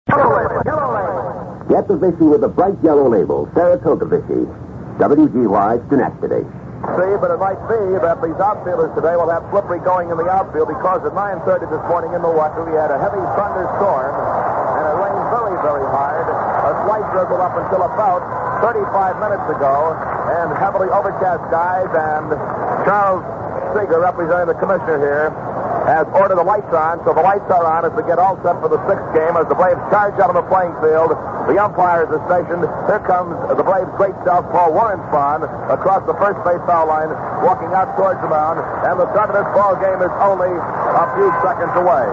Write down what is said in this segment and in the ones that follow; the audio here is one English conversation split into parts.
Yellow label. Get the Vichy with the bright yellow label, Saratoga Vichy. WGY Schenectady. See, but it might be that these outfielders today will have slippery going in the outfield because at 9:30 this morning in Milwaukee we had a heavy thunderstorm and it rained very, very hard. A slight drizzle up until about 35 minutes ago and heavily overcast skies, and Charles Seeger, representing the commissioner here, has ordered the lights on, so the lights are on as we get all set for the sixth game as the Braves charge out on the playing field. The umpires are stationed. Here comes the Braves' great southpaw, Warren Spahn, across the first base foul line, walking out towards the mound, and the start of this ball game is only a few seconds away.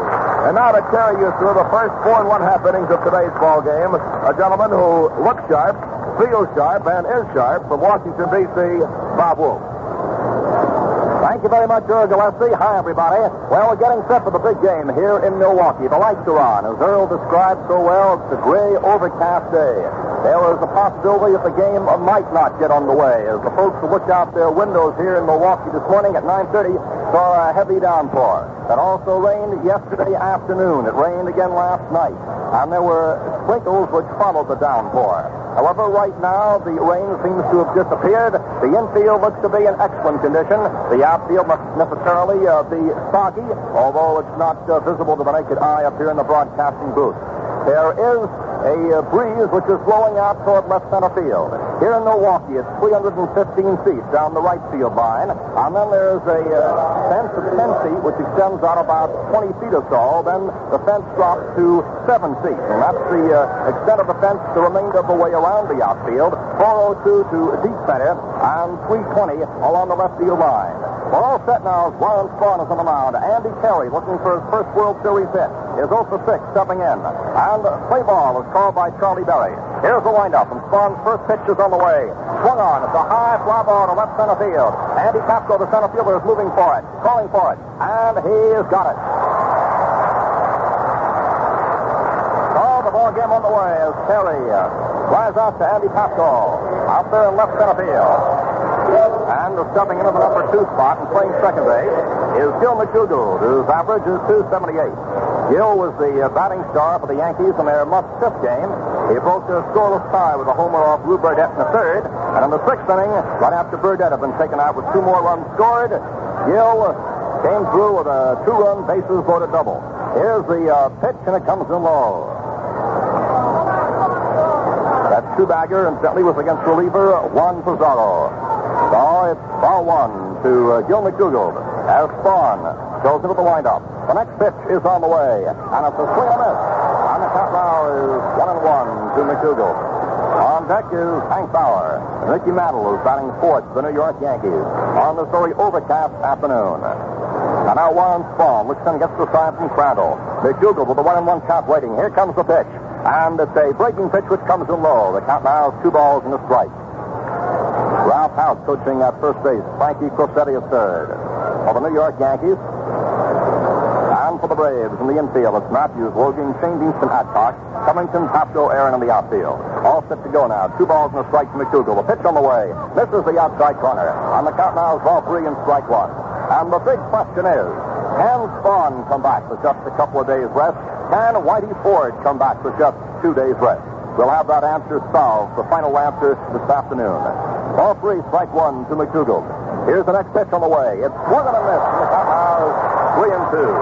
And now to carry you through the first 4 1/2 innings of today's ball game, a gentleman who looks sharp, feels sharp, and is sharp from Washington, D.C., Bob Wolf. Thank you very much, Earl Gillespie. Hi, everybody. Well, we're getting set for the big game here in Milwaukee. The lights are on. As Earl described so well, it's a gray, overcast day. There is a possibility that the game might not get underway, as the folks who looked out their windows here in Milwaukee this morning at 9:30 saw a heavy downpour. That also rained yesterday afternoon. It rained again last night. And there were sprinkles which followed the downpour. However, right now, the rain seems to have disappeared. The infield looks to be in excellent condition. The outfield must necessarily be soggy, although it's not visible to the naked eye up here in the broadcasting booth. There is a breeze which is blowing out toward left center field. Here in Milwaukee, it's 315 feet down the right field line. And then there's a fence of 10 feet which extends out about 20 feet or so. Then the fence drops to 7 feet. And that's the extent of the fence the remainder of the way around the outfield. 402 to deep center and 320 along the left field line. We're all set now as Warren Spahn is on the mound. Andy Carey looking for his first World Series hit. Is 0 for 6 stepping in. And play ball is called by Charlie Berry. Here's the windup, and Spahn's first pitch is on the way. Swung on. It's a high fly ball to left center field. Andy Capco, the center fielder, is moving for it, calling for it, and he's got it. So the ball game on the way as Carey flies out to Andy Capco out there in left center field. And stepping into the number 2 spot and playing second base is Gil McDougald, whose average is .278. Gil was the batting star for the Yankees in their must-fifth game. He broke their scoreless tie with a homer off Lou Burdette in the third. And in the sixth inning, right after Burdette had been taken out with 2 more runs scored, Gil came through with a 2-run bases-loaded double. Here's the pitch, and it comes in low. That 2-bagger, incidentally, was against reliever Juan Pizarro. So it's ball 1 to Gil McDougald as Spahn goes into the windup. The next pitch is on the way, and it's a swing and a miss. And the count now is 1-1 to McDougald. On deck is Hank Bauer. Mickey Mantle is batting fourth for the New York Yankees on this very overcast afternoon. And now Warren Spahn looks in, gets the sign from Crandall. McDougald with the 1-1 count waiting. Here comes the pitch. And it's a breaking pitch which comes in low. The count now is 2 balls and a strike. Ralph House coaching at first base. Frankie Crosetti is third. For the New York Yankees. And for the Braves in the infield, it's Matthews, Logan, Shane Deanston, Adcock, Covington, Pasco, Aaron in the outfield. All set to go now. 2 balls and a strike to McDougald. The pitch on the way. Misses the outside corner. On the count now is ball 3 and strike 1. And the big question is, can Spahn come back with just a couple of days rest? Can Whitey Ford come back with just 2 days rest? We'll have that answer solved, the final answer this afternoon. Ball 3, strike 1 to McDougald. Here's the next pitch on the way. It's swung and a miss, and the count now is 3-2.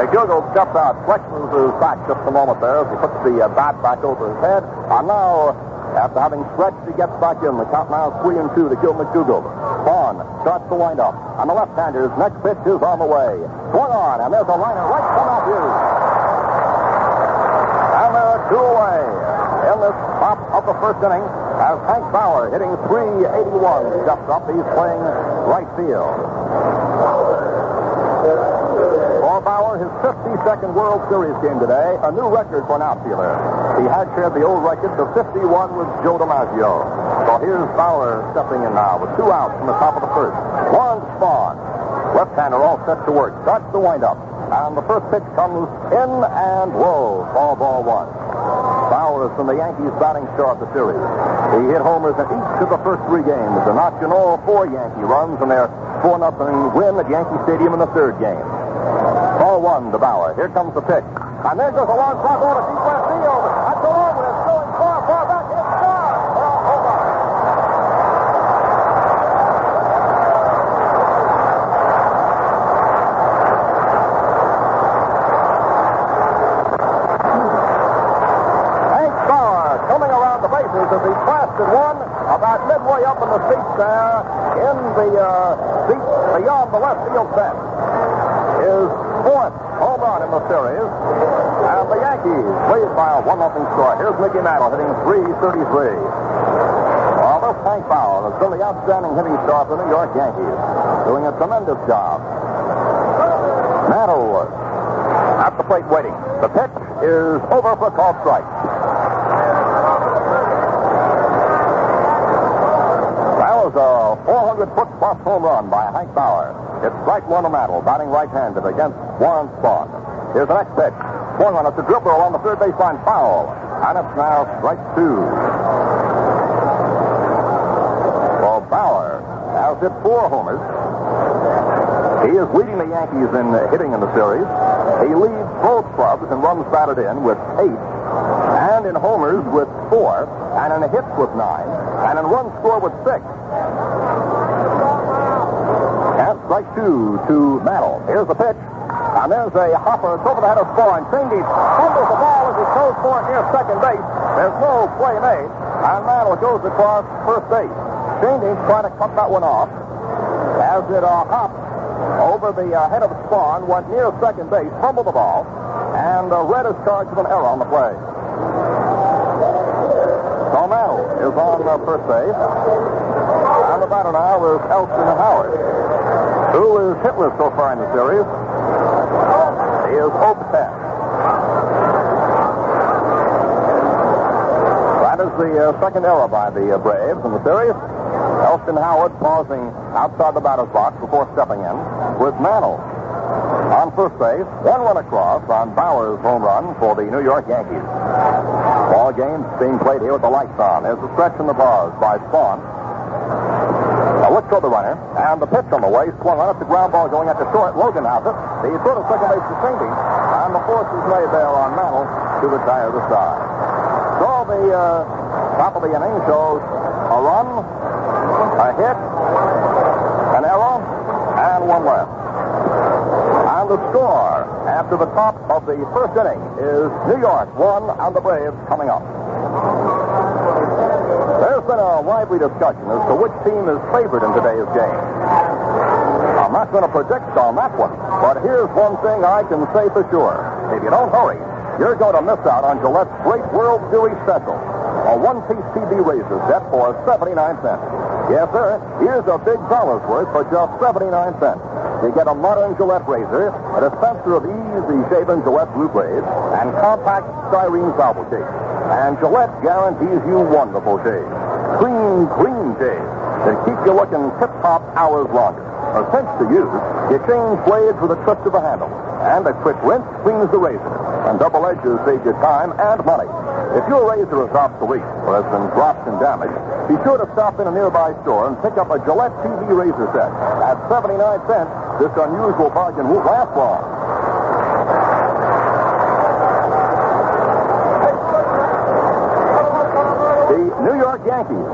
McDougald steps out, flexes his back just a moment there as he puts the bat back over his head. And now, after having stretched, he gets back in. The count now is 3-2 to Gil McDougald. Spahn starts the windup. And the left-hander's next pitch is on the way. Swung on, and there's a liner right to Matthews. And there are 2 away in this top of the first inning as Hank Bauer, hitting .381, steps up. He's playing right field. For Bauer, his 52nd World Series game today, a new record for an outfielder. He had shared the old record of 51 with Joe DiMaggio. So here's Bauer stepping in now with 2 outs from the top of the first. Warren Spahn, left-hander, all set to work. Starts the windup. And the first pitch comes in and low. Ball 1. Bauer is from the Yankees batting star of the series. He hit homers in each of the first 3 games and knocked in all 4 Yankee runs in their 4-0 win at Yankee Stadium in the third game. Ball 1 to Bauer. Here comes the pitch. And then goes a long fly ball to deep left field. That's a long one. It's going far, far back. It's gone. Well, hold on. Hank Bauer coming around the bases as he blasted one about midway up in the seats there in the seats beyond the left field fence. His fourth home run in the series. And the Yankees lead by a 1-0 score. Here's Mickey Mantle hitting .333. Well, this Hank Bauer has been the outstanding hitting star for the New York Yankees, doing a tremendous job. Mantle at the plate waiting. The pitch is over for a called strike. That was a 400-foot plus home run by Hank Bauer. It's strike one to Mantle, batting right-handed against Warren Spahn. Here's the next pitch. Swung on. It's a dribble along the third baseline, foul. And it's now strike two. Well, Bauer has hit 4 homers. He is leading the Yankees in hitting in the series. He leads both clubs in runs batted in with 8, and in homers with 4, and in hits with 9, and in runs scored with 6. And strike two to Mantle. Here's the pitch. And there's a hopper. It's over the head of Spahn. Shingy fumbles the ball as he goes for it near second base. There's no play made. And Mantle goes across first base. Shingy trying to cut that one off. As it hopped over the head of Spahn, went near second base, fumbled the ball, and Red is charged with an error on the play. So Mantle is on first base. And the batter now is Elston Howard, who is hitless so far in the series. He is 0 for 10. That is the second error by the Braves in the series. Elston Howard pausing outside the batter's box before stepping in with Mantle on first base. 1 run across on Bauer's home run for the New York Yankees. Ball game being played here with the lights on. There's a stretch in the bars by Spahn. Now look for the runner, and the pitch on the way, swung on it, the ground ball going at the short. Logan has it. He threw to second base to Shingy, and the force is made there on Mantle to retire the side. So the top of the inning shows a run, a hit, an error, and 1 left. And the score after the top of the first inning is New York 1 and the Braves coming up. There's been a lively discussion as to which team is favored in today's game. I'm not going to predict on that one, but here's one thing I can say for sure. If you don't hurry, you're going to miss out on Gillette's great World Series special. A 1-piece TB razor set for 79 cents. Yes, sir, here's a big dollar's worth for just 79 cents. You get a modern Gillette razor, a dispenser of easy-shaven Gillette blue blades, and compact styrene salvo shades. And Gillette guarantees you wonderful shades. Clean shades that keep you looking tip-top hours longer. A cinch to use, you change blades with a twist of the handle. And a quick rinse cleans the razor. And double edges save you time and money. If your razor is obsolete or has been dropped and damaged, be sure to stop in a nearby store and pick up a Gillette TV razor set. At 79 cents, this unusual bargain won't last long. The New York Yankees,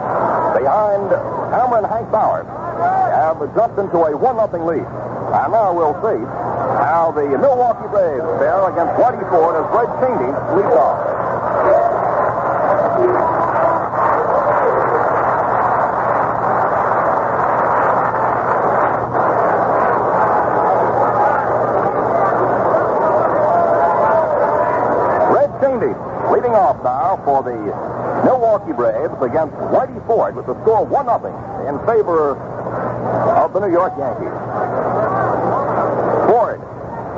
behind Hammer and Hank Bauer, have jumped into a 1-0 lead. And now we'll see how the Milwaukee Braves fare against Whitey Ford as Red Cheney leads off. Leading off now for the Milwaukee Braves against Whitey Ford with the score 1-0 in favor of the New York Yankees. Ford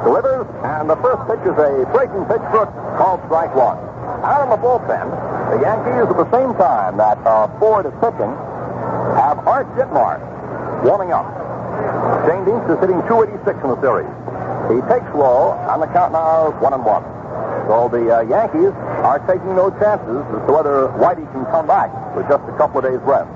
delivers, and the first pitch is a breaking pitch for called strike one. Out in the bullpen, the Yankees at the same time that Ford is pitching have Art Ditmar warming up. Shane Deans is hitting .286 in the series. He takes low, and the count now is 1-1. So the Yankees are taking no chances as to whether Whitey can come back with just a couple of days rest.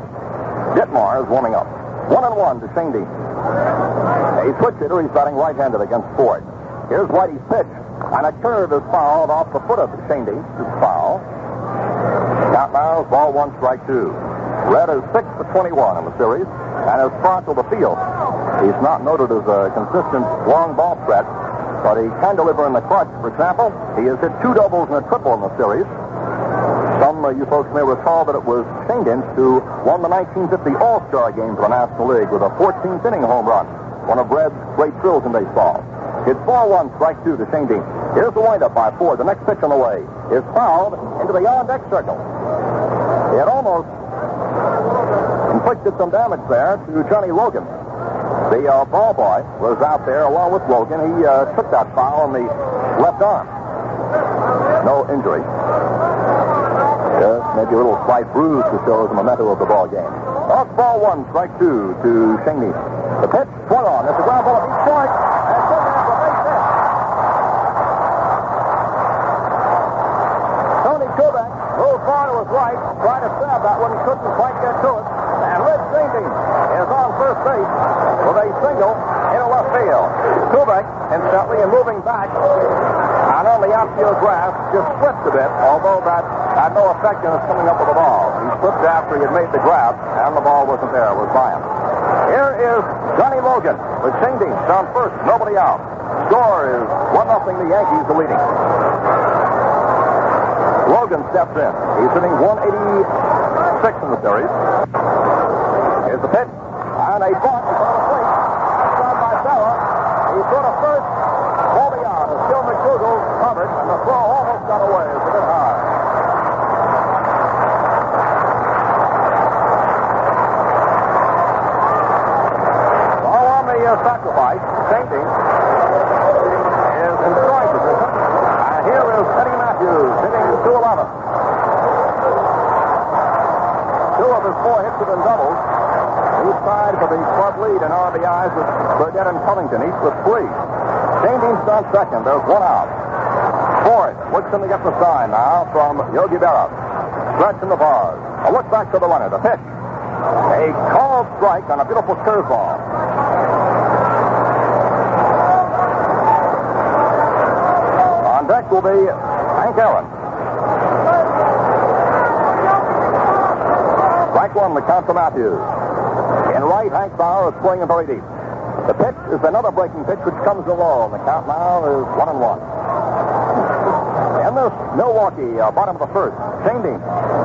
Ditmar is warming up. 1-1 to Shane Deans. A switch hitter, he's batting right-handed against Ford. Here's Whitey's pitch. And a curve is fouled off the foot of Shandy. It's foul. Count now is ball 1, strike 2. Red is 6 for 21 in the series and has fronted the field. He's not noted as a consistent long ball threat, but he can deliver in the clutch. For example, he has hit 2 doubles and a triple in the series. Some of you folks may recall that it was Shane who won the 1950 All-Star game for the National League with a 14th inning home run, one of Red's great thrills in baseball. It's ball 1, strike 2 to Shane Dean. Here's the windup by Ford. The next pitch on the way is fouled into the on-deck circle. It almost inflicted some damage there to Johnny Logan. The ball boy was out there along with Logan. He took that foul on the left arm. No injury. Just maybe a little slight bruise to show the memento of the ball game. Off ball 1, strike 2 to Shane Dean. The pitch swung on. It's a ground ball. He's short. And Shane Dean for base hit. Tony Kubek moved far to his right, tried to stab that one, couldn't quite get to it. And Red Shane Dean is on first base with a single in left field. Kubek, incidentally, and moving back and on the outfield grass, just slipped a bit, although that had no effect on his coming up with the ball. He slipped after he had made the grab, and the ball wasn't there. It was by him. Here is Johnny Logan with Shane Dean down first, nobody out. Score is 1-0. The Yankees are leading. Logan steps in. He's hitting 186 in the series. Here's the pitch. And a bunt in front of the plate. That's on by Bella. He threw to first. Bobby out. As Gil McDougall covered, and the throw almost got away. It's a bit high. All on the sacrifice. Shane Dean is in scoring position. And here is Eddie Matthews hitting 211. 2 of his 4 hits have been doubles. He's tied for the club lead in RBIs with Burdett and Covington, each with 3. Shane Dean's on second. There's 1 out. Ford looks in to get the sign now from Yogi Berra. Stretch in the bars. A look back to the runner. The pitch. A called strike on a beautiful curveball. On deck will be Hank Aaron. Strike 1, the count to Matthews. In right, Hank Bauer is swinging very deep. The pitch is another breaking pitch which comes low. The count now is 1-1. In this Milwaukee bottom of the first, Shane Dean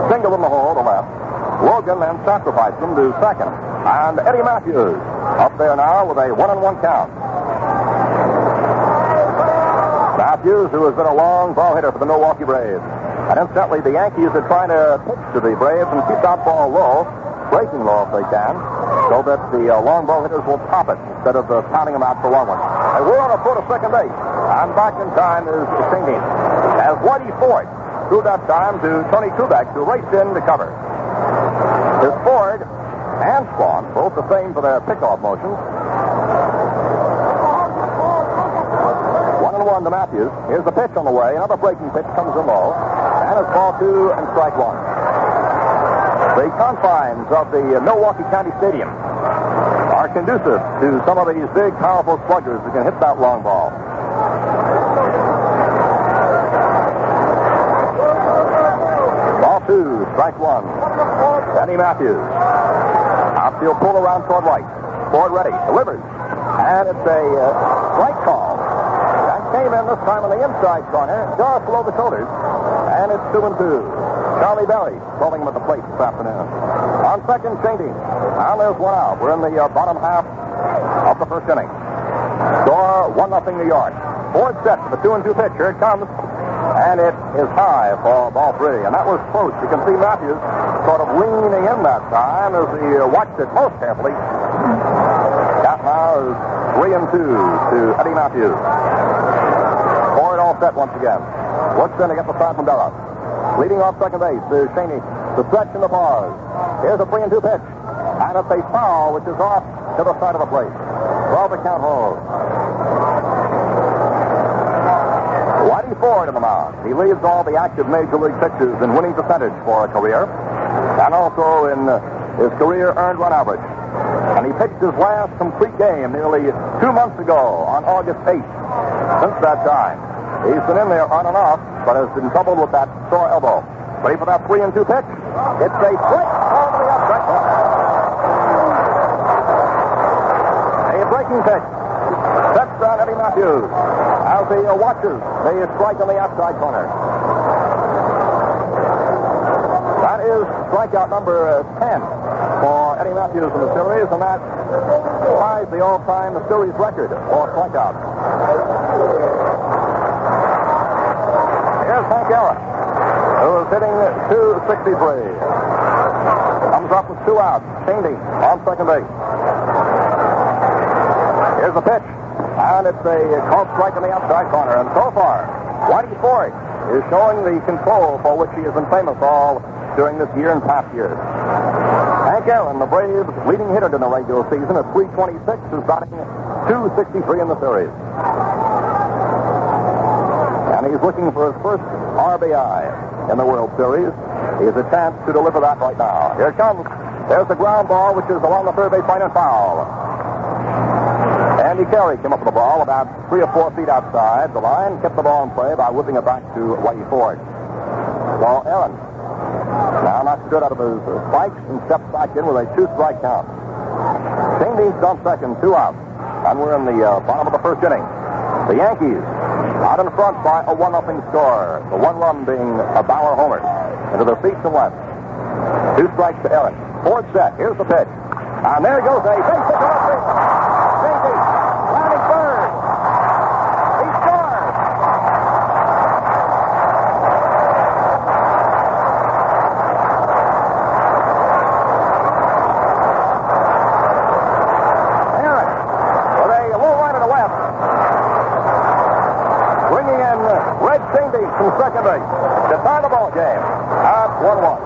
single in the hole, the left. Logan then sacrificed him to second. And Eddie Matthews up there now with a 1-1 count. Matthews, who has been a long ball hitter for the Milwaukee Braves. And incidentally, the Yankees are trying to pitch to the Braves and keep that ball low, breaking low if they can, so that the long ball hitters will pop it instead of pounding them out for long ones. And we're on a throw to second base. And back in time is Shane Dean. As Whitey Ford threw that time to Tony Kubek, who raced in to cover. There's Ford and Swan, both the same for their pickoff motions. 1-1 to Matthews. Here's the pitch on the way. Another breaking pitch comes in low. And it's ball 2 and strike 1. The confines of the Milwaukee County Stadium are conducive to some of these big, powerful sluggers who can hit that long ball. Ball 2, strike 1. Eddie Matthews. Outfield pull around toward right. Ford ready. Delivers. And it's a strike call. That came in this time on the inside corner, just below the shoulders. And it's 2-2. Charlie Berry holding him at the plate this afternoon. On second, Shane Dean. Now there's 1 out. We're in the bottom half of the first inning. Score 1-0 New York. Ford set for the 2-2 pitch. Here it comes. And it is high for ball 3. And that was close. You can see Matthews sort of leaning in that time as he watched it most carefully. That now is 3-2 to Eddie Matthews. Ford all set once again. Looks in to get the sign from Berra. Leading off second base is Shaney. The stretch in the bars. Here's a 3-2 pitch. And it's a foul, which is off to the side of the plate. 12 to count hold. Whitey Ford in the mound. He leads all the active major league pitchers in winning percentage for a career. And also in his career earned run average. And he pitched his last complete game nearly 2 months ago on August 8th. Since that time, He's been in there on and off, but has been troubled with that sore elbow. Ready for that 3-2 pitch? It's a strike on the outside corner. A breaking pitch. Sets down Eddie Matthews as he watches the strike on the outside corner. That is strikeout number 10 for Eddie Matthews in the series, and that ties the all-time series record for strikeouts. Here's Hank Aaron, who is hitting .263. Comes up with 2 outs. Shandy on second base. Here's the pitch, and it's a called strike on the outside corner. And so far, Whitey Ford is showing the control for which he has been famous all during this year and past years. Hank Aaron, the Braves' leading hitter in the regular season at .326, is batting .263 in the series. And he's looking for his first RBI in the World Series. He has a chance to deliver that right now. Here it comes. There's the ground ball, which is along the third base line and foul. Andy Carey came up with the ball about 3 or 4 feet outside the line, kept the ball in play by whipping it back to Whitey Ford. So Aaron now knocks good out of his spikes and steps back in with a 2-strike count. Shane Dean's on second, 2 outs. And we're in the bottom of the first inning. The Yankees out in front by a 1-0 score. The 1 run being a Bauer homer into the seats and left. 2 strikes to Aaron. Ford set. Here's the pitch. And there goes a big pitch to left field. Shane Dean landing third. He scores. Aaron with a low line to the left. Bringing in Red Shane Dean from second base to tie the ball game at 1-1.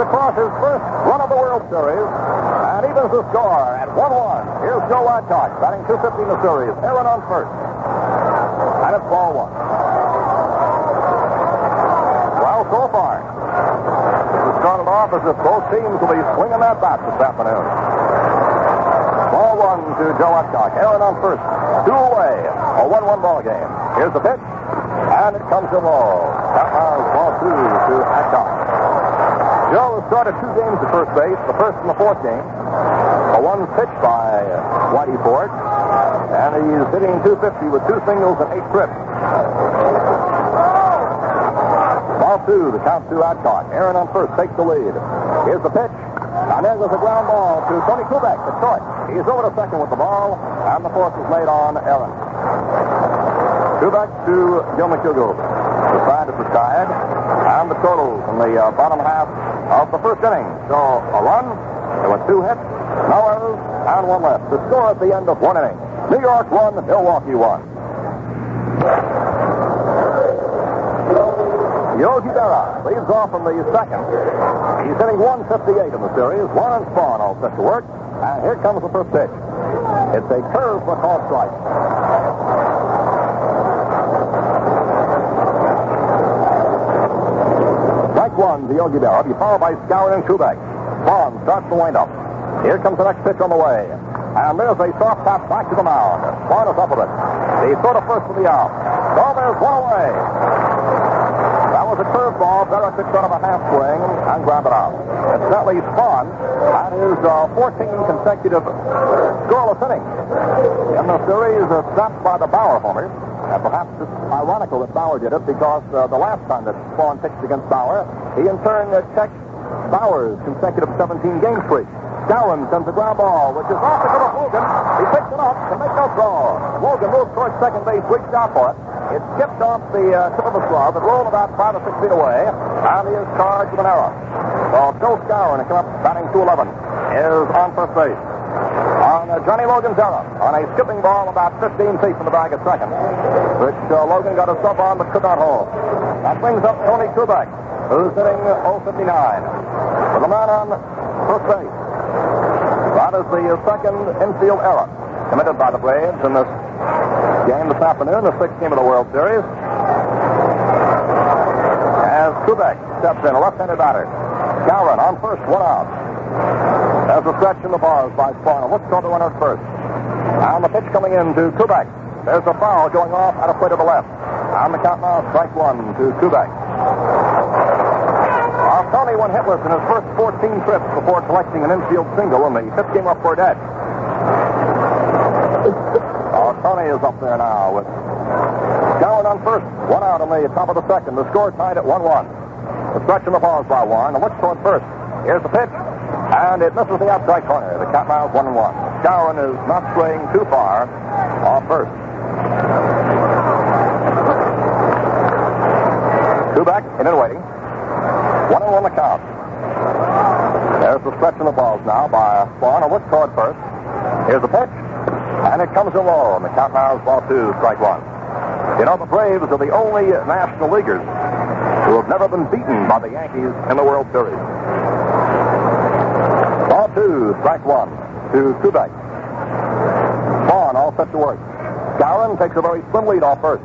Across his first run of the World Series, and evens the score at 1-1. Here's Joe Adcock batting .250 in the series. Aaron on first, and it's ball 1. Well, so far, it started off as if both teams will be swinging that bat this afternoon. Ball 1 to Joe Adcock. Aaron on first, 2 away. A 1-1 ball game. Here's the pitch, and it comes in low. That was ball 2 to Adcock. Joe has started 2 games at first base, the first and the fourth game. A 1 pitch by Whitey Ford, and he's hitting .250 with 2 singles and 8 trips. Ball 2, the count to Adcock. Aaron on first takes the lead. Here's the pitch, and there goes a ground ball to Tony Kubek at short. He's over to second with the ball, and the fourth is made on Aaron. Kubek to Gil McHugh. The side is retired, and the totals in the bottom half of the first inning. So a run, there were 2 hits, no errors, and 1 left. The score at the end of 1 inning. New York 1, Milwaukee 1. Yogi Berra leads off from the second. He's hitting .158 in the series. Warren Spahn all set to work. And here comes the first pitch. It's a curve for a called strike. Strike 1 to Yogi Berra, be followed by Skowron and Kubek. Spahn starts the windup. Here comes the next pitch on the way. And there's a soft tap back to the mound. Spahn is up with it. He threw to first for the out. So there's 1 away. That was a curveball. Berra took out of a half swing and grabbed it out. Incidentally, Spahn had his 14 consecutive scoreless innings in the series, stopped by the Bauer homer. And perhaps it's ironical that Bauer did it because the last time that Spahn pitched against Bauer, he in turn checked Bauer's consecutive 17-game streak. Skowron sends a ground ball, which is off the glove of Logan. He picks it up to make no throw. Logan moves towards second base, reached out for it. It skipped off the tip of his glove. It rolled about 5 or 6 feet away, and he is charged with an error. So Bill Skowron, who came up batting .211, is on first base. On Johnny Logan's error, on a skipping ball about 15 feet from the bag at second, which Logan got a sub on but could not hold. That brings up Tony Kubek, who's hitting .059, with a man on first base. That is the second infield error committed by the Braves in this game this afternoon, the 6th game of the World Series. As Kubek steps in, a left-handed batter. Gowron on first, one out. There's a stretch in the bars by Spahn. Let's go to the runner at first. And the pitch coming in to Kubek. There's a foul going off out of play to the left. On the count now, strike one to Kubek. Tony went hitless in his first 14 trips before collecting an infield single in the fifth game up for Dead. Tony is up there now with Gowron on first, one out in the top of the second. The score tied at 1-1. The stretch in the balls by Warren. The looks toward first. Here's the pitch, and it misses the outside corner. The count now is 1-1. Gowron is not straying too far off first. Kubek in and waiting. 1-1 the count. There's the stretch in the balls now by Spahn. A look toward first. Here's the pitch, and it comes in low. And the count now is ball two, strike one. You know, the Braves are the only National Leaguers who have never been beaten by the Yankees in the World Series. Ball two, strike one to Kubek. Spahn all set to work. Gowron takes a very slim lead off first.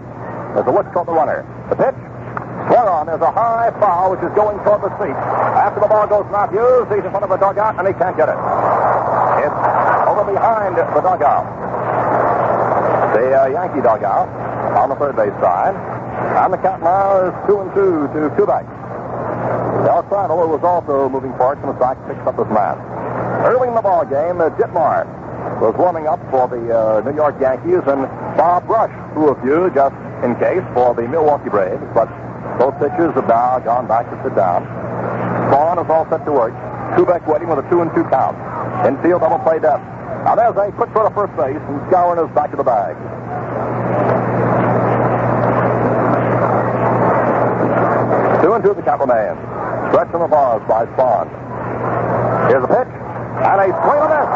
There's a look toward the runner. The pitch. Swung on. There's a high foul which is going toward the seat. After the ball goes Matthews, he's in front of the dugout and he can't get it. It's over behind the dugout. The Yankee dugout on the third base side. And the count now is 2-2 to Kubek. Del Crandall, who was also moving forward from the side, picks up his man. Early in the ball game, Ditmar was warming up for the New York Yankees, and Bob Rush threw a few just in case for the Milwaukee Braves, but both pitchers have now gone back to sit down. Spahn is all set to work. Kubek waiting with a 2-2 count. Infield double play depth. Now there's a quick throw to first base, and Gowron is back to the bag. 2-2 the count remains. Stretch in the bars by Spahn. Here's a pitch, and a swing and a miss.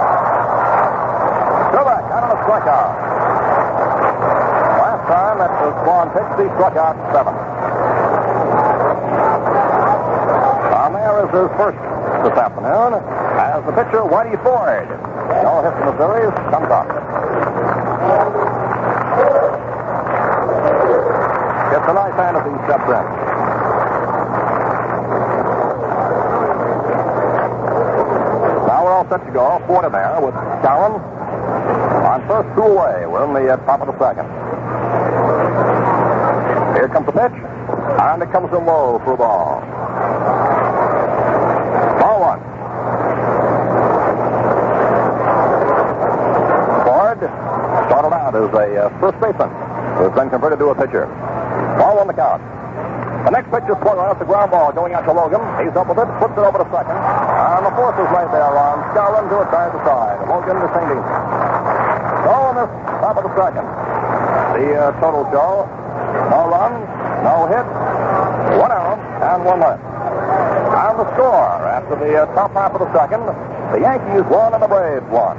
Kubek out of the strikeout. Last time that Spahn pitched, he struck out 7. And there is his first this afternoon as the pitcher, Whitey Ford. No hits in the series, comes up. Gets a nice hand as he steps in. Now we're all set to go. Ford in there with Gowron on first, 2 away. We're in the top of the second. Here comes the pitch, and it comes in low for a ball. Ball one. Ford started out as a first baseman, who has been converted to a pitcher. Ball on the count. The next pitch is swung on. It's a ground ball going out to Logan. He's up with it, flips it over to second. And the fourth is right there on Gowron to a side to side. Logan to St. So in this top of the second, the total show, no runs, no hits, 1 out, and 1 left. And the score after the top half of the second, the Yankees won and the Braves won.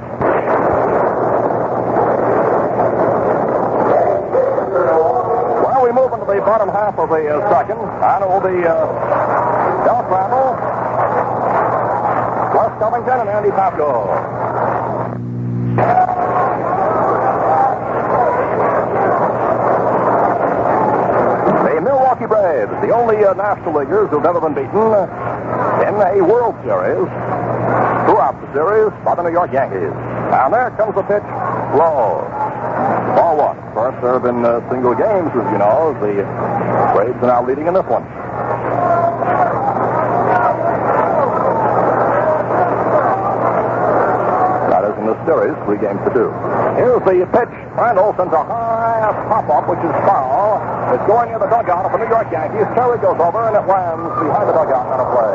Well, we move into the bottom half of the second, and it will be Del Crandall, Wes Covington, and Andy Papko. The Milwaukee Braves, the only National Leaguers who've never been beaten in a World Series throughout the series by the New York Yankees. And there comes the pitch, low. Ball one. Of course, there have been single games, as you know. The Braves are now leading in this one. That is in the series, 3 games to 2. Here's the pitch. Crandall sends a high pop-up, which is foul. It's going near the dugout of the New York Yankees. Terry goes over, and it lands behind the dugout out of play.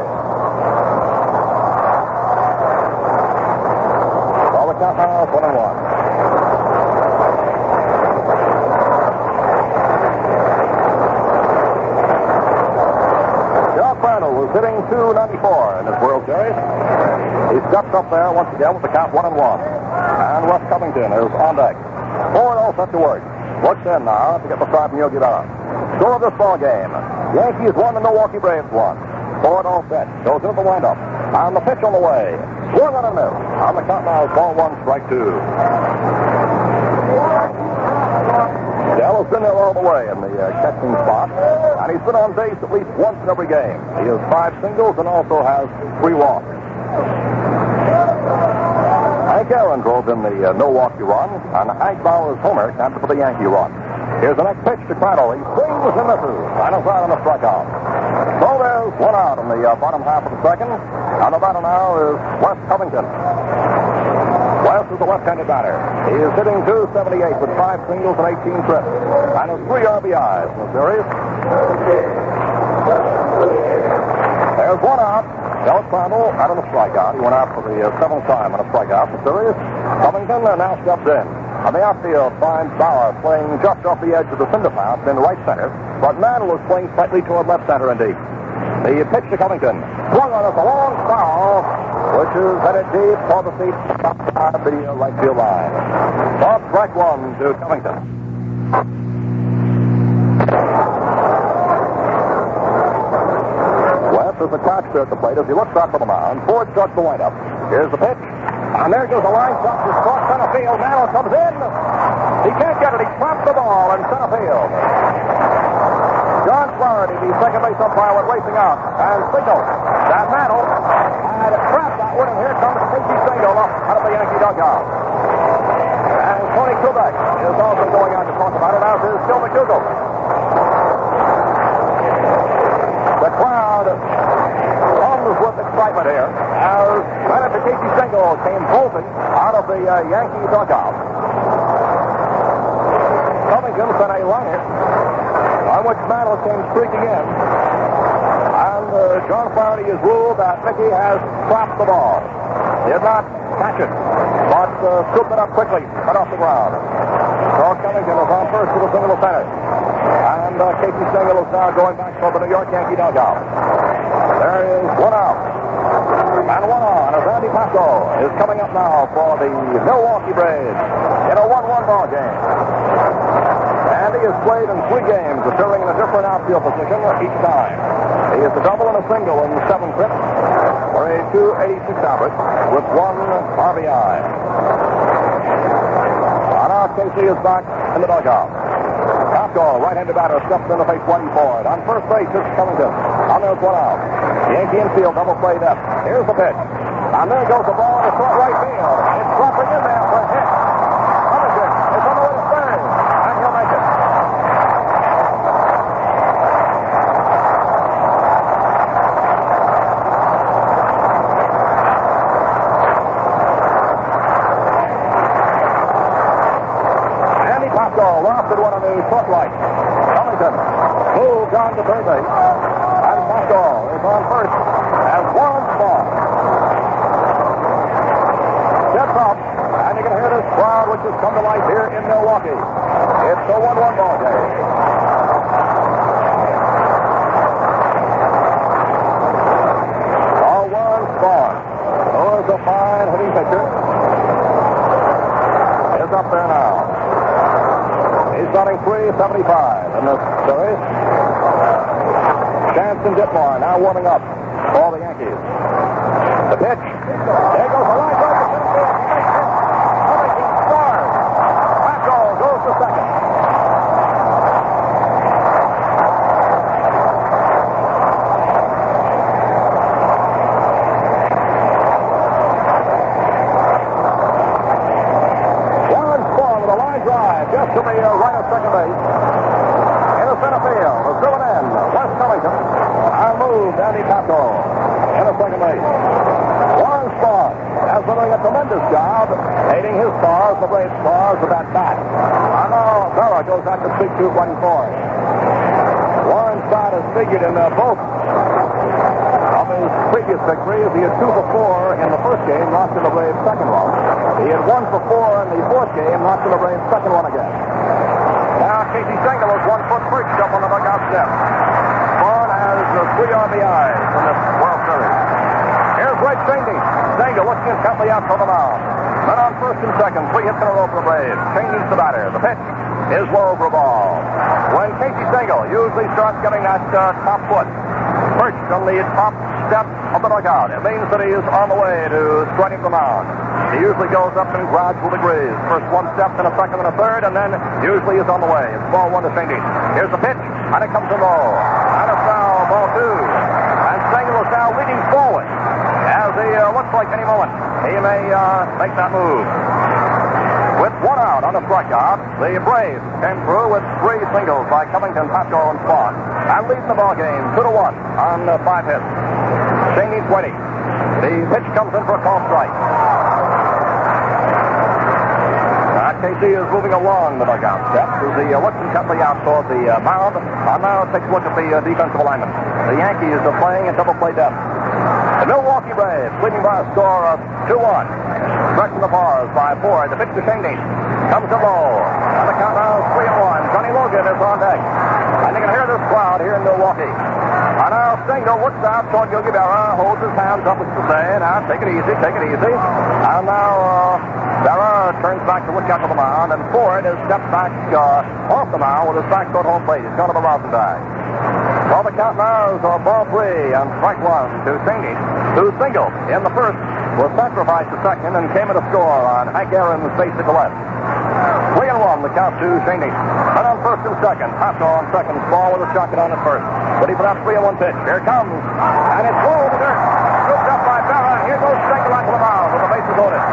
Well, the count now is 1-1. Was hitting .294 in this World Series. He steps up there once again with the count 1-1. And Wes Covington is on deck. Ford all set to work. Works in now to get the start from Yogi Berra. Score of this ball game. Yankees won, the Milwaukee Braves won. Ford all set. Goes into the windup. And the pitch on the way. Swung on and missed. On the count now is ball 1, strike 2. Dell has been there all the way in the catching spot, and he's been on base at least once in every game. He has 5 singles and also has 3 walks. Hank Aaron drove in the Milwaukee run, and Hank Bauer's homer counted for the Yankee run. Here's the next pitch to Crandall. He swings and misses, and is out on a strikeout. So there's 1 out in the bottom half of the second, and the batter now is Wes Covington. Wes is a left-handed batter. He is hitting .278 with 5 singles and 18 trips, and has 3 RBIs in the series. There's 1 out. Del Crandall out on a strikeout. He went out for the 7th time on a strikeout in the series. Covington now steps in. On the outfield finds Bauer playing just off the edge of the cinder path in right center, but Mantle is playing slightly toward left center indeed. The pitch to Covington. Swung on as a long foul, which is headed deep for the seat outside the right field line. So strike 1 to Covington. West is the catch there at the plate as he looks out for the mound. Ford starts the windup. Here's the pitch. And there goes the line shot to cross center field. Mantle comes in. He can't get it. He trapped the ball in center field. John Flaherty, the second base umpire, went racing out and signaled that Mantle had trapped that one. And here comes Casey Stengel up out of the Yankee dugout. And Tony Kubek is also going out to talk about it, as is Phil McDougall. The crowd hums with excitement here as Manager Casey Stengel came bolting out of the Yankee dugout. Covington sent a liner on which Mantle came streaking in. And John Flaherty has ruled that Mickey has trapped the ball. Did not catch it, but scooped it up quickly, cut off the ground. So Covington is on first with a single to center. And Casey Stengel is now going back for the New York Yankee dugout. There is 1 out. And 1 on as Andy Pasco is coming up now for the Milwaukee Braves in a 1-1 ball game. Andy has played in 3 games, appearing in a different outfield position each time. He is a double and a single in 7 trips for a .286 average with 1 RBI. And now Casey is back in the dugout. Pasco, right-handed batter, steps in to face Whitey Ford. On first base, it's Covington. And there's 1 out. Yankee infield double play depth. Here's the pitch. And there goes the ball to short right field. It's dropping in there for a hit. Covington is on the way to third. And he'll make it. Andy Pasco lofted one on the short right. Covington moved on to third base. And Pasco is on first as Warren Spawn gets up, and you can hear this crowd which has come to life here in Milwaukee. It's a 1-1 ball game. Warren Spawn, who is a fine hitting pitcher, is up there now. He's batting .375 in this series. Jansen Ditmore now warming up for the Yankees. The pitch. There goes the line drive to center field. Covington scores. Pasco goes to second. Warren Spawn with a line drive just to the right of second base. In the center field, the driven in. Wes Covington. And moved Andy Pasco in the second base. Warren Spawn has been doing a tremendous job aiding his stars, the Braves stars, with that bat. And now Vera goes out to speak to Whitey Ford. Warren's bat has figured in both of his previous victories. He had 2 for 4 in the first game, lost in the Braves' second one. He had 1 for 4 in the fourth game, lost in the Braves' second one again. Now Casey Stengel is 1 foot perched up on the dugout step. Spawn has 3 RBIs in this World Series. Here's Red Chaney. Stengel looking intently out for the mound. Men on first and second, 3 hits in a row for the Braves. Chaney's the batter. The pitch is low for a ball. When Casey Stengel usually starts getting that top foot perched on the top step of the dugout. It means that he's on the way to striking the mound. He usually goes up in gradual degrees. First one step, then a second, then a third, and then usually he's on the way. It's ball one to Shindy. Here's the pitch, and it comes in low. And it's now ball two. And Stengel is now leading forward as he looks like any moment he may make that move. With one out on the strikeout, the Braves came through with 3 singles by Covington, Pasco, and Spawn, and leading the ball game 2-1 on 5 hits. Shane needs waiting. The pitch comes in for a call strike. KC is moving along the dugout steps as he looks intently out toward the mound. And now takes a look at the defensive alignment. The Yankees are playing in double play depth. The Milwaukee Braves leading by a score of 2-1. Stretching the bars by 4. The pitch to Shindy comes in low. And the count now is 3-1. Johnny Logan is on deck. And you can hear this crowd here in Milwaukee. And now Stengel looks out toward Yogi Berra, holds his hands up as to say, now take it easy, take it easy. And now Berra turns back to look out to the mound, and Ford has stepped back off the mound with his back toward home plate. He's gone to the rosin bag. Well, the count now is ball 3 and strike 1 to Shindy, who singled in the first, was sacrificed the second, and came at a score on Hank Aaron's base to the left. 3-1, the count to Shindy. Then on first and second, Pasco on second, Ball with a shotgun on at first. Ready for that 3-1 pitch. Here it comes. And it's low in the dirt. Scooped up by Berra. Here goes Stengel out to the mound with the bases loaded.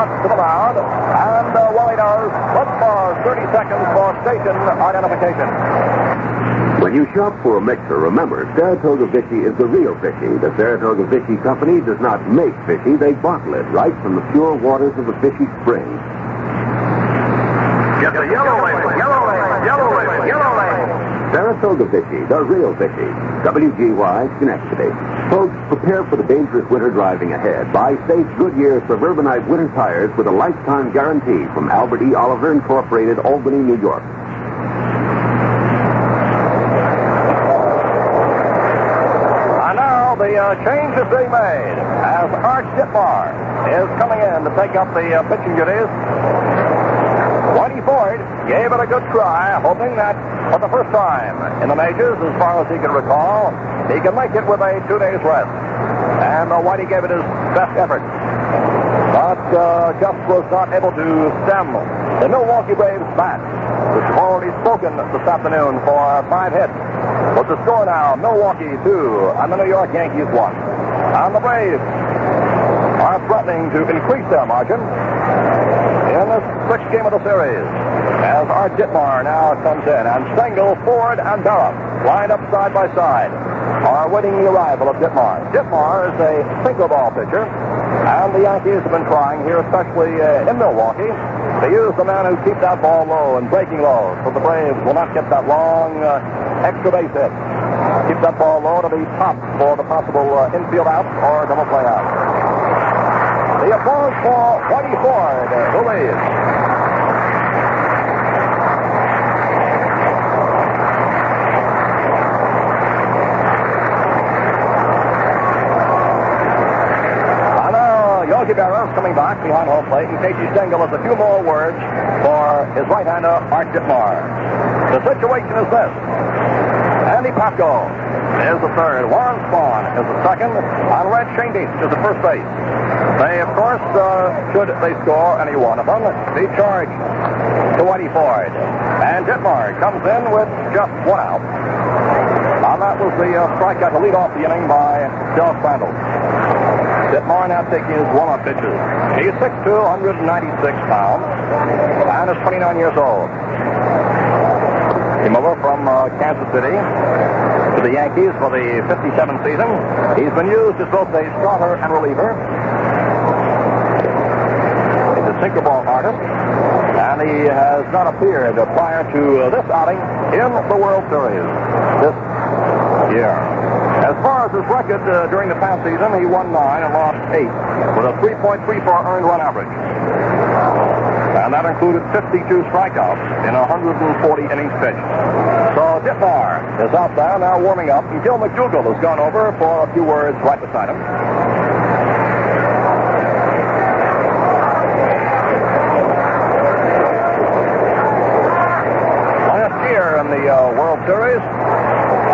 To the mound, and while he does, let's pause 30 seconds for station identification. When you shop for a mixer, remember, Saratoga Vichy is the real Vichy. The Saratoga Vichy Company does not make Vichy, they bottle it right from the pure waters of the Vichy spring. Get the yellow label, yellow label, yellow label, yellow label. Saratoga Vichy, the real Vichy. WGY, Schenectady. Folks, prepare for the dangerous winter driving ahead. Buy safe Goodyear Suburbanite winter tires with a lifetime guarantee from Albert E. Oliver Incorporated, Albany, New York. And now the change is being made as Art Dittmar is coming in to take up the pitching duties. Whitey Ford gave it a good try, hoping that for the first time in the majors, as far as he can recall, he can make it with a 2 days rest. And Whitey gave it his best effort. But just was not able to stem the Milwaukee Braves bat, which have already spoken this afternoon for 5 hits. What's the score now? Milwaukee 2 and the New York Yankees 1. And the Braves are threatening to increase their margin in this 6th game of the series, as Art Dittmar now comes in, and Stengel, Ford, and Berra lined up side by side are waiting the arrival of Dittmar. Dittmar is a sinker ball pitcher, and the Yankees have been trying here, especially in Milwaukee, to use the man who keeps that ball low and breaking low, so the Braves will not get that long extra base hit. Keep that ball low to be topped for the possible infield outs or double play outs. The applause for Whitey Ford, who leads. And now Yogi Berra is coming back behind home plate, and Casey Stengel has a few more words for his right-hander, Art Dittmar. The situation is this. Andy Pasco is the third. Warren Spawn is the second. And Red Shindy is the first base. They, of course, should they score any one of them, be charged to Whitey Ford. And Dittmar comes in with just 1 out. And that was the strikeout to lead off the inning by Del Crandall. Dittmar now taking his warm-up pitches. He's 6'2", 196 pounds, and is 29 years old. Came over from Kansas City to the Yankees for the 57th season. He's been used as both a starter and reliever. He's a sinker ball artist, and he has not appeared prior to this outing in the World Series this year. As far as his record during the past season, he won 9 and lost 8 with a 3.34 earned run average. And That included 52 strikeouts in 140 innings pitched. So Ditmar is out there now warming up, and Gil McDougall has gone over for a few words right beside him. Last year in the World Series,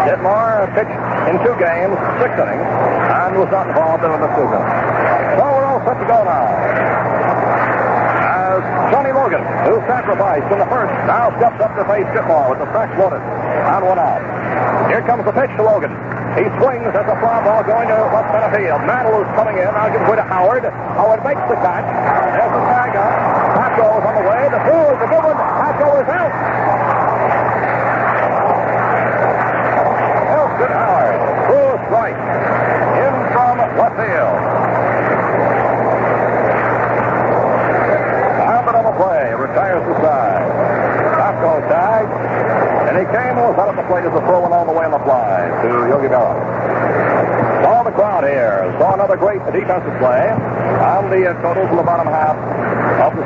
Ditmar pitched in 2 games, 6 innings, and was not involved in the season. So we're all set to go now. As Johnny Logan, who sacrificed in the first, now steps up to face Ditmar with the sacks loaded and 1 out. Here comes the pitch to Logan. He swings as a fly ball going to left center field. Mantle is coming in. Now gives way to Howard. Howard makes the catch. There's the tag up. Patco is on the way. The throw is a good one. Patco is out. Elston Howard. Through a strike. In from left field. And the double play. Retires the side. Patco tagged. And he came and was out at the plate as the throw went all the way on the fly to Yogi Berra. Saw the crowd here. Saw another great defensive play. And the totals in the bottom half of the...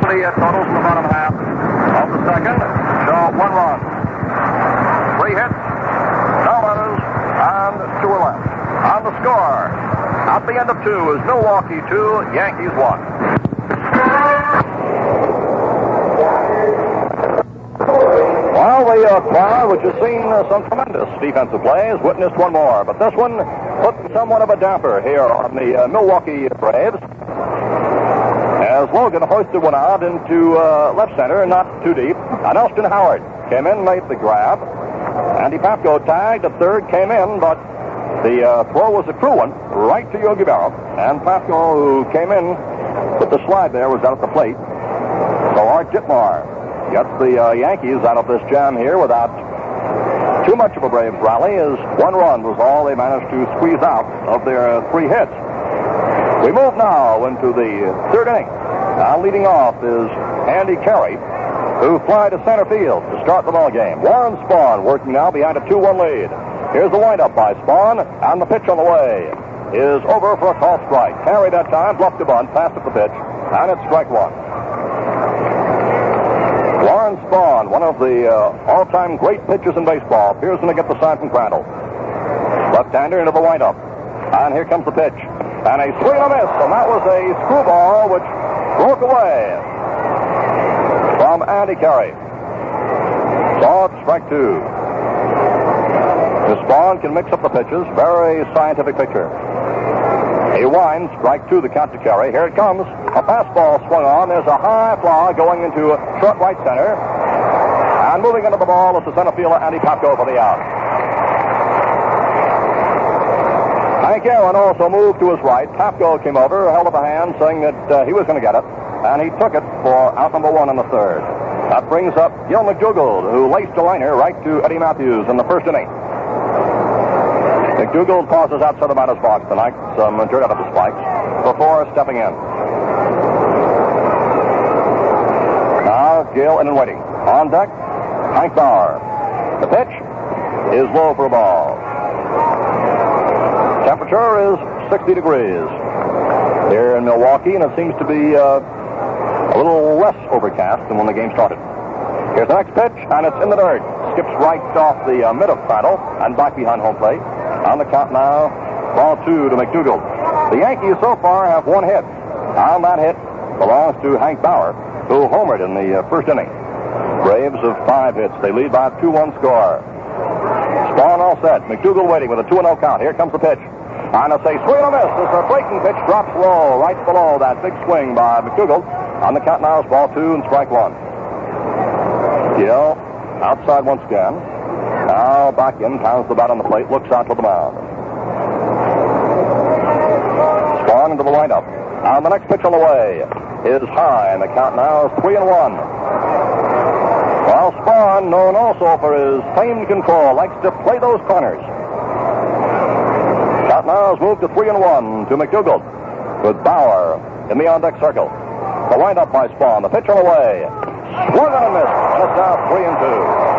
The totals in the bottom half of the second show 1 run. 3 hits, no runners, and 2 are left. On the score, at the end of 2 is Milwaukee 2, Yankees 1. Well, the crowd, which has seen some tremendous defensive plays, witnessed 1 more. But this one put somewhat of a damper here on the Milwaukee Braves. As Logan hoisted 1 out into left center, not too deep. And Elston Howard came in, made the grab. Andy Patco tagged at third, came in, but the throw was a true one, right to Yogi Berra. And Patco, who came in with the slide there, was out at the plate. So Art Ditmar gets the Yankees out of this jam here without too much of a Braves rally, as 1 run was all they managed to squeeze out of their 3 hits. We move now into the 3rd inning. Now leading off is Andy Carey, who fly to center field to start the ball game. Warren Spahn working now behind a 2-1 lead. Here's the windup by Spahn, and the pitch on the way is over for a call strike. Carey that time bluffed the bunt, passed up the pitch, and it's strike 1. Warren Spahn, one of the all-time great pitchers in baseball, appears going to get the sign from Crandall. Left-hander into the windup, and here comes the pitch. And a swing and a miss, and that was a screwball which broke away from Andy Carey. So it's strike 2. Spahn can mix up the pitches. Very scientific pitcher. He winds, strike 2, the count to Carey. Here it comes. A fastball swung on. There's a high fly going into short right center. And moving into the ball is the center fielder, Andy Patco, for the out. Hank Aaron also moved to his right. Patco came over, held up a hand, saying that he was going to get it. And he took it for out number 1 in the 3rd. That brings up Gil McDougall, who laced a liner right to Eddie Matthews in the 1st inning. McDougall pauses outside the batter's box tonight, some dirt out of the spikes, before stepping in. Now, Gil in and waiting. On deck, Hank Bauer. The pitch is low for a ball. Temperature is 60 degrees here in Milwaukee, and it seems to be a little less overcast than when the game started. Here's the next pitch, and it's in the dirt. Skips right off the mid of Crandall and back behind home plate. On the count now, ball 2 to McDougall. The Yankees so far have 1 hit. And that hit belongs to Hank Bauer, who homered in the 1st inning. Braves have 5 hits. They lead by a 2-1 score. Spahn all set. McDougall waiting with a 2-0 count. Here comes the pitch. And it's a swing and a miss. It's a breaking pitch, drops low, right below that big swing by McDougall. On the count now is ball 2 and strike 1. Gil outside once again. Now back in, pounds the bat on the plate, looks out to the mound. Spahn into the windup. Now the next pitch on the way is high, and the count now is 3-1. While Spahn, known also for his famed control, likes to play those corners. Count now is moved to 3-1 to McDougall, with Bauer in the on-deck circle. The windup by Spahn, the pitch on the way. Swung on and missed, and it's now 3-2.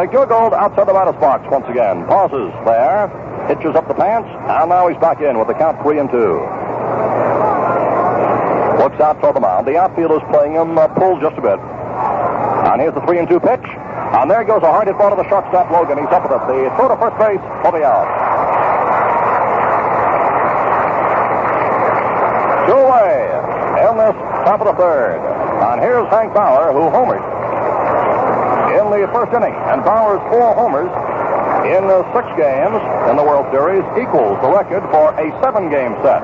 McDougald outside the batter's box once again. Pauses there. Hitches up the pants. And now he's back in with the count 3-2. Looks out toward the mound. The outfielder's playing him pulled just a bit. And here's the 3-2 pitch. And there goes a hard hit ball to the shortstop, Logan. He's up with it. The throw to first base for the out. 2 away in this top of the third. And here's Hank Bauer, who homered in the first inning. And Bauer's 4 homers in 6 games in the World Series equals the record for a 7-game set.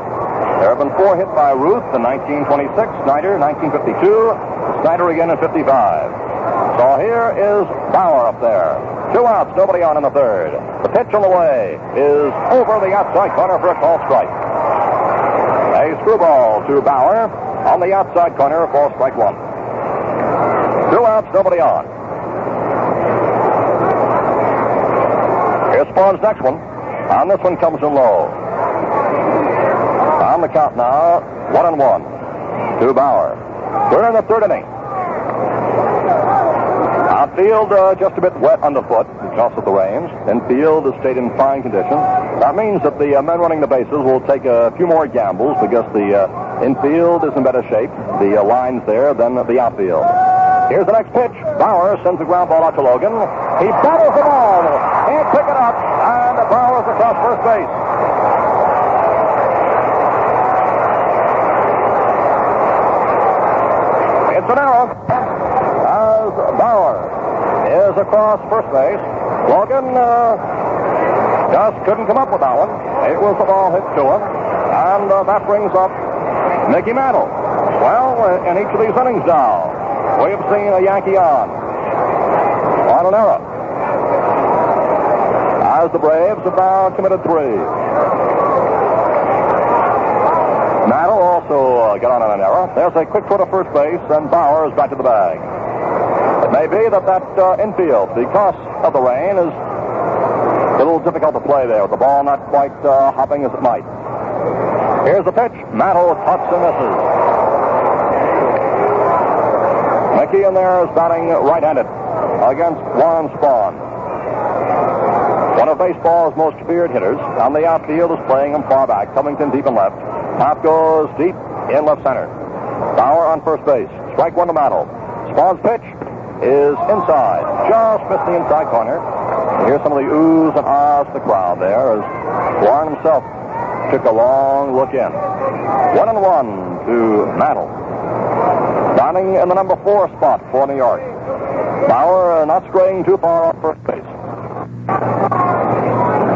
There have been 4 hit by Ruth in 1926, Snyder 1952, Snyder again in 55. So here is Bauer up there. 2 outs, nobody on in the third. The pitch on the way is over the outside corner for a called strike. A screwball to Bauer on the outside corner for strike 1. 2 outs, nobody on. Here's Spawn's next one. And this one comes in low. On the count now, 1-1 to Bauer. We're in the third inning. Outfield just a bit wet underfoot because of the rains. Infield has stayed in fine condition. That means that the men running the bases will take a few more gambles because the infield is in better shape. The line's there than the outfield. Here's the next pitch. Bauer sends the ground ball out to Logan. He battles the ball. Can't pick it up. And Bauer's across first base. It's an error. As Bauer is across first base, Logan just couldn't come up with that one. It was the ball hit to him. And that brings up Mickey Mantle. Well, in each of these innings now, we've seen a Yankee on an error. As the Braves have now committed 3. Mantle also got on an error. There's a quick throw to first base, and Bauer is back to the bag. It may be that infield, because of the rain, is a little difficult to play there, with the ball not quite hopping as it might. Here's the pitch. Mantle cuts and misses. Mickey in there is batting right-handed against Warren Spahn. One of baseball's most feared hitters, and the outfield is playing him far back. Covington deep and left. Pop goes deep in left center. Bauer on first base. Strike 1 to Mantle. Spawn's pitch is inside. Just missed the inside corner. Here's some of the oohs and ahs of the crowd there as Warren himself took a long look in. 1-1 to Mantle. Standing in the number 4 spot for New York. Bauer not straying too far off first base.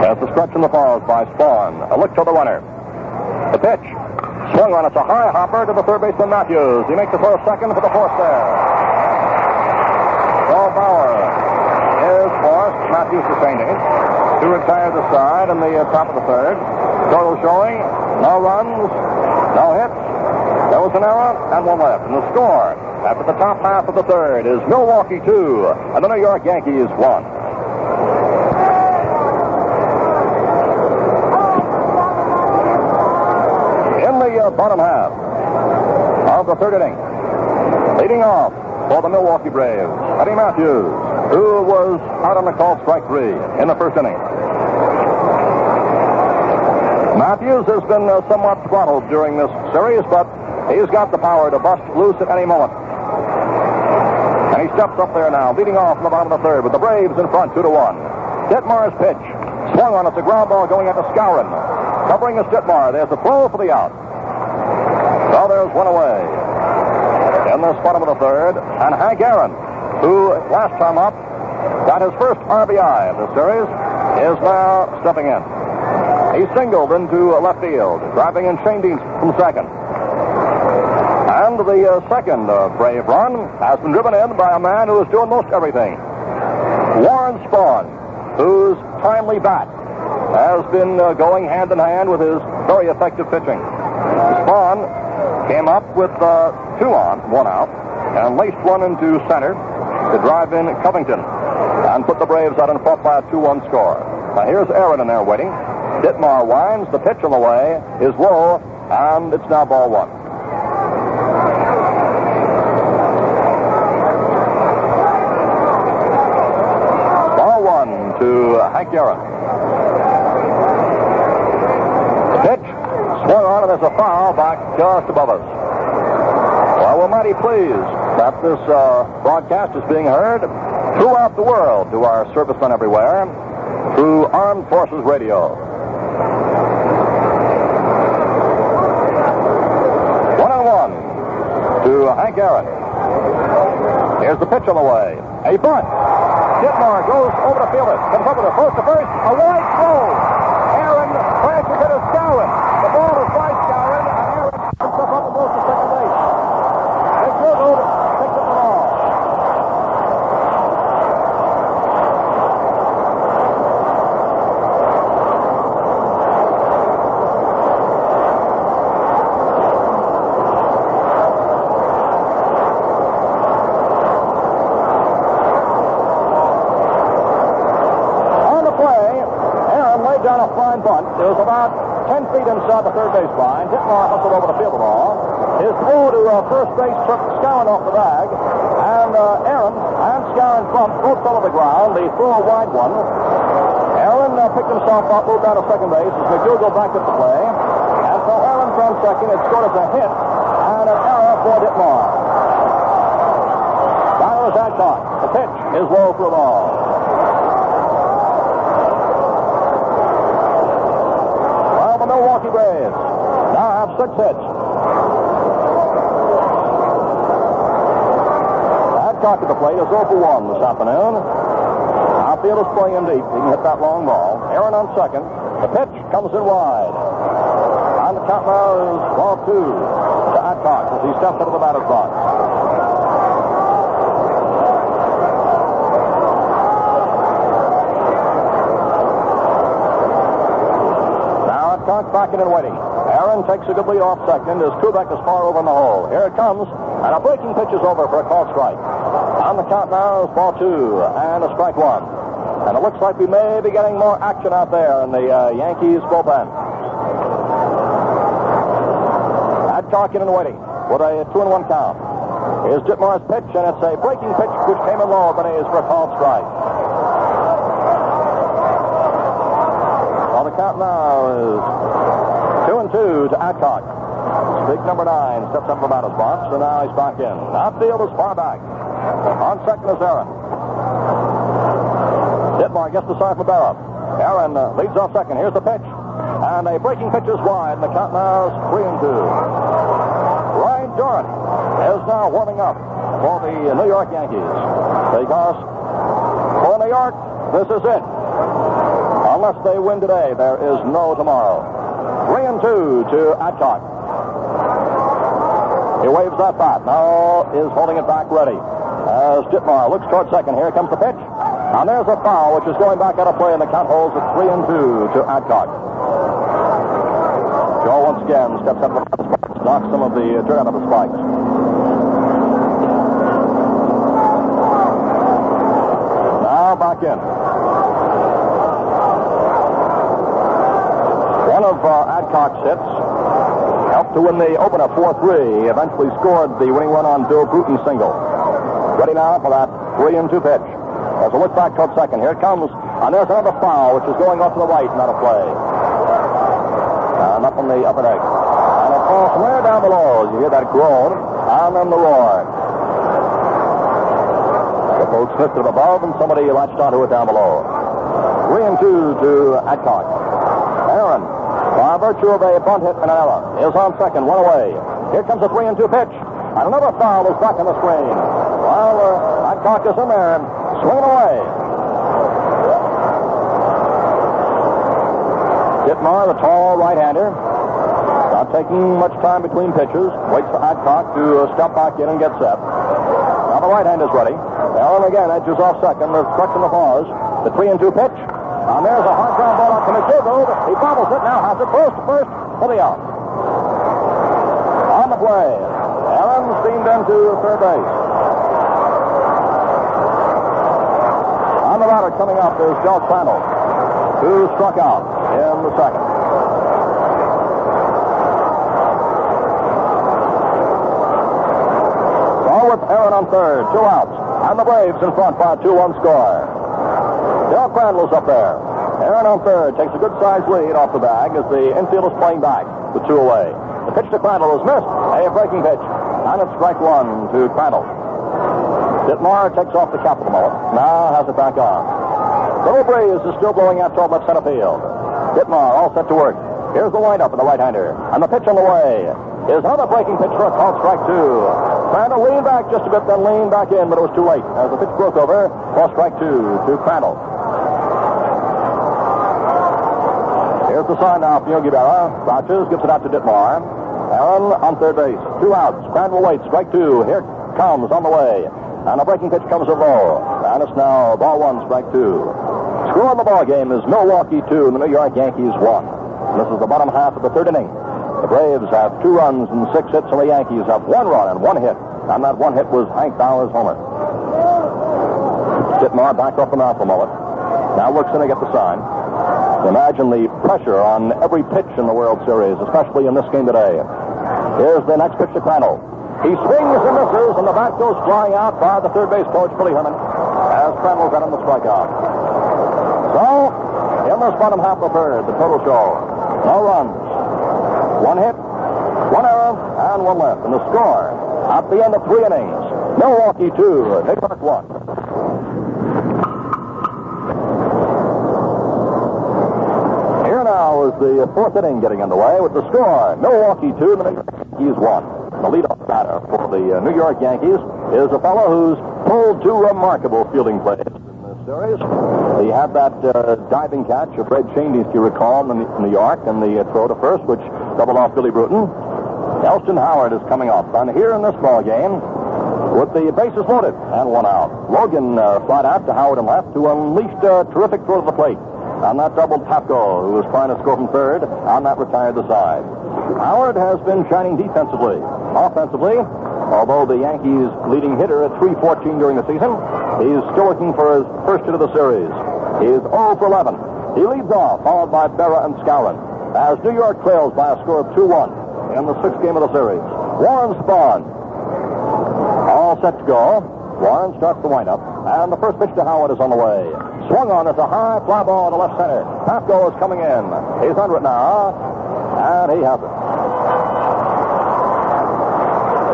There's the stretch in the falls by Spahn. A look to the runner. The pitch. Swung on. It's a high hopper to the third baseman Matthews. He makes the throw second for the force there. So Bauer is forced. Matthews defending to retire the side in the top of the third. Total showing. No runs. No hits. There was an error and 1 left. And the score after the top half of the third is Milwaukee 2 and the New York Yankees 1. In the bottom half of the third inning, leading off for the Milwaukee Braves, Eddie Matthews, who was out on the called strike 3 in the first inning. Matthews has been somewhat throttled during this series, but he's got the power to bust loose at any moment. And he steps up there now, leading off in the bottom of the third with the Braves in front 2-1. Dittmar's pitch. Swung on. It's a ground ball going out to Skowron. Covering is Dittmar. There's a throw for the out. So there's 1 away in the bottom of the third. And Hank Aaron, who last time up got his first RBI of the series, is now stepping in. He singled into left field, driving in Shane Dean from second. And the second Brave run has been driven in by a man who is doing most everything. Warren Spahn, whose timely bat has been going hand in hand with his very effective pitching. Spahn came up with 2 on, 1 out, and laced one into center to drive in Covington and put the Braves out in front by a 2-1 score. Now here's Aaron in there waiting. Dittmar winds. The pitch on the way is low, and it's now ball 1. to Hank Aaron. Pitch swung on, and there's a foul back just above us. Well, we're mighty pleased that this broadcast is being heard throughout the world to our servicemen everywhere through Armed Forces Radio. 1-on-1 to Hank Aaron. Here's the pitch on the way. A bunt. Ditmar goes over the fielder. Comes up with a first to first. A wide throw. Aaron crashes into Skowron. The ball is by Skowron, and Aaron comes up and goes to second base. McDougald picks up the ball. It was about 10 feet inside the third base line. Ditmar hustled over to field the ball. His throw to first base took Skowron off the bag. And Aaron and Skowron both fell to the ground. The throw a wide one. Aaron picked himself up, moved down to second base as McDougald backed up the play. And so Aaron's on second. It's scored as a hit and an error for Ditmar. Down is Adcock. The pitch is low for a ball. Milwaukee Braves now have 6 hits. Adcock at the plate is 0 for 1 this afternoon. Outfield is playing deep. He can hit that long ball. Aaron on second. The pitch comes in wide. And the count now is ball 2 to Adcock as he steps into the batter's box. Back in and waiting. Aaron takes a good lead off second as Kubek is far over in the hole. Here it comes, and a breaking pitch is over for a called strike. On the count now is ball 2 and a strike 1. And it looks like we may be getting more action out there in the Yankees bullpen. Adcock in and waiting with a 2-1 count. Here's Ditmar's pitch, and it's a breaking pitch which came in low, but is for a called strike. Well, the count now is 2-2 to Adcock. Big number 9 steps up the batter's box, and now he's back in. Outfield is far back. On second is Aaron. Ditmar gets the sign for Barra. Aaron leads off second. Here's the pitch. And a breaking pitch is wide, and the count now is 3-2. Ryan Dorn is now warming up for the New York Yankees. Because for New York, this is it. Unless they win today, there is no tomorrow. 3-2 to Adcock. He waves that bat. Now is holding it back ready. As Ditmar looks toward second. Here comes the pitch. And there's a foul, which is going back out of play, and the count holds at 3-2 to Adcock. Joe once again steps up the spikes, knocks some of the dirt out of the spikes. Now back in. One of Adcock's hits helped to win the opener 4-3. He eventually scored the winning run on Bill Bruton's single. Ready now for that 3-2 pitch. As a look back toward second. Here it comes. And there's another foul, which is going off to the right and out of play. And up on the upper deck. And it falls somewhere down below. You hear that groan and then the roar. The folks missed it above, and somebody latched onto it down below. 3-2 to Adcock. Aaron, by virtue of a bunt hit and an error, is on second, one away. Here comes a 3-2 pitch. And another foul is back on the screen. While Adcock is in there, swinging away. Ditmar, the tall right-hander, not taking much time between pitches, waits for Adcock to step back in and get set. Now the right hand is ready. Aaron again edges off second, the crux in the pause. The 3-2 pitch. And there's a hard ground ball out to McDougald. He bobbles it, now has it first for the out. On the play, Aaron steamed into third base. On the batter coming up is Del Crandall, who struck out in the second. So with Aaron on third, 2 outs, and the Braves in front by a 2-1 score. Bill Crandall's up there. Aaron on third takes a good-sized lead off the bag as the infield is playing back with 2 away. The pitch to Crandall is missed. A breaking pitch. And it's strike 1 to Crandall. Dittmar takes off the cap of the mullet. Now has it back on. Little breeze is still blowing out toward left center field. Dittmar all set to work. Here's the windup of the right-hander. And the pitch on the way is another breaking pitch for a called strike 2. Crandall leaned back just a bit, then leaned back in, but it was too late as the pitch broke over for strike 2 to Crandall. Here's the sign now from Yogi Berra. Crouches, gives it out to Dittmar. Aaron on third base. 2 outs. Crandall waits. Strike 2. Here comes on the way. And a breaking pitch comes in low. And it's now ball 1, strike 2. Score on the ball game is Milwaukee 2 and the New York Yankees 1. This is the bottom half of the third inning. The Braves have 2 runs and 6 hits, and the Yankees have 1 run and 1 hit. And that 1 hit was Hank Bauer's homer. Dittmar back off the mouth of the mullet. Now looks in to get the sign. Imagine the pressure on every pitch in the World Series, especially in this game today. Here's the next pitch to Crandall. He swings and misses, and the bat goes flying out by the third base coach, Billy Herman, as Crandall got him the strikeout. So, in this bottom half of the third, the total show, no runs, 1 hit, 1 error, and 1 left. And the score, at the end of 3 innings, Milwaukee 2, New York 1. Now is the 4th inning getting underway with the score, Milwaukee 2 and the New York Yankees 1. The leadoff batter for the New York Yankees is a fellow who's pulled 2 remarkable fielding plays in this series. He had that diving catch of Fred Chaney, if you recall, in New York, and the throw to first, which doubled off Billy Bruton. Elston Howard is coming up, and here in this ball game, with the bases loaded and 1 out, Logan flied out to Howard and left to unleash a terrific throw to the plate. On that doubled Tapko, who was trying to score from third, on that retired the side. Howard has been shining defensively. Offensively, although the Yankees' leading hitter at .314 during the season, he's still looking for his first hit of the series. He is 0 for 11. He leads off, followed by Berra and Skowron, as New York trails by a score of 2-1 in the 6th game of the series. Warren Spahn, all set to go. Warren starts the windup, and the first pitch to Howard is on the way. Swung on as a high fly ball to left center. Tapko is coming in. He's under it now, and he has it.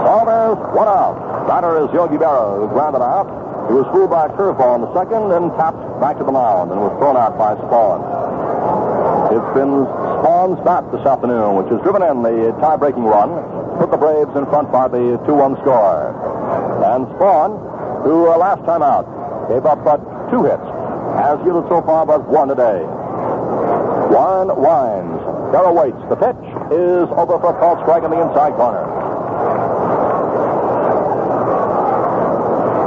So there's 1 out. Batter is Yogi Berra, who grounded out. He was fooled by a curveball in the second and tapped back to the mound and was thrown out by Spahn. It's been Spahn's bat this afternoon, which has driven in the tie-breaking run, put the Braves in front by the 2-1 score. And Spahn, who last time out gave up but 2 hits, has yielded so far but 1 today. Warren winds. Berra waits. The pitch is over for a called strike in the inside corner.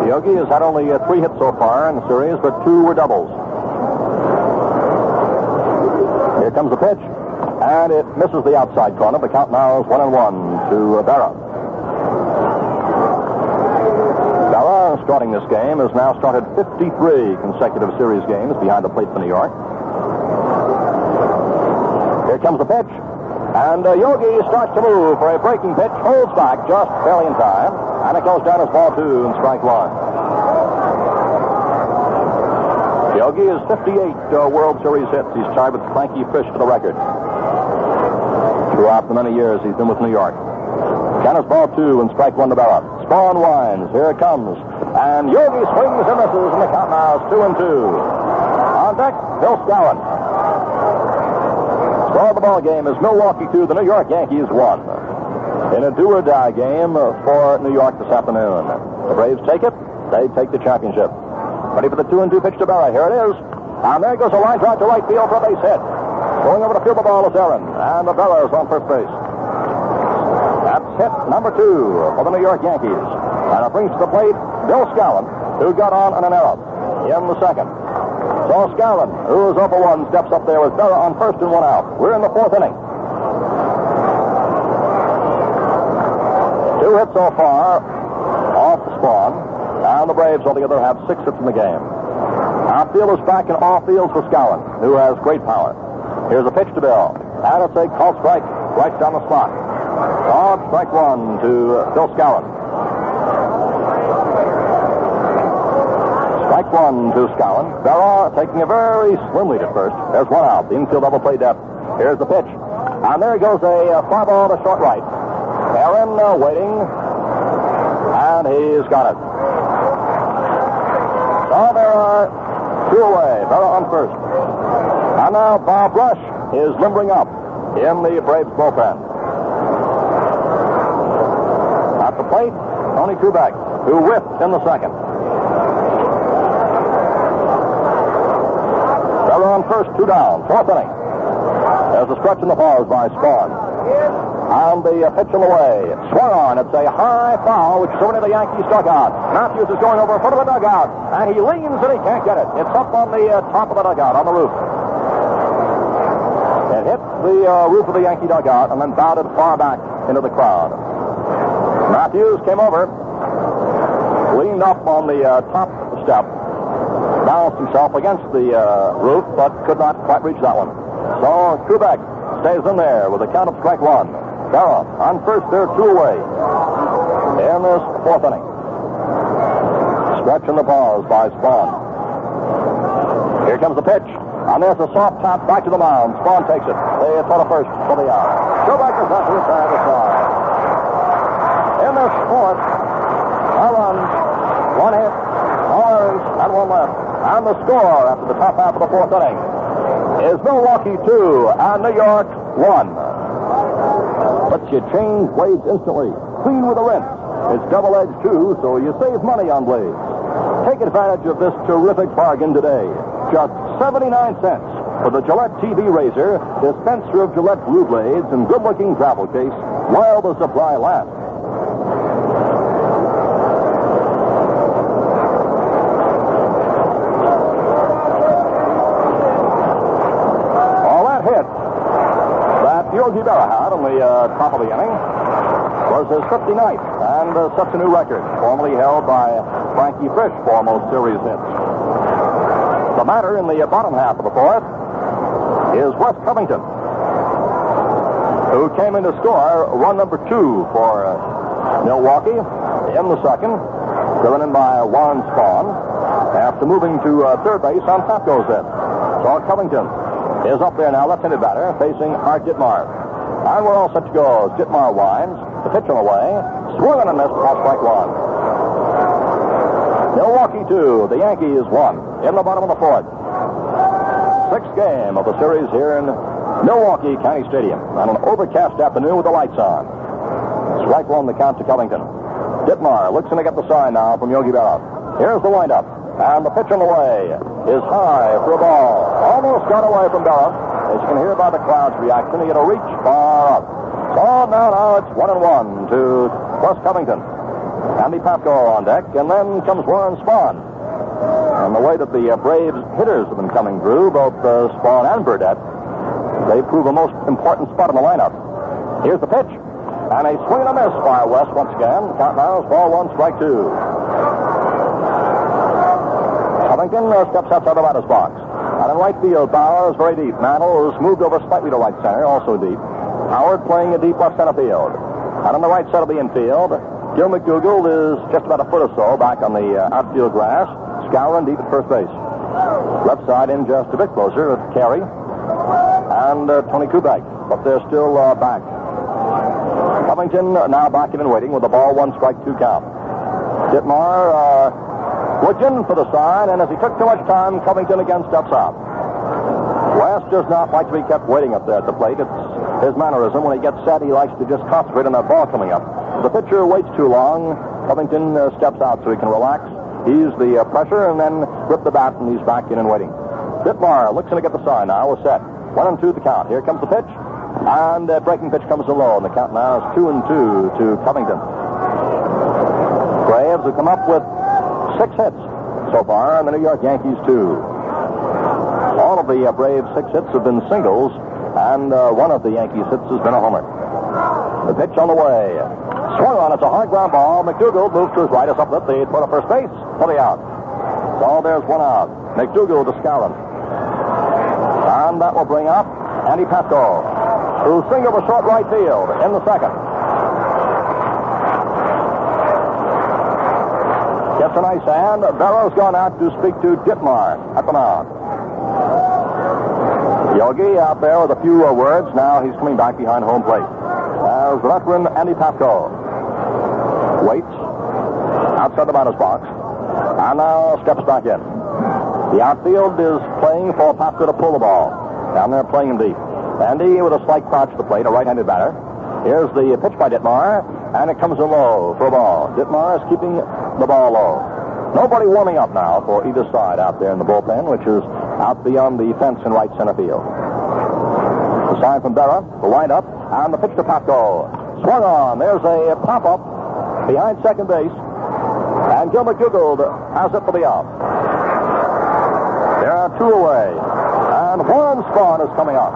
Yogi has had only 3 hits so far in the series, but 2 were doubles. Here comes the pitch, and it misses the outside corner. The count now is 1-1 to Berra. Starting this game, has now started 53 consecutive series games behind the plate for New York. Here comes the pitch, and Yogi starts to move for a breaking pitch, holds back just barely in time, and it goes down as ball 2 and strike 1. Yogi has 58 World Series hits. He's tied with Frankie Frisch for the record throughout the many years he's been with New York. Down as ball 2 and strike 1 to Berra. Spahn winds. Here it comes. And Yogi swings and misses, and the count now is 2-2. On deck, Bill Skowron. Score of the ball game is Milwaukee 2, the New York Yankees 1. In a do-or-die game for New York this afternoon. The Braves take it. They take the championship. Ready for the 2-2 pitch to Berra. Here it is. And there goes a line drive to right field for a base hit. Going over to field the ball is Aaron. And the Berra is on first base. That's hit number 2 for the New York Yankees. And it brings to the plate Bill Skowron, who got on an error in the second. So Skowron, who is 0 for 1, steps up there with Berra on first and 1 out. We're in the 4th inning. 2 hits so far off the Spahn, and the Braves altogether have 6 hits in the game. Outfield is back in all fields for Skowron, who has great power. Here's a pitch to Bill, and it's a called strike right down the slot. Called strike 1 to Bill Skowron. Strike 1 to Skowron. Barra taking a very slim lead at first. There's one out. The infield double play depth. Here's the pitch. And there goes a fly ball to short right. Aaron waiting. And he's got it. So there are 2 away. Barra on first. And now Bob Rush is limbering up in the Braves bullpen. At the plate, Tony Kubek, who whiffed in the second. Barra on first, 2 down, 4th inning. There's a stretch in the pause by Spawn. And the pitch on the way. Swung on. It's a high foul, which is over to the Yankees dugout. Matthews is going over a foot of the dugout. And he leans and he can't get it. It's up on the top of the dugout, on the roof. It hit the roof of the Yankee dugout and then bounded far back into the crowd. Matthews came over, leaned up on the top step, balanced himself against the roof, but could not quite reach that one. So Kubek stays in there with a count of strike 1. Barra on first, there are 2 away in this 4th inning. Stretch in the pause by Spawn. Here comes the pitch. And there's a soft tap back to the mound. Spawn takes it. They throw to first for the out. Kubek is out to the side of the side. In this 4th, 2 runs, 1 hit, 4 errors, and 1 left. And the score after the top half of the 4th inning is Milwaukee 2 and New York 1. But you change blades instantly. Clean with a rinse. It's double-edged too, so you save money on blades. Take advantage of this terrific bargain today. Just 79 cents for the Gillette TV Razor, dispenser of Gillette Blue Blades, and good-looking travel case while the supply lasts. All that hit that Yogi Berra had on the top of the inning was his 59th, and sets a new record, formerly held by Frankie Frisch for most series hits. The batter in the bottom half of the 4th is Wes Covington, who came in to score run number 2 for Milwaukee in the second, driven in by Warren Spawn after moving to third base on Papco's hit. So Covington is up there now, left-handed batter, facing Art Ditmar. And we're all set to go. Ditmar winds, the pitch on the way, swung and missed, called strike 1. Milwaukee 2, the Yankees 1 in the bottom of the 4th. 6th game of the series here in Milwaukee County Stadium on an overcast afternoon with the lights on. Strike 1, the count to Covington. Ditmar looks in to get the sign now from Yogi Berra. Here's the windup, and the pitch on the way is high for a ball. Almost got away from Berra. As you can hear by the crowd's reaction, he had to reach far up. So now it's 1-1 to Wes Covington. Andy Papco on deck, and then comes Warren Spawn. And the way that the Braves hitters have been coming through, both Spawn and Burdette, they prove a most important spot in the lineup. Here's the pitch, and a swing and a miss by Wes once again. Count now is ball 1, strike 2. Covington steps outside the batter's box. And in right field, Bauer is very deep. Mantle is moved over slightly to right center, also deep. Howard playing a deep left center field. And on the right side of the infield, Gil McDougall is just about a foot or so back on the outfield grass. Skowron deep at first base. Left side in just a bit closer with Carey and Tony Kubek. But they're still back. Covington now back in and waiting with the ball 1, strike 2 count. Ditmar looking for the sign, and as he took too much time, Covington again steps out. West does not like to be kept waiting up there at the plate. It's his mannerism. When he gets set, he likes to just concentrate on that ball coming up. If the pitcher waits too long, Covington steps out so he can relax, ease the pressure, and then grip the bat, and he's back in and waiting. Ditmar looks in to get the sign now. We're set. 1-2 the count. Here comes the pitch, and breaking pitch comes in low, and the count now is 2-2 to Covington. Braves have come up with 6 hits so far, and the New York Yankees 2. All of the Braves' 6 hits have been singles, and one of the Yankees' hits has been a homer. The pitch on the way. Swung on. It's a hard ground ball. McDougall moves to his right. It's up the throw to first base for the out. So there's 1 out. McDougall to Skowron. And that will bring up Andy Papco, who'll swing over short right field in the second. Gets Mr. Nice Hand, Barrow's gone out to speak to Dittmar at the mound. Yogi out there with a few words. Now he's coming back behind home plate. As the veteran Andy Papko waits outside the batter's box and now steps back in. The outfield is playing for Papko to pull the ball. Down there playing him deep. Andy with a slight crouch to the plate, a right-handed batter. Here's the pitch by Dittmar, and it comes in low for a ball. Dittmar is keeping the ball low. Nobody warming up now for either side out there in the bullpen, which is out beyond the fence in right center field. The sign from Berra, the wind-up, and the pitch to Papko. Swung on. There's a pop-up behind second base, and Gil McDougald has it for the out. There are two away, and Warren Spahn is coming up.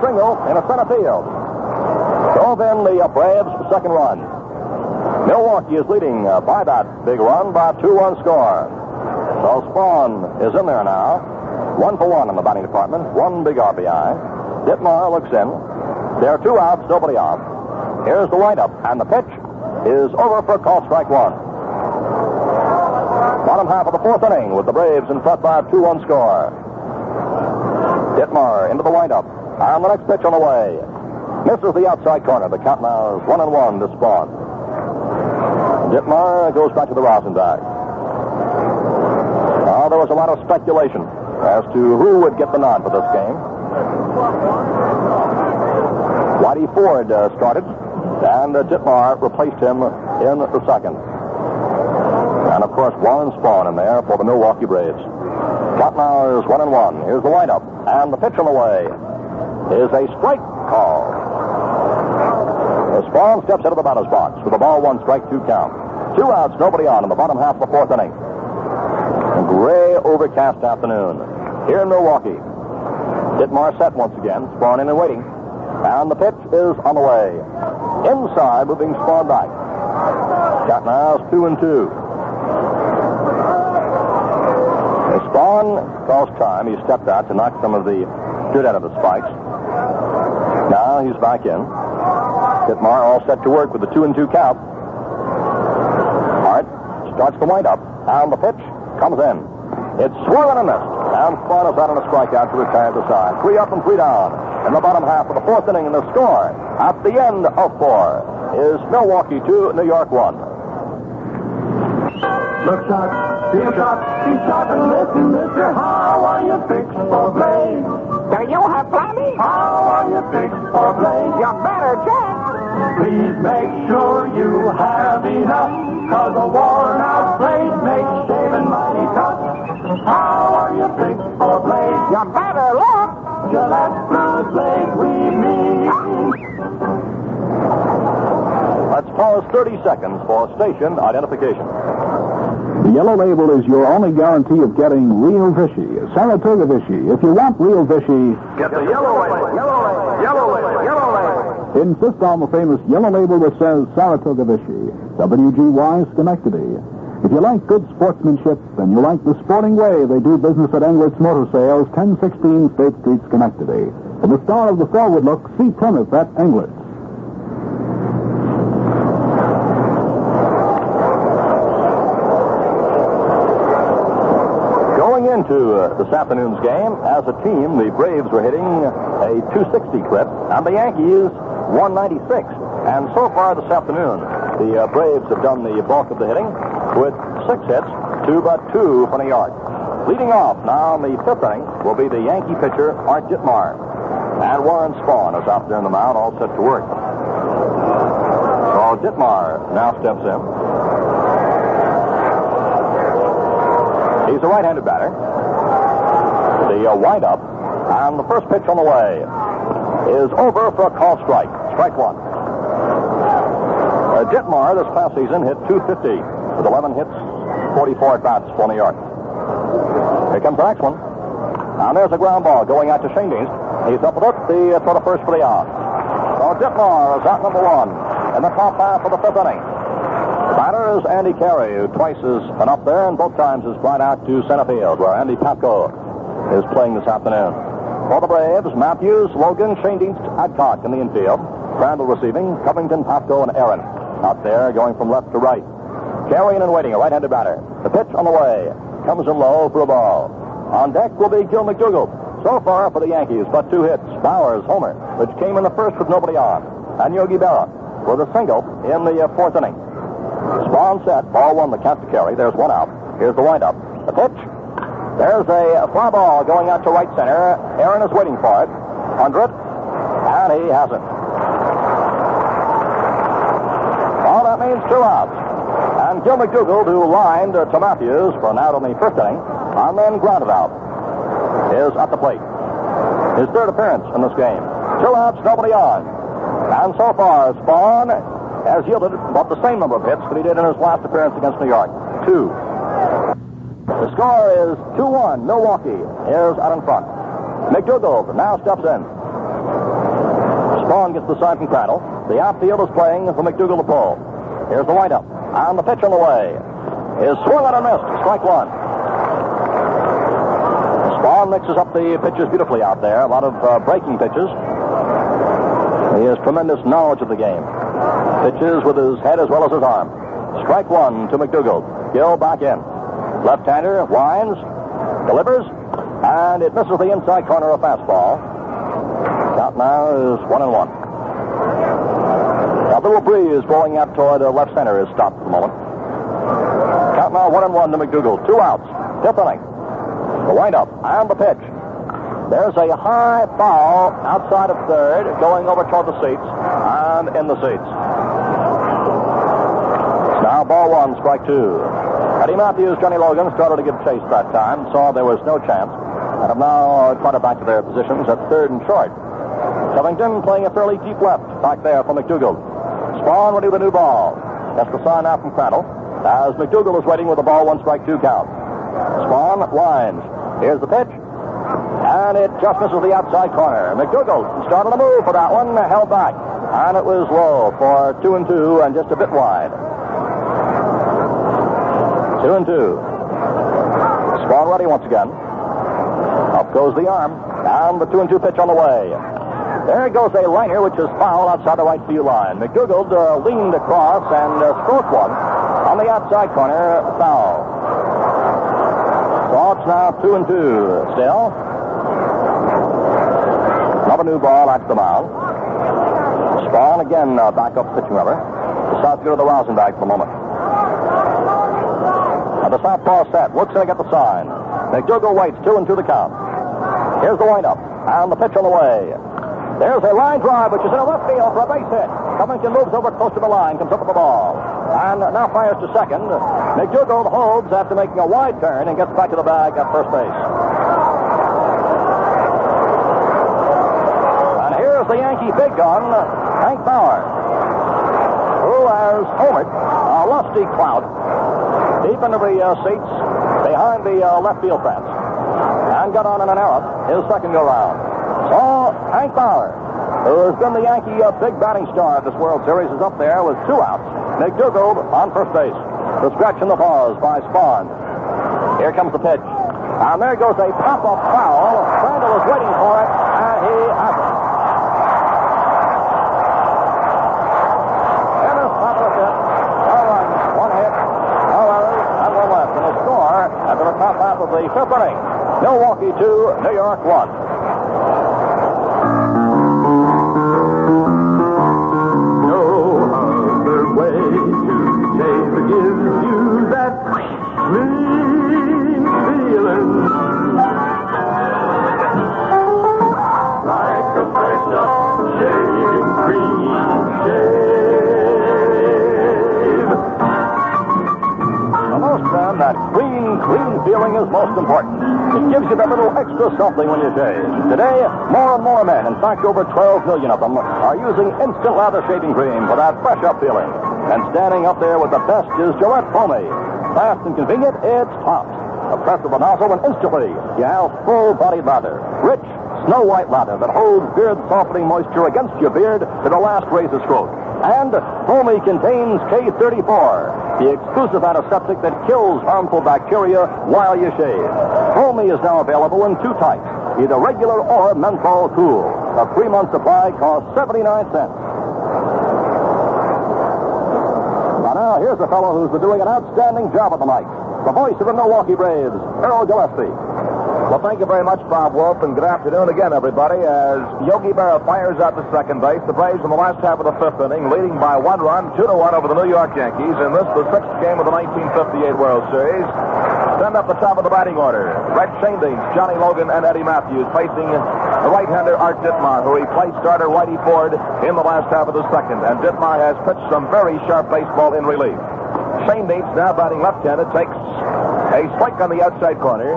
Single in a center field. Drove in the Braves' second run. Milwaukee is leading by that big run by a 2-1 score. So Spahn is in there now. 1-for-1 in the batting department. One big RBI. Dittmar looks in. There are two outs, nobody out. Here's the wind-up, and the pitch is over for a call strike one. Bottom half of the fourth inning with the Braves in front by a 2-1 score. Dittmar into the wind-up. And the next pitch on the way. Misses the outside corner. The count now is 1-1 to Spahn. Dittmar goes back to the rosin bag. There was a lot of speculation as to who would get the nod for this game. Whitey Ford started, and Dittmar replaced him in the second. And, of course, Warren Spahn in there for the Milwaukee Braves. Count now is 1-1. Here's the windup, and the pitch on the way is a strike call. As Spahn steps into the batter's box with a ball, 1 strike, 2 count. 2 outs, nobody on in the bottom half of the fourth inning. A gray, overcast afternoon here in Milwaukee. Dittmar set once again. Spahn in and waiting. And the pitch is on the way. Inside, moving Spahn back. Count now is 2-2. As Spahn calls time, he stepped out to knock some of the dirt out of the spikes. Now he's back in. Dittmar all set to work with the 2-2 count. Hart starts the wind-up, and the pitch comes in. It's swung and a missed, and Spahn is out on a strikeout to retire the side. 3 up and 3 down in the bottom half of the fourth inning, and the score at the end of 4 is Milwaukee 2, New York 1. Look sharp, feel sharp, be sharp and listen, mister. How are you fixed for Blaze? Do you have plenty? How are you fixed for Blaze? You better check. Please make sure you have enough, cause a worn out Blaze makes shaving mighty tough. How are you fixed for Blaze? You better look. Gillette Blue Blaze we mean. Let's pause 30 seconds for station identification. The yellow label is your only guarantee of getting real fishy. Saratoga fishy. If you want real fishy, Get the yellow label. Yellow label. Yellow label. Yellow label. insist on the famous yellow label that says Saratoga fishy. WGY Schenectady. If you like good sportsmanship and you like the sporting way they do business at Englert's Motor Sales, 1016 State Street, Schenectady. For the star of the forward look, see Plymouth at Englert's. Into this afternoon's game, as a team, the Braves were hitting a 260 clip, and the Yankees 196. And so far this afternoon, the Braves have done the bulk of the hitting with 6 hits, 2 but 2 for New York. Leading off now in the 5th inning will be the Yankee pitcher Art Dittmar, and Warren Spahn is out there in the mound, all set to work. So Dittmar now steps in. He's a right-handed batter. The wind-up, and the first pitch on the way is over for a call strike. Strike one. Dittmar this past season hit .250 with 11 hits, 44 at-bats for New York. Here comes the next one. And there's a ground ball going out to Shane. He's up with it. The throw to first for the out. So Dittmar is out number 1 in the top half of the 5th inning. The batter is Andy Carey, who twice has been up there and both times has flied out to center field, where Andy Papko is playing this afternoon. For the Braves, Matthews, Logan, Shane Adcock in the infield. Crandall receiving, Covington, Pasco, and Aaron. Out there, going from left to right. Carrying and waiting, a right-handed batter. The pitch on the way. Comes in low for a ball. On deck will be Gil McDougald. So far for the Yankees, but 2 hits. Bowers, homer, which came in the first with nobody on. And Yogi Berra with a single in the 4th inning. Spawn set. Ball 1, the count to carry. There's 1 out. Here's the windup. The pitch. There's a fly ball going out to right center. Aaron is waiting for it. Under it. And he hasn't. Well, that means 2 outs. And Gil McDougald, who lined to Matthews for an out in the 1st inning, and then grounded out, is at the plate. His 3rd appearance in this game. 2 outs, nobody on. And so far, Spawn has yielded about the same number of hits that he did in his last appearance against New York. 2. The score is 2-1. Milwaukee is out in front. McDougald now steps in. Spawn gets the side from Crandall. The outfield is playing for McDougald to pull. Here's the windup. And the pitch on the way. Is swung out and missed. Strike 1. Spawn mixes up the pitches beautifully out there. A lot of breaking pitches. He has tremendous knowledge of the game. Pitches with his head as well as his arm. Strike 1 to McDougald. Gil back in. Left-hander winds, delivers, and it misses the inside corner of fastball. Count now is 1-1. A little breeze blowing out toward left center is stopped for the moment. Count now 1-1 to McDougald. 2 outs. 5th inning. The windup and the pitch. There's a high foul outside of 3rd, going over toward the seats and in the seats. It's now ball 1, strike 2. Eddie Matthews, Johnny Logan started to give chase that time, saw there was no chance, and have now trotted back to their positions at 3rd and short. Covington playing a fairly deep left back there for McDougald. Spawn ready with a new ball. That's the sign out from Crandall, as McDougald is waiting with a ball 1, strike 2 count. Spawn winds. Here's the pitch. And it just misses the outside corner. McDougald started to move for that one, held back. And it was low for 2-2 and just a bit wide. 2-2. Spawn ready once again. Up goes the arm. And the 2-2 pitch on the way. There goes a liner which is foul outside the right field line. McDougald leaned across and stroked one on the outside corner, foul. So it's now 2-2 still. Another new ball at the mound. Spawn again back up pitching rubber. Decides to go to the rosin bag for the moment. The southpaw set. Looks in to get the sign. McDougald waits. 2-2 the count. Here's the windup. And the pitch on the way. There's a line drive, which is in a left field for a base hit. Covington moves over close to the line, comes up with the ball. And now fires to second. McDougald holds after making a wide turn and gets back to the bag at first base. And here's the Yankee big gun, Hank Bauer, who has homered a lusty cloud deep into the seats behind the left field fence, and got on in an error his second go-round. So, Hank Bauer, who has been the Yankee big batting star of this World Series, is up there with 2 outs. McDougald on first base. The scratch in the pause by Spawn. Here comes the pitch. And there goes a pop-up foul. Crandall is waiting for it, and he has it. In this top of the fifth, no runs, 1 hit, no errors, and 1 left. And the score after the top half of the 5th inning. Milwaukee 2, New York 1. That clean feeling is most important. It gives you that little extra something when you shave. Today, more and more men, in fact over 12 million of them, are using instant lather shaving cream for that fresh up feeling. And standing up there with the best is Gillette Foamy. Fast and convenient, it's tops. A press of the nozzle and instantly you have full-bodied lather. Rich, snow-white lather that holds beard-softening moisture against your beard to the last razor stroke. And Foamy contains K34, the exclusive antiseptic that kills harmful bacteria while you shave. Foamy is now available in 2 types, either regular or menthol cool. A 3-month supply costs 79 cents. Now, here's a fellow who's been doing an outstanding job at the mic. The voice of the Milwaukee Braves, Earl Gillespie. Well, thank you very much, Bob Wolf, and good afternoon again, everybody. As Yogi Berra fires out to second base, the Braves in the last half of the fifth inning, leading by 1 run, 2-1 over the New York Yankees, in this, the 6th game of the 1958 World Series. Send up the top of the batting order. Red Schoendienst, Johnny Logan, and Eddie Matthews facing the right-hander Art Ditmar, who replaced starter Whitey Ford in the last half of the second. And Ditmar has pitched some very sharp baseball in relief. Schoendienst, now batting left-handed, takes a strike on the outside corner.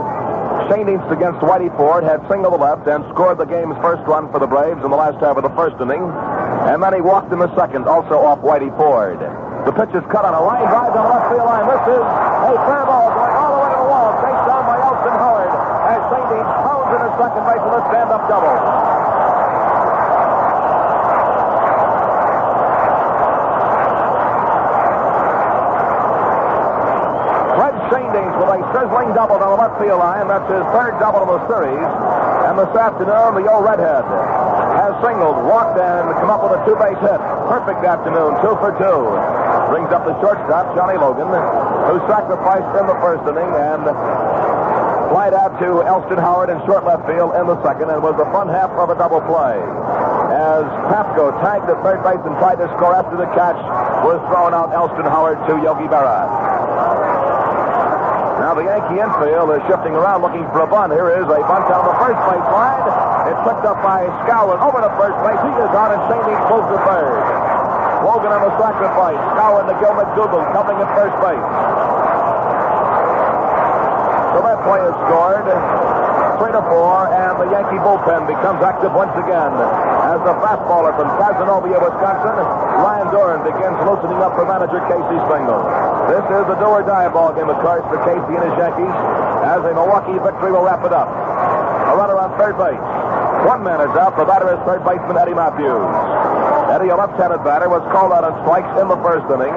Schoendienst against Whitey Ford had singled the left and scored the game's first run for the Braves in the last half of the first inning. And then he walked in the second, also off Whitey Ford. The pitch is cut on a line drive down the left field line. This is a fair ball going all the way to the wall, chased down by Elston Howard as Schoendienst pounds in his second base with a stand-up double. Schoendienst with a sizzling double down the left field line. That's his third double of the series. And this afternoon, the old redhead has singled, walked, and come up with a 2-base hit. Perfect afternoon, 2 for 2. Brings up the shortstop, Johnny Logan, who sacrificed in the first inning and flied out to Elston Howard in short left field in the second, and was the front half of a double play. As Papko tagged at third base and tried to score after the catch was thrown out Elston Howard to Yogi Berra. Now the Yankee infield is shifting around looking for a bunt. Here is a bunt down the first base line. It's picked up by Skowron over to first base. He is on, and Schoendienst moves to third. Logan on the sacrifice. Skowron to Gil McDougall covering at first base. So that play is scored. 3-4, and the Yankee bullpen becomes active once again. As the fastballer from Cazenovia, Wisconsin, Ryan Doran begins loosening up for manager Casey Stengel. This is the do-or-die ball game, of course, for Casey and his Yankees, as a Milwaukee victory will wrap it up. A runner on third base. 1 man is out. The batter is third baseman Eddie Matthews. Eddie, a left-handed batter, was called out on strikes in the first inning,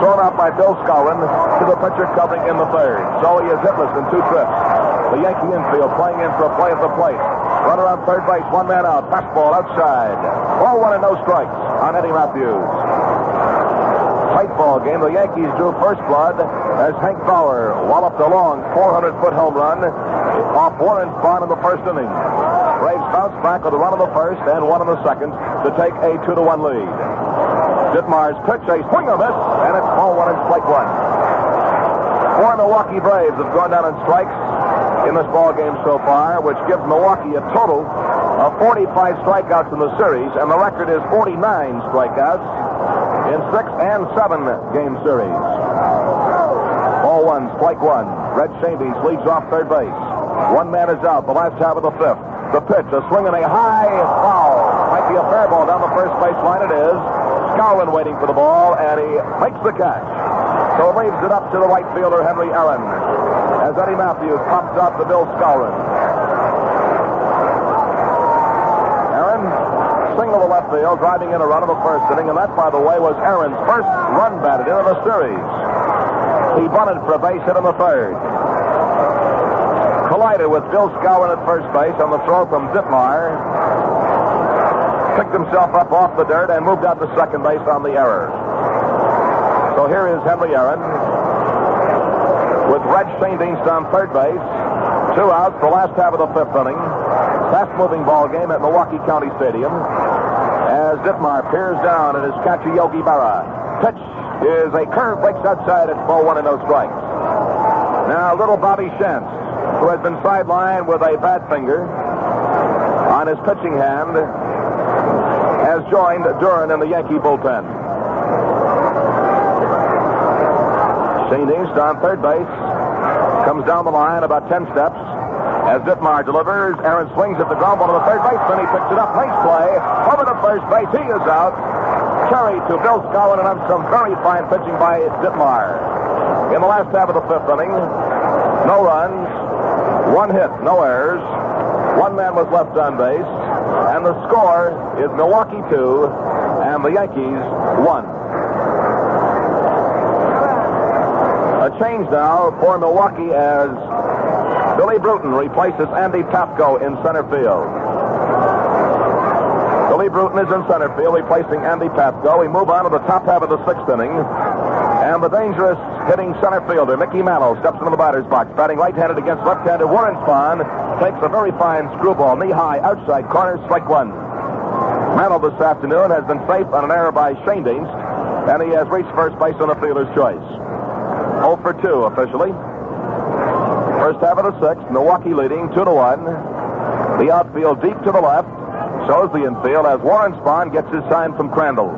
thrown out by Bill Skowron to the pitcher covering in the third. So he is hitless in 2 trips. The Yankee infield playing in for a play at the plate. Runner on third base, 1 man out. Fastball outside. Ball 1 and no strikes on Eddie Matthews. Tight ball game. The Yankees drew first blood as Hank Bauer walloped a long 400-foot home run off Warren Spahn in the first inning. Braves bounced back with a run in the first and 1 in the second to take a 2-1 lead. Ditmar's pitch, a swing of it, and it's ball 1 and strike 1. 4 Milwaukee Braves have gone down in strikes in this ball game so far, which gives Milwaukee a total of 45 strikeouts in the series, and the record is 49 strikeouts in 6 and 7 game series. Ball 1, strike 1. Red Schoendienst leads off third base. 1 man is out, the last half of the fifth. The pitch, a swing and a high foul. Might be a fair ball down the first base line. It is. Skowron waiting for the ball, and he makes the catch. So leaves it up to the right fielder, Henry Aaron, as Eddie Matthews pops out to Bill Skowron. Aaron singled to left field, driving in a run in the first inning, and that, by the way, was Aaron's first run batted into the series. He bunted for a base hit in the third. Collided with Bill Skowron at first base on the throw from Ditmar. Picked himself up off the dirt and moved out to second base on the error. So here is Henry Aaron with Red Schoendienst on third base. 2 outs, the last half of the fifth inning. Fast-moving ball game at Milwaukee County Stadium. As Ditmar peers down at his catcher Yogi Berra. Pitch is a curve, breaks outside. It's ball 1 and no strikes. Now little Bobby Shantz, who has been sidelined with a bad finger on his pitching hand, has joined Duran in the Yankee bullpen. Schoendienst on third base comes down the line about 10 steps. As Ditmar delivers, Aaron swings at the ground ball to the third baseman. He picks it up. Nice play. Over to first base. He is out. Carried to Bill Skowron, and on some very fine pitching by Ditmar. In the last half of the fifth inning, no runs, 1 hit, no errors. 1 man was left on base. And the score is Milwaukee 2 and the Yankees 1. A change now for Milwaukee as Billy Bruton replaces Andy Papko in center field. Billy Bruton is in center field, replacing Andy Papko. We move on to the top half of the sixth inning. And the dangerous hitting center fielder, Mickey Mantle, steps into the batter's box. Batting right-handed against left-handed Warren Spahn takes a very fine screwball, knee-high, outside corner, strike one. Mantle this afternoon has been safe on an error by Shane Dienst, and he has reached first base on a fielder's choice. 0 for 2 officially. First half of the sixth, Milwaukee leading 2-1. The outfield deep to the left. Shows the infield as Warren Spahn gets his sign from Crandall.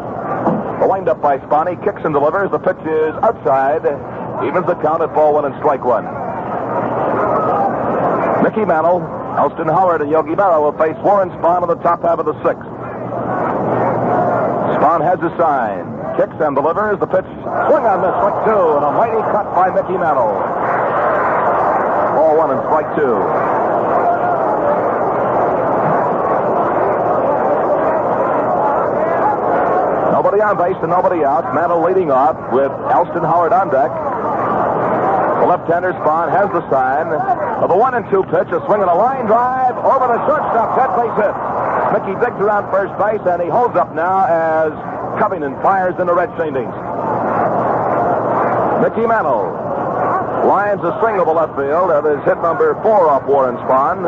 The windup by Spahn, he kicks and delivers. The pitch is outside. Evens the count at ball 1 and strike 1. Mickey Mantle, Elston Howard, and Yogi Berra will face Warren Spahn in the top half of the sixth. Spahn has his sign. Kicks and delivers. The pitch swing on this, strike 2, and a mighty cut by Mickey Mantle. Ball 1 and strike 2. Nobody on base and nobody out. Mantle leading off with Elston Howard on deck. The left-hander Spahn has the sign. Of the 1 and 2 pitch, a swing and a line drive over the shortstop. Dead base hit. Mickey digs around first base, and he holds up now as Covington fires into Red Shane Dienst. Mickey Mantle lines a single to left field. That is hit number 4 off Warren Spahn.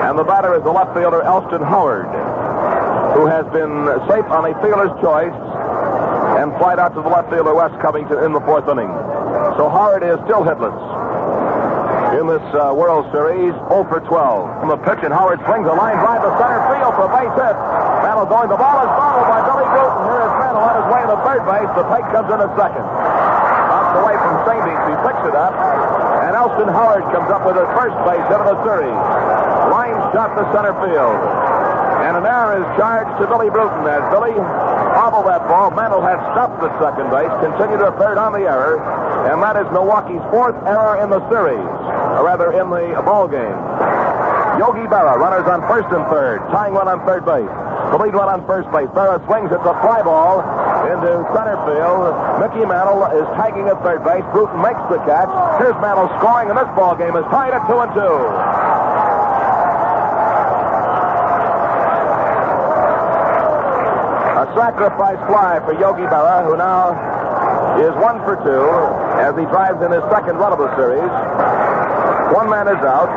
And the batter is the left fielder Elston Howard, who has been safe on a fielder's choice and flied out to the left fielder Wes Covington in the fourth inning. So Howard is still hitless in this World Series, 0 for 12. From the pitch, and Howard swings a line drive to center field for a base hit. Mantle going, the ball is bobbled by Billy Bruton. Here is Mantle on his way to third base. The take comes in at second. Bounced away from Shane Dienst. He picks it up, and Elston Howard comes up with his first base hit of the series. Line shot to center field. And an error is charged to Billy Bruton as Billy bobbled that ball. Mantle had stopped at second base, continued to third on the error, and that is Milwaukee's 4th error in the series, or rather in the ball game. Yogi Berra, runners on first and third, tying one on third base. The lead run on first base. Berra swings at the fly ball into center field. Mickey Mantle is tagging at third base. Bruton makes the catch. Here's Mantle scoring, and this ball game is tied at 2 and 2. Sacrifice fly for Yogi Berra, who now is 1 for 2 as he drives in his second run of the series. One man is out.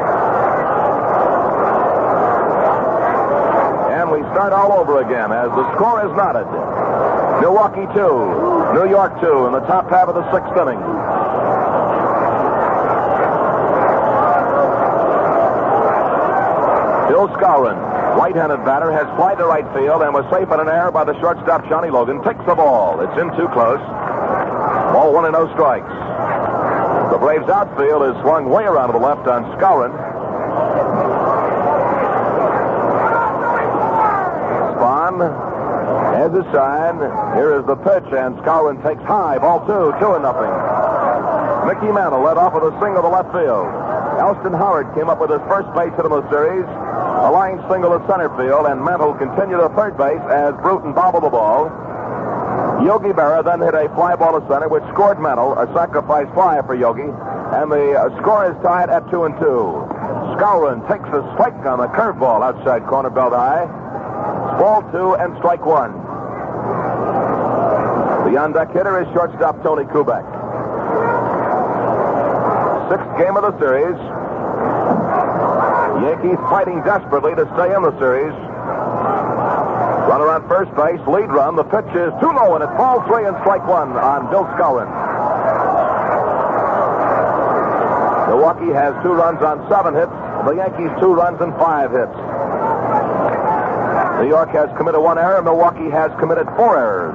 And we start all over again as the score is knotted. Milwaukee 2, New York 2 in the top half of the sixth inning. Bill Skowron, right-handed batter, has flied to right field and was safe on an error by the shortstop, Johnny Logan. Takes the ball. It's in too close. Ball 1 and no strikes. The Braves' outfield is swung way around to the left on Skowron. Spahn has his sign. Here is the pitch, and Skowron takes high. Ball 2, 2-0. Mickey Mantle led off with a single to left field. Elston Howard came up with his first base hit in the series. A line single to center field, and Mantle continued to third base as Bruton bobbled the ball. Yogi Berra then hit a fly ball to center, which scored Mantle, a sacrifice fly for Yogi, and the score is tied at 2 and 2. Skowron takes a strike on the curveball outside corner, belt high. Ball 2 and strike 1. The on-deck hitter is shortstop Tony Kubek. Sixth game of the series. Yankees fighting desperately to stay in the series. Runner on first base, lead run. The pitch is too low, and it's ball 3 and strike 1 on Bill Skowron. Milwaukee has 2 runs on 7 hits. The Yankees 2 runs and 5 hits. New York has committed 1 error. Milwaukee has committed 4 errors.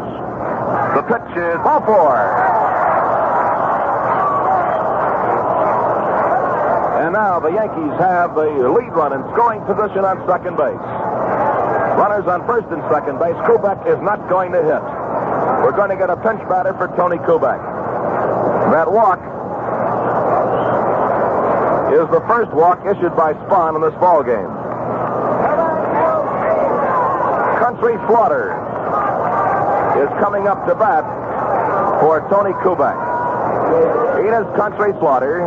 The pitch is ball 4. And now the Yankees have the lead run in scoring position on second base. Runners on first and second base. Kubek is not going to hit. We're going to get a pinch batter for Tony Kubek. That walk is the first walk issued by Spahn in this ball game. Country Slaughter is coming up to bat for Tony Kubek. Enos Country Slaughter.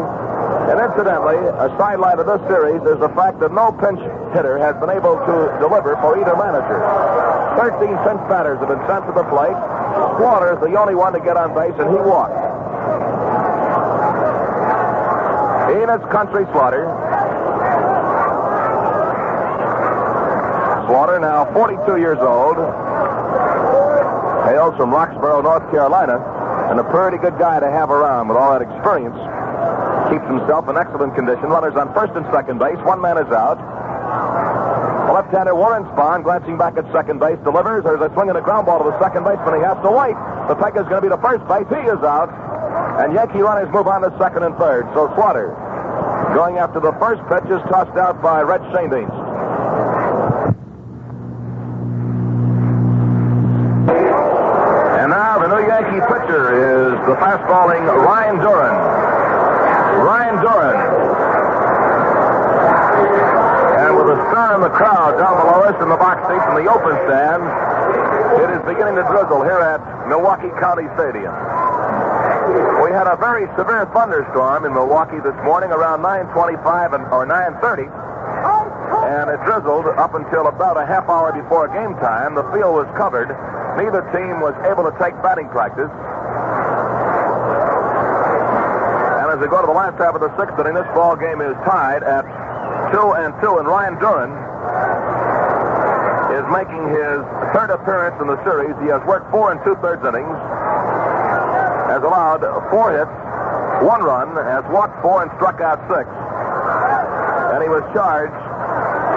And incidentally, a sideline of this series is the fact that no pinch hitter has been able to deliver for either manager. 13 pinch batters have been sent to the plate. Slaughter is the only one to get on base, and he walked. Enos Country Slaughter. Slaughter, now 42 years old, hails from Roxborough, North Carolina, and a pretty good guy to have around with all that experience. Keeps himself in excellent condition. Runners on first and second base. One man is out. The left-hander Warren Spahn, glancing back at second base, delivers. There's a swing and a ground ball to the second baseman. He has to wait. The pick is going to be to first base. He is out. And Yankee runners move on to second and third. So Slaughter, going after the first pitch, is tossed out by Red Schoendienst. And now the new Yankee pitcher is the fast-balling Ryan Duran. Ryan Duran. And with a stir in the crowd down below us in the box seats in the open stand, it is beginning to drizzle here at Milwaukee County Stadium. We had a very severe thunderstorm in Milwaukee this morning around 9:25 or 9:30, and it drizzled up until about a half hour before game time. The field was covered. Neither team was able to take batting practice. As we go to the last half of the sixth inning, this ball game is tied at 2-2, and Ryan Duran is making his third appearance in the series. He has worked 4 2/3 innings, has allowed 4 hits, 1 run, has walked 4 and struck out 6. And he was charged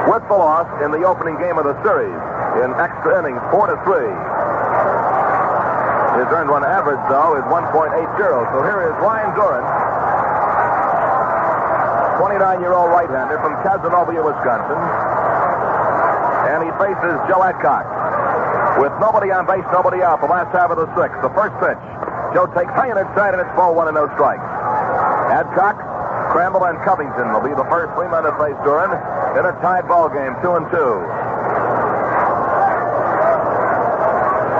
with the loss in the opening game of the series in extra innings, 4-3. His earned run average, though, is 1.80. So here is Ryan Duran, 29-year-old right-hander from Cazenovia, Wisconsin. And he faces Joe Adcock. With nobody on base, nobody out, the last half of the sixth. The first pitch. Joe takes high inside, and it's ball 1 and no strikes. Adcock, Crandall, and Covington will be the first 3 men to face Duran in a tied ball game, 2-2.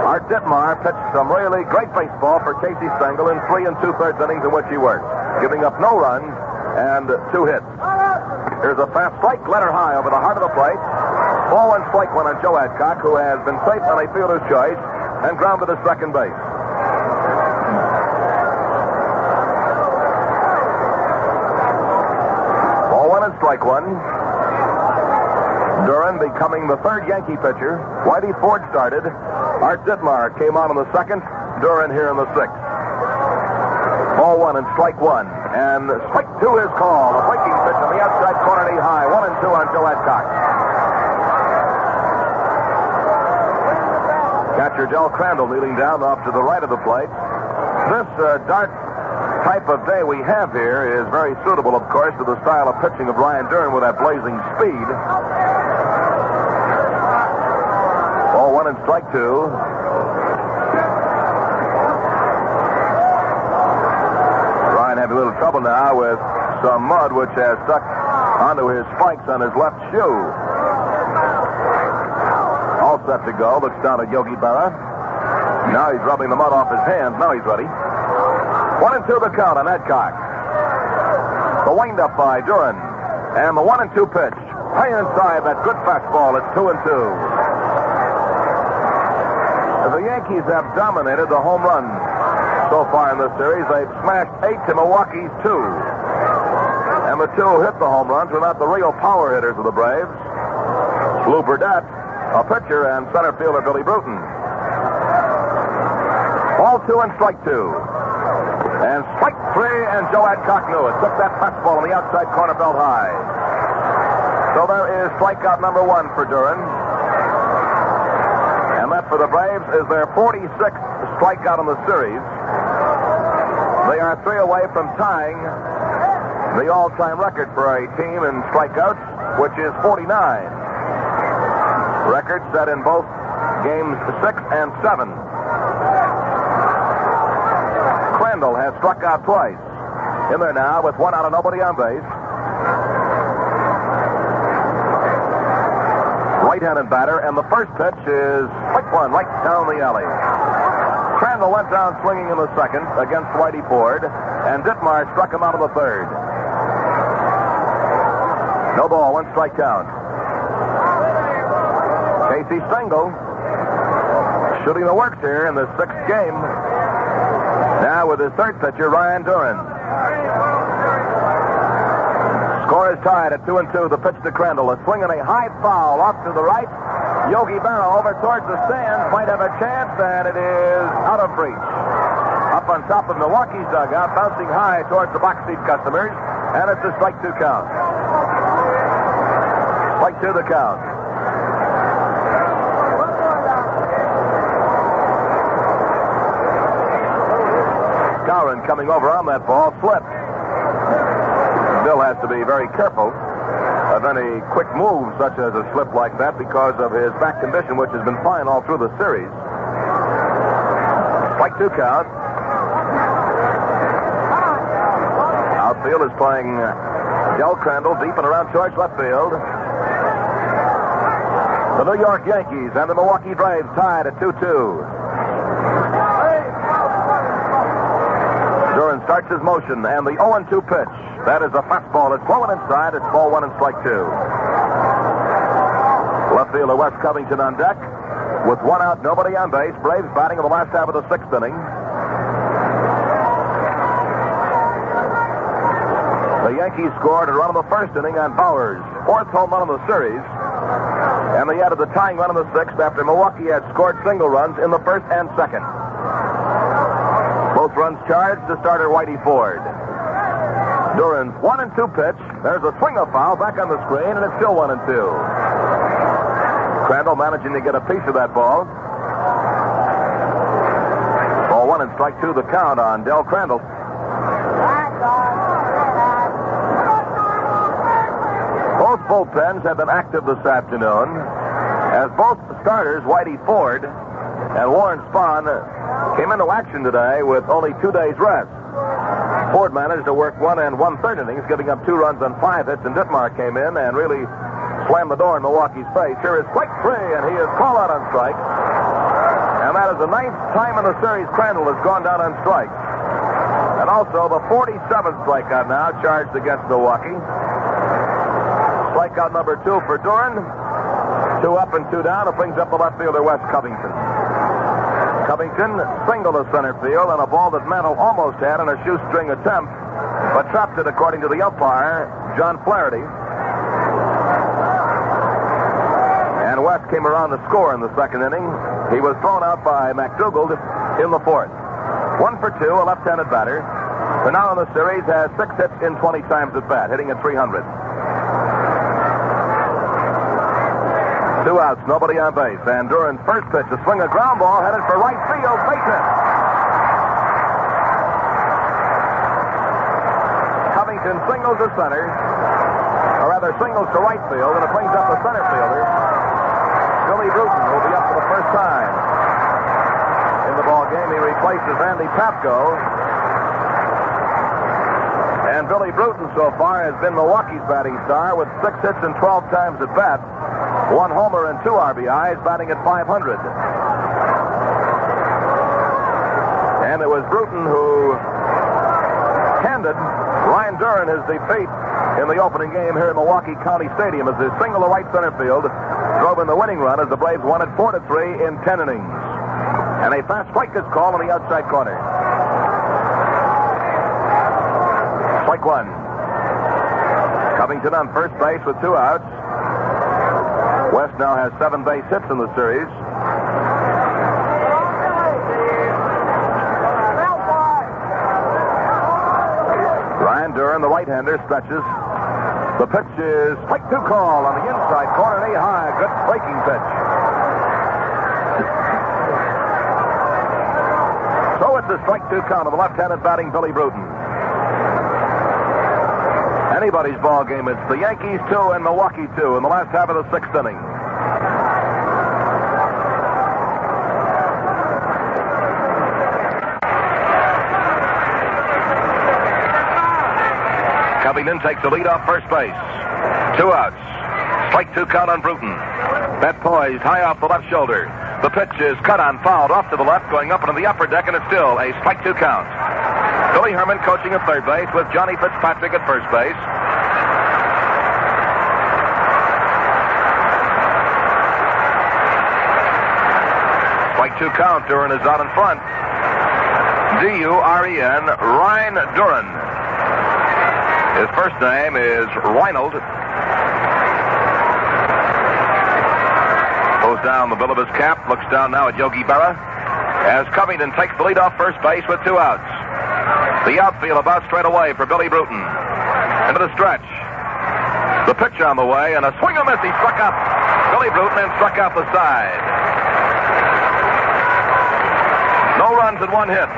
Art Ditmar pitched some really great baseball for Casey Stengel in 3 2/3 innings in which he worked, giving up no runs and 2 hits. Here's a fast strike, letter high over the heart of the plate. Ball 1, strike 1 on Joe Adcock, who has been safe on a fielder's choice and grounded to second base. Ball 1 and strike 1. Duran becoming the third Yankee pitcher. Whitey Ford started. Art Ditmar came on in the second. Duran here in the sixth. Ball 1 and strike 1. And strike 2 is called. A breaking pitch on the outside corner, knee high. 1-2 on Joe Adcock. Catcher Del Crandall kneeling down off to the right of the plate. This dark type of day we have here is very suitable, of course, to the style of pitching of Ryan Duran with that blazing speed. Ball 1 and strike 2. Having a little trouble now with some mud which has stuck onto his spikes on his left shoe. All set to go. Looks down at Yogi Berra. Now he's rubbing the mud off his hands. Now he's ready. 1-2 the count on Adcock. The wind-up by Duran. And the 1-2 pitch. High inside that good fastball. It's 2-2. The Yankees have dominated the home run so far in this series. They've smashed 8 to Milwaukee's 2. And the 2 who hit the home runs were not the real power hitters of the Braves. Lou Burdette, a pitcher, and center fielder Billy Bruton. Ball 2 and strike 2. And strike 3, and Joe Adcock knew it. Took that fastball on the outside corner, belt high. So there is strikeout number 1 for Duran. And that for the Braves is their 46th strikeout in the series. They are 3 away from tying the all-time record for a team in strikeouts, which is 49. Record set in both games 6 and 7. Crandall has struck out twice. In there now with 1 out and nobody on base. Right-handed batter, and the first pitch is strike 1 right down the alley. Crandall went down swinging in the second against Whitey Ford, and Ditmar struck him out of the third. No ball, 1 strike count. Casey Stengel shooting the works here in the 6th game. Now with his third pitcher, Ryan Duran. Score is tied at 2-2. The pitch to Crandall. A swing and a high foul off to the right. Yogi Berra over towards the stands might have a chance, and it is out of reach. Up on top of Milwaukee's dugout, bouncing high towards the box seat customers, and it's a strike 2 count. Strike 2 the count. Skowron coming over on that ball, slipped. Bill has to be very careful of any quick moves such as a slip like that because of his back condition, which has been fine all through the series. Strike 2 count. Outfield is playing Del Crandall deep and around towards left field. The New York Yankees and the Milwaukee Braves tied at 2-2. Duran starts his motion, and the 0-2 pitch. That is a fastball. It's blowing inside. It's ball 1 and strike 2. Left fielder Wes Covington on deck. With 1 out, nobody on base. Braves batting in the last half of the 6th inning. The Yankees scored a run in the 1st inning on Bowers. 4th home run of the series. And they added the tying run in the 6th after Milwaukee had scored single runs in the 1st and 2nd. Both runs charged to starter Whitey Ford. Duran's 1-2 pitch. There's a swing of foul back on the screen, and it's still 1-2. Crandall managing to get a piece of that ball. Ball 1 and strike 2 the count on Del Crandall. Both bullpens have been active this afternoon, as both starters, Whitey Ford and Warren Spahn, came into action today with only 2 days rest. Ford managed to work 1 1/3 innings, giving up 2 runs on 5 hits, and Ditmar came in and really slammed the door in Milwaukee's face. Here is strike 3, and he is called out on strikes. And that is the 9th time in the series Crandall has gone down on strikes. And also the 47th strikeout now charged against Milwaukee. Strikeout number 2 for Duran. 2 up and 2 down. It brings up the left fielder, Wes Covington. Covington singled to center field on a ball that Mantle almost had in a shoestring attempt, but trapped it according to the umpire, John Flaherty. And West came around to score in the 2nd inning. He was thrown out by McDougald in the 4th. 1 for 2, a left-handed batter, who now in the series has 6 hits in 20 times at bat, hitting at .300. 2 outs, nobody on base. And Duran's first pitch, a swing, a ground ball headed for right field, base hit. Covington singles to center, or rather singles to right field, and it brings up the center fielder, Billy Bruton, who will be up for the first time in the ball game. He replaces Andy Papko. And Billy Bruton so far has been Milwaukee's batting star with 6 hits and 12 times at bat. 1 homer and 2 RBIs, batting at .500. And it was Bruton who handed Ryan Duran his defeat in the opening game here at Milwaukee County Stadium as his single to right center field drove in the winning run as the Braves won it 4-3 in 10 innings. And a fast strike is called on the outside corner. Strike 1. Covington on first base with 2 outs. West now has 7 base hits in the series. Ryan Duran, the right-hander, stretches. The pitch is strike 2 call on the inside corner, knee high. Good breaking pitch. So it's a strike 2 count on the left-handed batting Billy Bruton. Anybody's ball game. It's the Yankees 2 and Milwaukee 2 in the last half of the 6th inning. Covington takes the lead off first base. 2 outs. Strike 2 count on Bruton. Bat poised high off the left shoulder. The pitch is cut on, fouled off to the left, going up into the upper deck, and it's still a strike 2 count. Billy Herman coaching at third base with Johnny Fitzpatrick at first base. Strike 2 count. Duran is out in front. D-U-R-E-N, Ryan Duran. His first name is Reinald. Goes down the bill of his cap, looks down now at Yogi Berra as Covington takes the lead off first base with 2 outs. The outfield about straight away for Billy Bruton. Into the stretch. The pitch on the way, and a swing and miss. He struck out Billy Bruton and struck out the side. No runs and 1 hit.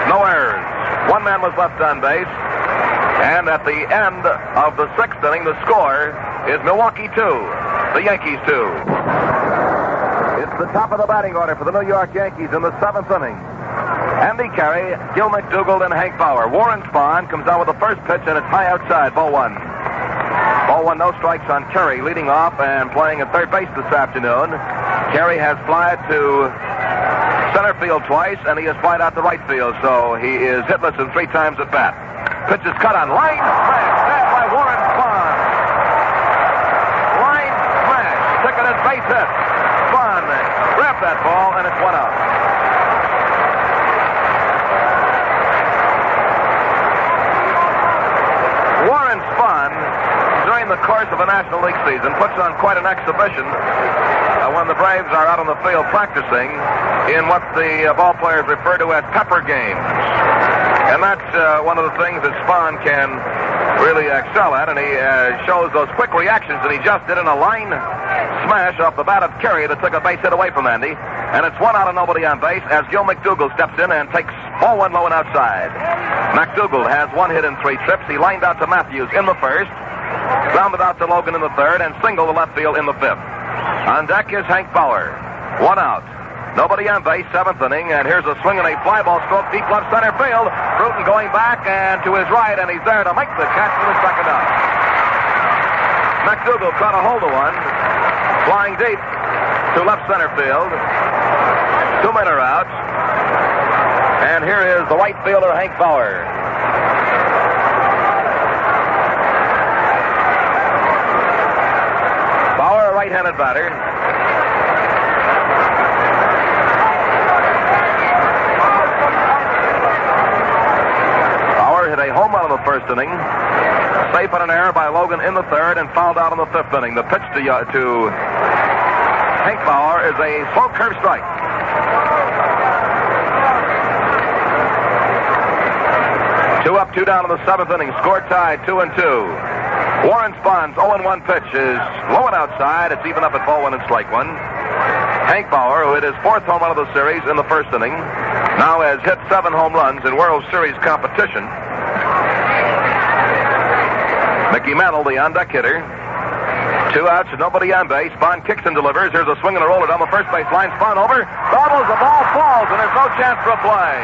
No errors. 1 man was left on base. And at the end of the 6th inning, the score is Milwaukee 2, the Yankees 2. It's the top of the batting order for the New York Yankees in the 7th inning. Andy Carey, Gil McDougald, and Hank Bauer. Warren Spahn comes out with the first pitch, and it's high outside, ball 1. Ball 1, no strikes on Carey, leading off and playing at third base this afternoon. Carey has flied to center field twice, and he has flied out to right field, so he is hitless in 3 times at bat. Pitch is cut on. Line smash. Stabbed by Warren Spahn. Line smash. Ticketed base hit. Spahn grabbed that ball, and it's 1 out. Warren Spahn, during the course of a National League season, puts on quite an exhibition when the Braves are out on the field practicing in what the ball players refer to as pepper games. And that's one of the things that Spahn can really excel at, and he shows those quick reactions that he just did in a line smash off the bat of Carey that took a base hit away from Andy. And it's 1 out and nobody on base as Gil McDougald steps in and takes ball 1 low and outside. McDougald has 1 hit in 3 trips. He lined out to Matthews in the 1st, grounded out to Logan in the 3rd, and singled the left field in the 5th. On deck is Hank Bauer. 1 out. Nobody on base, 7th inning, and here's a swing and a fly ball stroke deep left center field. Bruton going back and to his right, and he's there to make the catch for the 2nd out. McDougald trying to hold the one, flying deep to left center field. 2 men are out, and here is the right fielder, Hank Bauer. Bauer, a right-handed batter. Hit a home run in the 1st inning. Safe on an error by Logan in the 3rd and fouled out in the 5th inning. The pitch to Hank Bauer is a slow curve strike. Two up, 2 down in the 7th inning. Score tied 2-2. Warren Spahn's 0-1 pitch is low and outside. It's even up at ball 1 and strike 1. Hank Bauer, who hit his 4th home run of the series in the 1st inning, now has hit 7 home runs in World Series competition. Mickey Mantle, the on-deck hitter. 2 outs, nobody on base. Spahn kicks and delivers. Here's a swing and a roller down the first base line. Spahn over. Bobbles, the ball falls, and there's no chance for a play.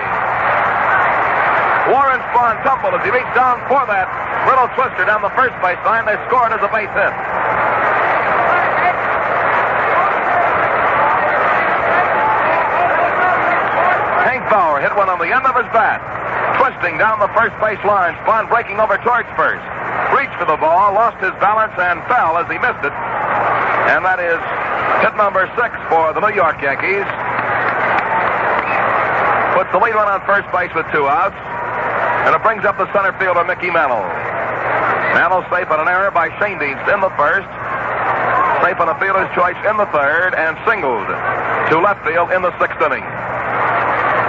Warren Spahn tumbled as he reached down for that little twister down the first base line. They scored as a base hit. Hank Bauer hit one on the end of his bat, twisting down the first base line. Spahn breaking over towards first. Reached for the ball, lost his balance, and fell as he missed it. And that is hit number 6 for the New York Yankees. Puts the lead run on first base with 2 outs. And it brings up the center fielder, Mickey Mantle. Mantle safe on an error by Shane Dienst in the 1st. Safe on a fielder's choice in the 3rd, and singled to left field in the 6th inning.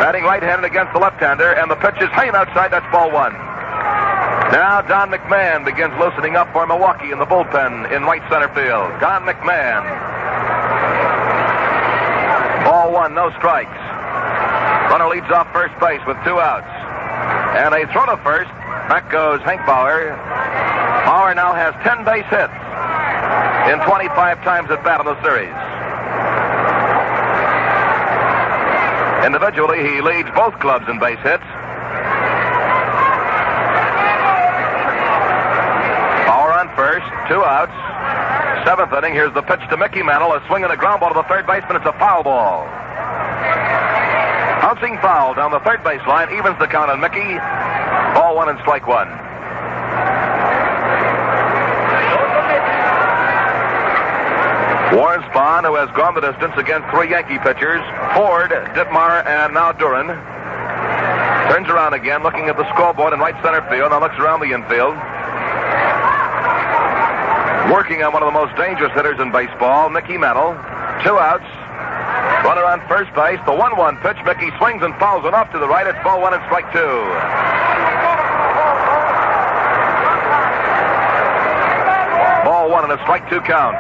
Batting right-handed against the left-hander, and the pitch is hanging outside. That's ball 1. Now Don McMahon begins loosening up for Milwaukee in the bullpen in right center field. Don McMahon. Ball 1, no strikes. Runner leads off first base with 2 outs. And a throw to first. Back goes Hank Bauer. Bauer now has 10 base hits in 25 times at bat in the series. Individually, he leads both clubs in base hits. Bauer on first, 2 outs. Seventh inning, here's the pitch to Mickey Mantle. A swing and a ground ball to the third baseman. It's a foul ball. Bouncing foul down the third baseline. Evens the count on Mickey. Ball 1 and strike 1. Warren Spahn, who has gone the distance against 3 Yankee pitchers, Ford, Ditmar, and now Duran, turns around again, looking at the scoreboard in right center field. Now looks around the infield. Working on one of the most dangerous hitters in baseball, Mickey Mantle. 2 outs. Runner on first base. The 1-1 pitch. Mickey swings and fouls it off to the right. It's ball 1 and strike 2. Ball 1 and a strike 2 count.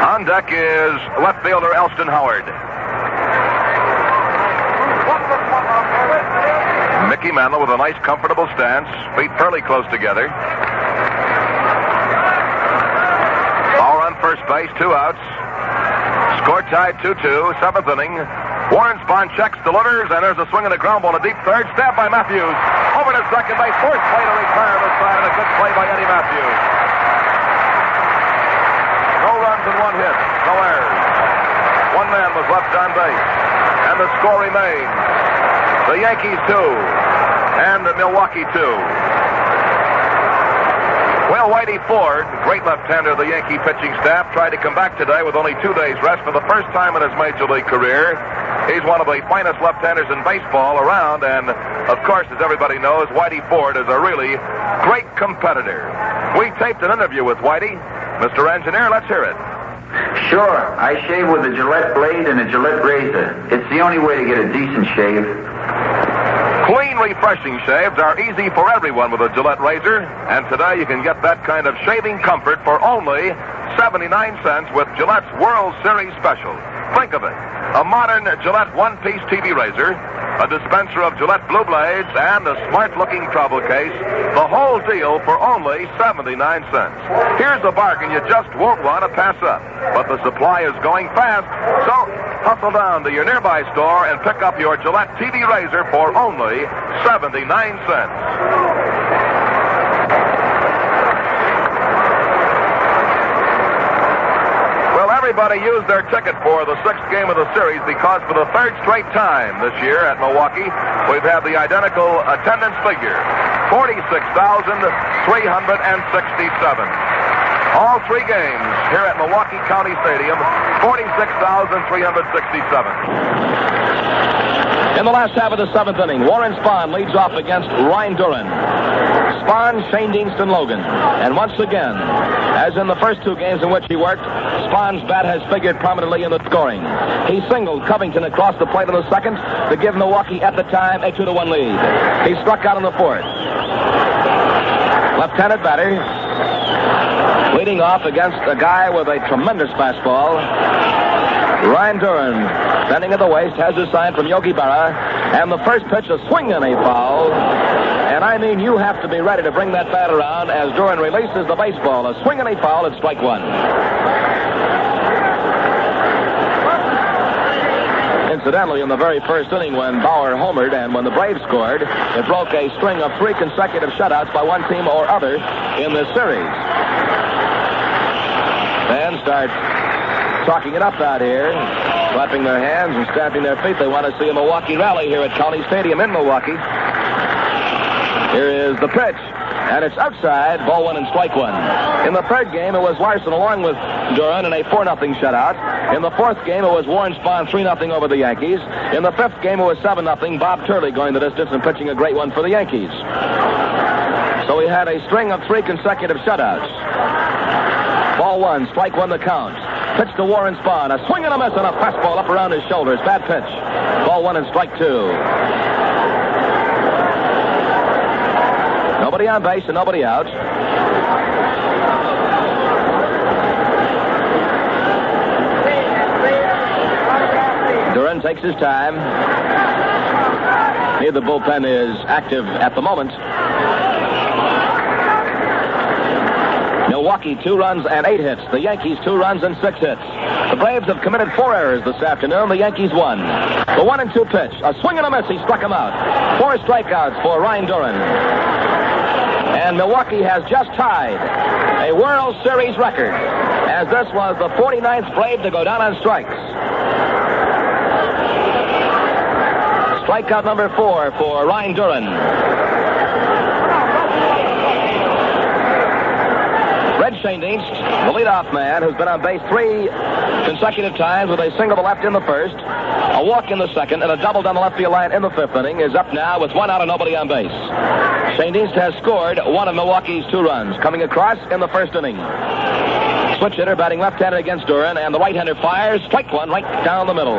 On deck is left fielder Elston Howard. Mickey Mantle with a nice, comfortable stance. Feet fairly close together. Bauer on first base, 2 outs. Score tied 2-2, 7th inning. Warren Spahn checks, delivers, and there's a swing and a ground ball to deep third. Stabbed by Matthews. Over to second base. Forced play to retire the side, and a good play by Eddie Matthews. No runs and 1 hit. No errors. 1 man was left on base. And the score remains. The Yankees 2. And the Milwaukee 2. Well, Whitey Ford, great left-hander of the Yankee pitching staff, tried to come back today with only 2 days rest for the first time in his major league career. He's one of the finest left-handers in baseball around, and, of course, as everybody knows, Whitey Ford is a really great competitor. We taped an interview with Whitey. Mr. Engineer, let's hear it. Sure. I shave with a Gillette blade and a Gillette razor. It's the only way to get a decent shave. Clean, refreshing shaves are easy for everyone with a Gillette razor, and today you can get that kind of shaving comfort for only 79 cents with Gillette's World Series Special. Think of it. A modern Gillette one-piece TV razor, a dispenser of Gillette Blue Blades, and a smart-looking travel case. The whole deal for only 79 cents. Here's a bargain you just won't want to pass up. But the supply is going fast, so hustle down to your nearby store and pick up your Gillette TV razor for only 79 cents. Everybody used their ticket for the 6th game of the series because for the 3rd straight time this year at Milwaukee, we've had the identical attendance figure, 46,367. All 3 games here at Milwaukee County Stadium, 46,367. In the last half of the 7th inning, Warren Spahn leads off against Ryan Duran. Spahn, Shane Deanston, Logan. And once again, as in the first 2 games in which he worked, Spahn's bat has figured prominently in the scoring. He singled Covington across the plate in the 2nd to give Milwaukee at the time a 2-1 lead. He struck out in the 4th. Left-handed batter, leading off against a guy with a tremendous fastball. Ryan Duran, bending at the waist, has a sign from Yogi Berra. And the first pitch, a swing and a foul. And I mean, you have to be ready to bring that bat around as Duran releases the baseball. A swing and a foul at strike 1. Incidentally, in the very first inning when Bauer homered and when the Braves scored, it broke a string of 3 consecutive shutouts by one team or other in this series. Fans start talking it up out here, clapping their hands and stamping their feet. They want to see a Milwaukee rally here at County Stadium in Milwaukee. Here is the pitch, and it's outside, ball 1 and strike 1. In the 3rd game, it was Larson along with Duran in a 4-0 shutout. In the 4th game, it was Warren Spahn 3-0 over the Yankees. In the 5th game, it was 7-0. Bob Turley going the distance and pitching a great one for the Yankees. So he had a string of 3 consecutive shutouts. Ball 1, strike 1 the count. Pitch to Warren Spahn. A swing and a miss and a fastball up around his shoulders. Bad pitch. Ball 1 and strike 2. Nobody on base and nobody out. Duran takes his time. Neither bullpen is active at the moment. Milwaukee 2 runs and 8 hits. The Yankees 2 runs and 6 hits. The Braves have committed 4 errors this afternoon. The Yankees 1. The 1-2 pitch. A swing and a miss. He struck him out. 4 strikeouts for Ryan Duran. And Milwaukee has just tied a World Series record, as this was the 49th Brave to go down on strikes. Strikeout number 4 for Ryan Duran. Red Schoendienst, the leadoff man, who's been on base 3 consecutive times with a single to left in the first, a walk in the second, and a double down the left field line in the 5th inning, is up now with 1 out and nobody on base. Schoendienst has scored 1 of Milwaukee's 2 runs, coming across in the 1st inning. Switch hitter batting left-handed against Duran, and the right-hander fires. Strike 1 right down the middle.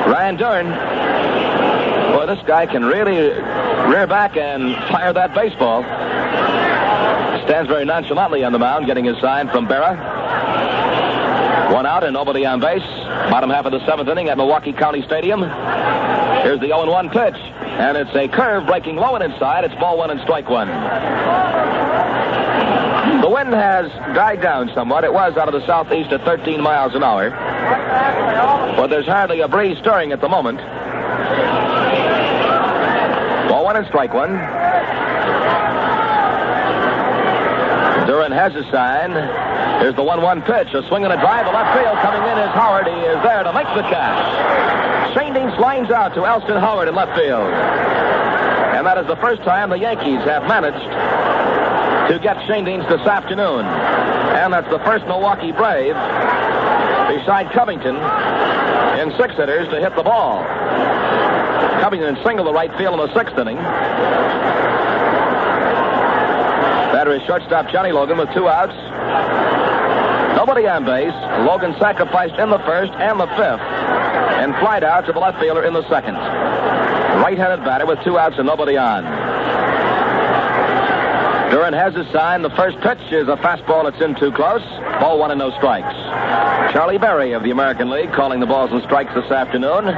Ryan Duran. Boy, this guy can really rear back and fire that baseball. Stands very nonchalantly on the mound, getting his sign from Berra. 1 out and nobody on base. Bottom half of the 7th inning at Milwaukee County Stadium. Here's the 0-1 pitch, and it's a curve breaking low and inside. It's ball 1 and strike 1. The wind has died down somewhat. It was out of the southeast at 13 miles an hour. But there's hardly a breeze stirring at the moment. Ball 1 and strike 1. Duran has his sign. Here's the 1-1 pitch. A swing and a drive to left field. Coming in is Howard. He is there to make the catch. Schoendienst lines out to Elston Howard in left field. And that is the first time the Yankees have managed to get Schoendienst this afternoon. And that's the first Milwaukee Brave, beside Covington, in 6 hitters to hit the ball. Covington singled the right field in the 6th inning. Batter is shortstop Johnny Logan with 2 outs. Nobody on base. Logan sacrificed in the 1st and the 5th and flied out to the left fielder in the 2nd. Right-handed batter with 2 outs and nobody on. Duran has his sign. The first pitch is a fastball that's in too close. Ball 1 and no strikes. Charlie Berry of the American League calling the balls and strikes this afternoon.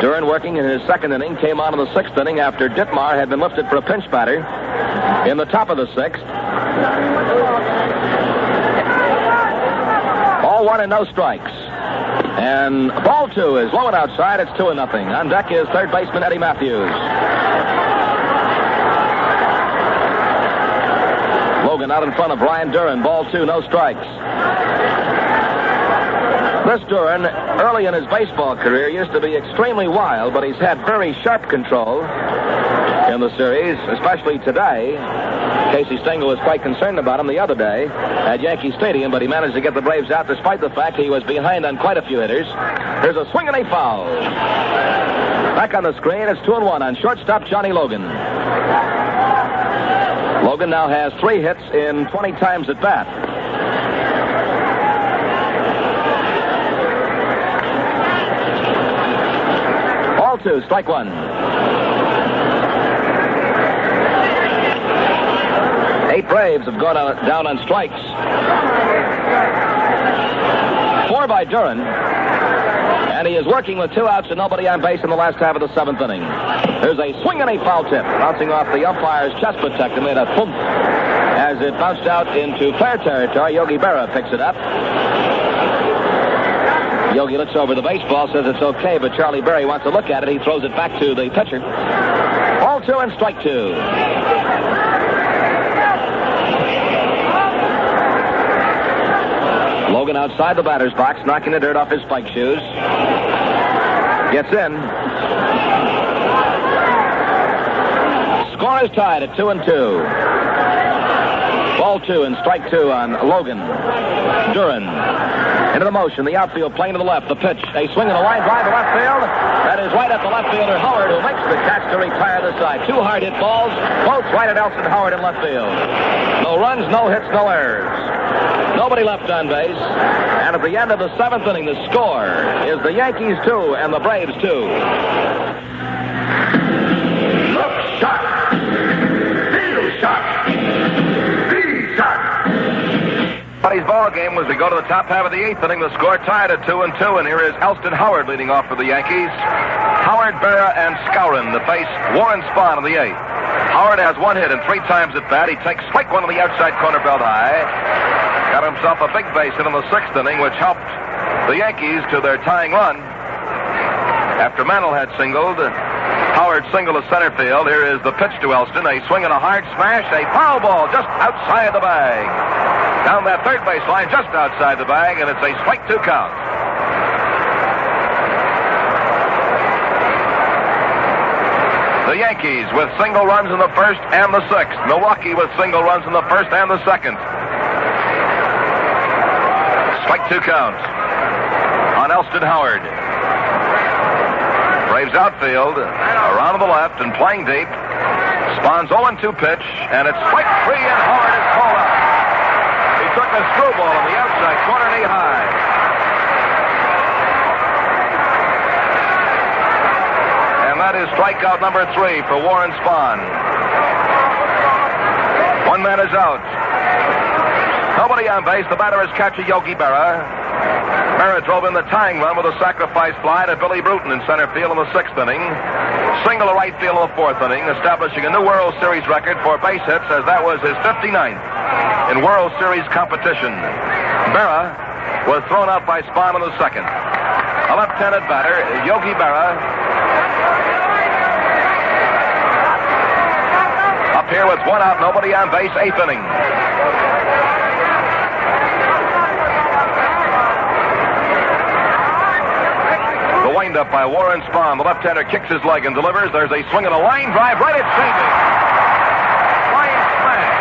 Duran, working in his 2nd inning, came on in the 6th inning after Ditmar had been lifted for a pinch batter in the top of the 6th. Ball 1 and no strikes. And ball 2 is low and outside. It's 2-0. On deck is third baseman Eddie Matthews. Logan out in front of Ryan Duran. Ball 2, no strikes. This Duran, early in his baseball career, used to be extremely wild, but he's had very sharp control in the series, especially today. Casey Stengel was quite concerned about him the other day at Yankee Stadium, but he managed to get the Braves out despite the fact he was behind on quite a few hitters. There's a swing and a foul. Back on the screen, it's 2-1 on shortstop Johnny Logan. Logan now has 3 hits in 20 times at bat. Ball 2, strike 1. 8 Braves have gone down on strikes. 4 by Duran. And he is working with 2 outs and nobody on base in the last half of the 7th inning. There's a swing and a foul tip. Bouncing off the umpire's chest protector, made a thump as it bounced out into fair territory. Yogi Berra picks it up. Yogi looks over the baseball, says it's okay, but Charlie Berry wants to look at it. He throws it back to the pitcher. Ball 2 and strike 2. Logan outside the batter's box, knocking the dirt off his spike shoes. Gets in. Score is tied at 2-2. Ball 2 and strike 2 on Logan. Duran into the motion. The outfield playing to the left. The pitch. A swing and a line drive to left field. That is right at the left fielder Howard, who makes the catch to retire the side. 2 hard hit balls, both right at Elston Howard in left field. No runs, no hits, no errors. Nobody left on base. And at the end of the 7th inning, the score is the Yankees 2 and the Braves 2. Look shot. Feel shot. Be shot. Today's ball game was to go to the top half of the 8th inning. The score tied at 2-2, and here is Elston Howard leading off for the Yankees. Howard, Berra, and Skowron to face Warren Spahn in the 8th. Howard has 1 hit and 3 times at bat. He takes strike 1 on the outside corner belt high. Got himself a big base hit in the 6th inning, which helped the Yankees to their tying run. After Mantle had singled, Howard singled to center field. Here is the pitch to Elston. A swing and a hard smash. A foul ball just outside the bag. Down that third base line, just outside the bag, and it's a strike 2 count. The Yankees with single runs in the first and the sixth. Milwaukee with single runs in the first and the second. Strike 2 count on Elston Howard. Braves outfield, around to the left and playing deep. Spahn's 0-2 pitch, and it's strike 3, and Howard is called out. He took a screwball on the outside corner, knee high. And that is strikeout number 3 for Warren Spahn. One man is out. Nobody on base. The batter is catcher Yogi Berra. Berra drove in the tying run with a sacrifice fly to Billy Bruton in center field in the 6th inning. Single to right field in the 4th inning, establishing a new World Series record for base hits, as that was his 59th in World Series competition. Berra was thrown out by Spahn in the 2nd. A left-handed batter, Yogi Berra, up here with 1 out, nobody on base, 8th inning. Up by Warren Spahn. The left-hander kicks his leg and delivers. There's a swing and a line drive right at St. Line smash.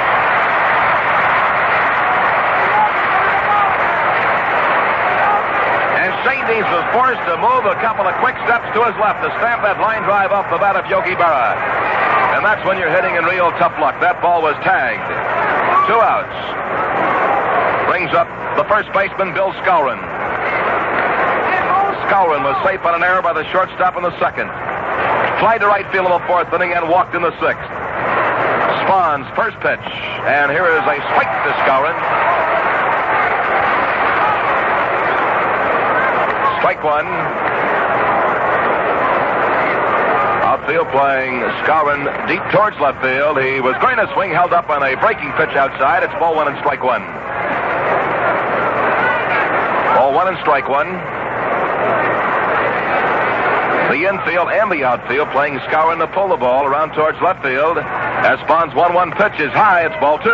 And St. was forced to move a couple of quick steps to his left to stamp that line drive off the bat of Yogi Berra. And that's when you're hitting in real tough luck. That ball was tagged. 2 outs. Brings up the first baseman, Bill Skowron. Skowron was safe on an error by the shortstop in the 2nd. Flied to right field in the 4th inning and walked in the 6th. Spahn's first pitch, and here is a strike to Skowron. Strike 1. Outfield playing Skowron deep towards left field. He was going to swing, held up on a breaking pitch outside. It's ball 1 and strike 1. Ball 1 and strike 1. The infield and the outfield playing Skowron to pull the ball around towards left field. As Spahn's 1-1 pitch is high, it's ball 2.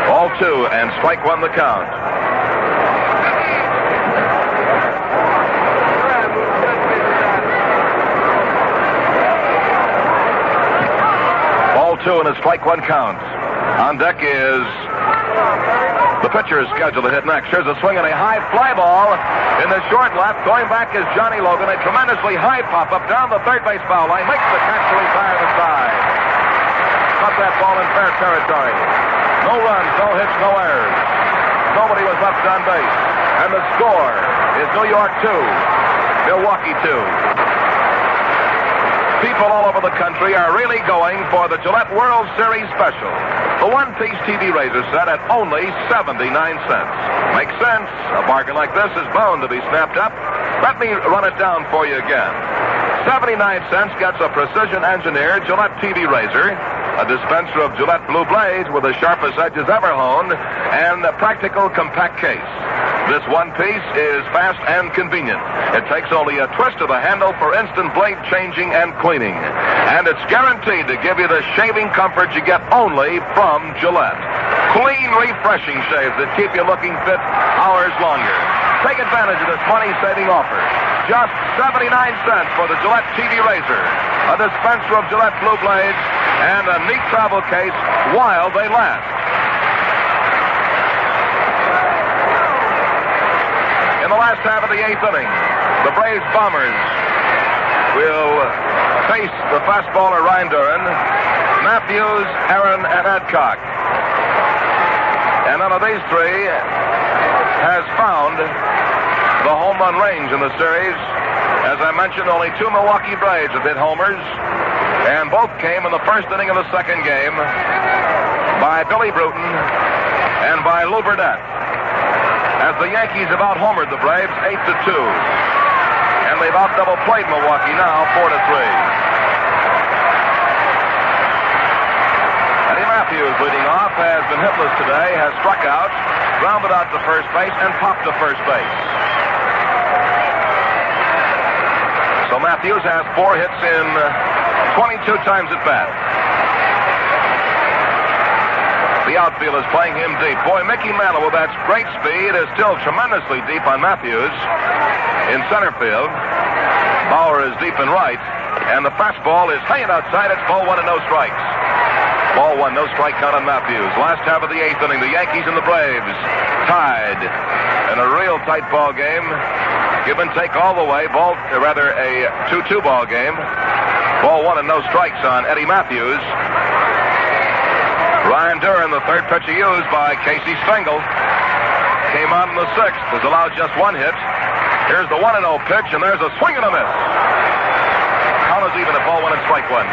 Ball 2 and strike 1 the count. Ball 2 and a strike 1 count. On deck is the pitcher is scheduled to hit next. Here's a swing and a high fly ball in the short left. Going back is Johnny Logan. A tremendously high pop-up down the third base foul line. Makes the catch to retire the side. Cut that ball in fair territory. No runs, no hits, no errors. Nobody was left on base. And the score is New York 2, Milwaukee 2. People all over the country are really going for the Gillette World Series special. The one-piece TV razor set at only 79 cents. Makes sense. A bargain like this is bound to be snapped up. Let me run it down for you again. 79 cents gets a precision-engineered Gillette TV razor, a dispenser of Gillette Blue Blades with the sharpest edges ever honed, and a practical compact case. This one piece is fast and convenient. It takes only a twist of the handle for instant blade changing and cleaning. And it's guaranteed to give you the shaving comfort you get only from Gillette. Clean, refreshing shaves that keep you looking fit hours longer. Take advantage of this money-saving offer. Just 79 cents for the Gillette TV razor, a dispenser of Gillette Blue Blades, and a neat travel case while they last. In the last half of the 8th inning, the Braves Bombers will face the fastballer Ryan Duran, Matthews, Aaron, and Adcock. And none of these three has found the home run range in the series. As I mentioned, only 2 Milwaukee Braves have hit homers, and both came in the first inning of the second game by Billy Bruton and by Lou Burnett. As the Yankees have out-homered the Braves 8-2. And they've out-double played Milwaukee now 4-3. Eddie Matthews leading off, has been hitless today, has struck out. grounded out to first base, and popped to first base. So Matthews has 4 hits in 22 times at bat. The outfield is playing him deep. Boy, Mickey Mantle with that great speed is still tremendously deep on Matthews in center field. Bauer is deep in right, and the fastball is hanging outside. It's ball 1 and no strikes. Ball 1, no strike count on Matthews. Last half of the 8th inning, the Yankees and the Braves tied in a real tight ball game. Give and take all the way. A 2-2 ball game. Ball 1 and no strikes on Eddie Matthews. Ryan Duran, the third pitcher used by Casey Stengel, came on in the 6th, has allowed just 1 hit. Here's the 1-0 pitch, and there's a swing and a miss. Count is even at ball 1 and strike 1.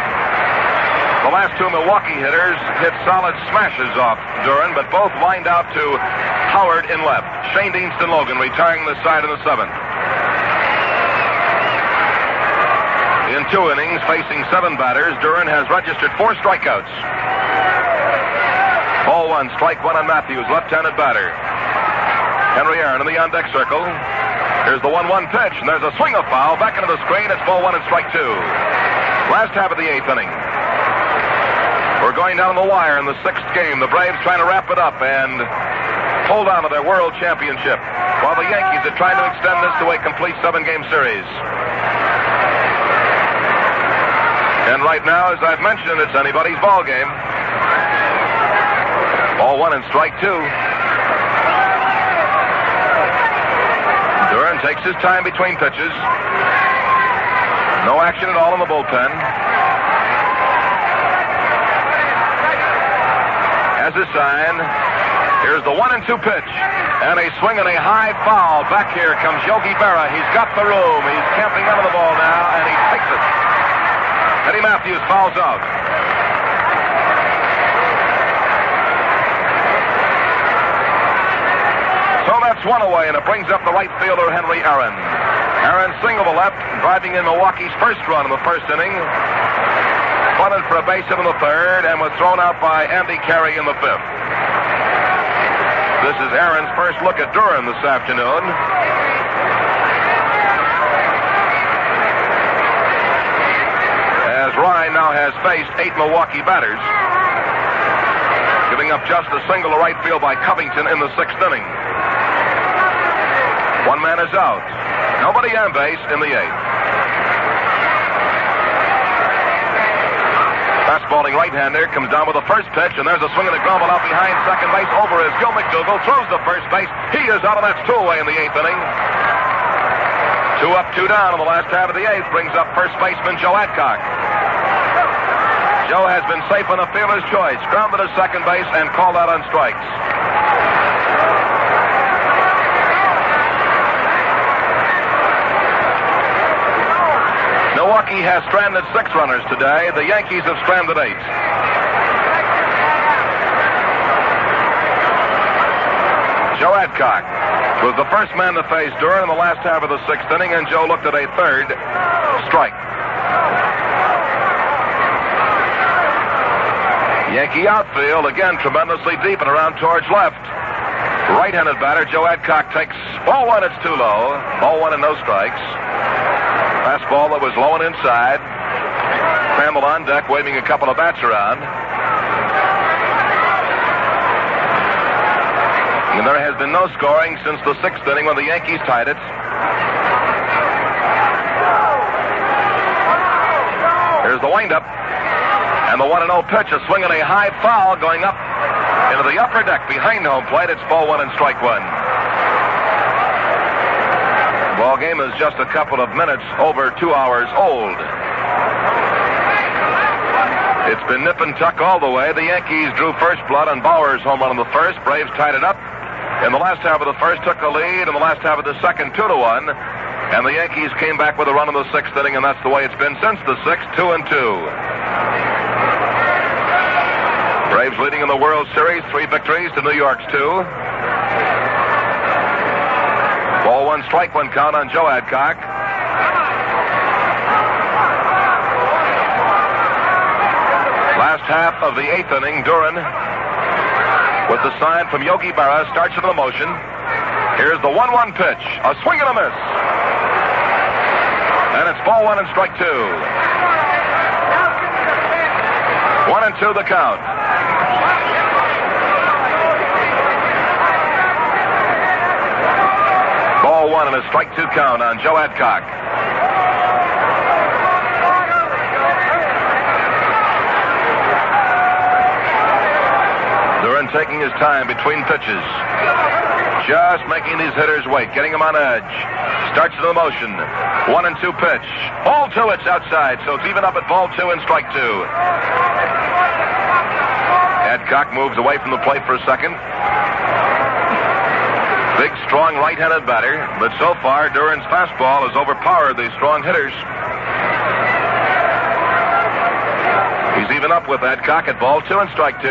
The last 2 Milwaukee hitters hit solid smashes off Duran, but both lined out to Howard in left. Shane Deanston Logan retiring the side in the 7th. In 2 innings, facing 7 batters, Duran has registered 4 strikeouts. Ball 1, strike 1 on Matthews, left-handed batter. Henry Aaron in the on-deck circle. Here's the 1-1 pitch, and there's a swing of foul. Back into the screen, it's ball 1 and strike 2. Last half of the 8th inning. We're going down the wire in the 6th game. The Braves trying to wrap it up and hold on to their world championship, while the Yankees are trying to extend this to a complete 7-game series. And right now, as I've mentioned, it's anybody's ball game. Ball 1 and strike 2. Duran takes his time between pitches. No action at all in the bullpen. As a sign, here's the 1-2 pitch. And a swing and a high foul. Back here comes Yogi Berra. He's got the room. He's camping under the ball now, and he takes it. Eddie Matthews fouls out. So that's 1 away, and it brings up the right fielder, Henry Aaron. Aaron singled to left, driving in Milwaukee's first run in the 1st inning. Bunted for a base hit in the 3rd, and was thrown out by Andy Carey in the 5th. This is Aaron's first look at Duran this afternoon. As Ryan now has faced 8 Milwaukee batters, giving up just a single to right field by Covington in the 6th inning. 1 man is out. Nobody on base in the 8th. Fastballing right-hander comes down with the first pitch, and there's a swing and a ground ball out behind second base. Over is Gil McDougall, throws to first base. He is out, and that's 2 away in the 8th inning. 2 up, 2 down in the last half of the 8th brings up first baseman Joe Adcock. Joe has been safe on a fielder's choice, grounded to second base, and called out on strikes. Milwaukee has stranded 6 runners today. The Yankees have stranded 8. Joe Adcock was the first man to face Duran in the last half of the 6th inning, and Joe looked at a 3rd strike. Yankee outfield, again, tremendously deep and around towards left. Right-handed batter, Joe Adcock takes ball 1, it's too low. Ball 1 and no strikes. Fastball that was low and inside. Crandall on deck, waving a couple of bats around. And there has been no scoring since the 6th inning when the Yankees tied it. Here's the windup. And the 1-0 pitch, a swing and a high foul going up into the upper deck behind home plate. It's ball 1 and strike 1. The ball game is just a couple of minutes over 2 hours old. It's been nip and tuck all the way. The Yankees drew first blood on Bauer's home run in the 1st. Braves tied it up. In the last half of the 1st, took the lead. In the last half of the 2nd, 2-1. And the Yankees came back with a run in the 6th inning, and that's the way it's been since the 6th, 2-2. Braves leading in the World Series, 3 victories to New York's 2. Ball 1, strike 1 count on Joe Adcock. Last half of the 8th inning, Duran with the sign from Yogi Berra, starts into the motion. Here's the 1-1 pitch. A swing and a miss. And it's ball 1 and strike 2. 1-2 the count. Ball 1 and a strike 2 count on Joe Adcock. Duran taking his time between pitches. Just making these hitters wait, getting them on edge. Starts into the motion. 1-2 pitch. Ball 2, it's outside, so it's even up at ball 2 and strike 2. Adcock moves away from the plate for a second. Big, strong right-handed batter, but so far Duran's fastball has overpowered these strong hitters. He's even up with Adcock at ball 2 and strike 2.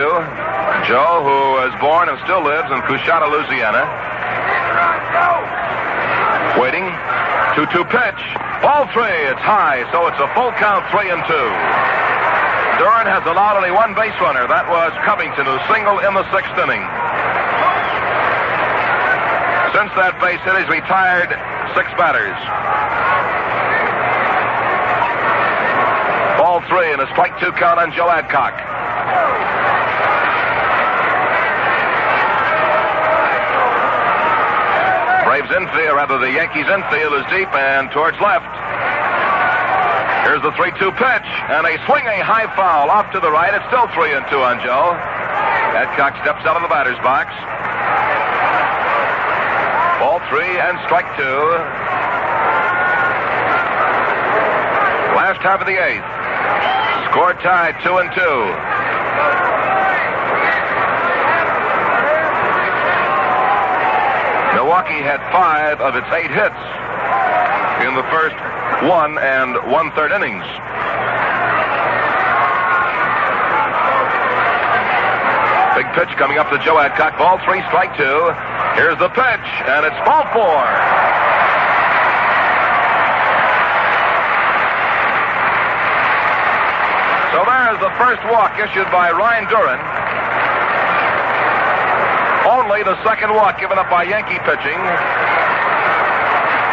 Joe, who was born and still lives in Coushatta, Louisiana. Waiting. 2-2 pitch. Ball 3. It's high, so it's a full count, 3-2. Duran has allowed only one base runner. That was Covington, who singled in the 6th inning. Since that base hit, he's retired 6 batters. Ball 3 and a strike 2 count on Joe Adcock. Braves infield, rather the Yankees infield is deep and towards left. Here's the 3-2 pitch, and a swinging high foul off to the right. It's still 3-2 on Joe. Adcock steps out of the batter's box. Ball 3 and strike 2. Last half of the 8th. Score tied 2-2. Milwaukee had 5 of its 8 hits in the first 1 1/3 innings. Big pitch coming up to Joe Adcock. Ball 3, strike 2. Here's the pitch, and it's ball 4. So there's the first walk issued by Ryan Duran. Only the second walk given up by Yankee pitching.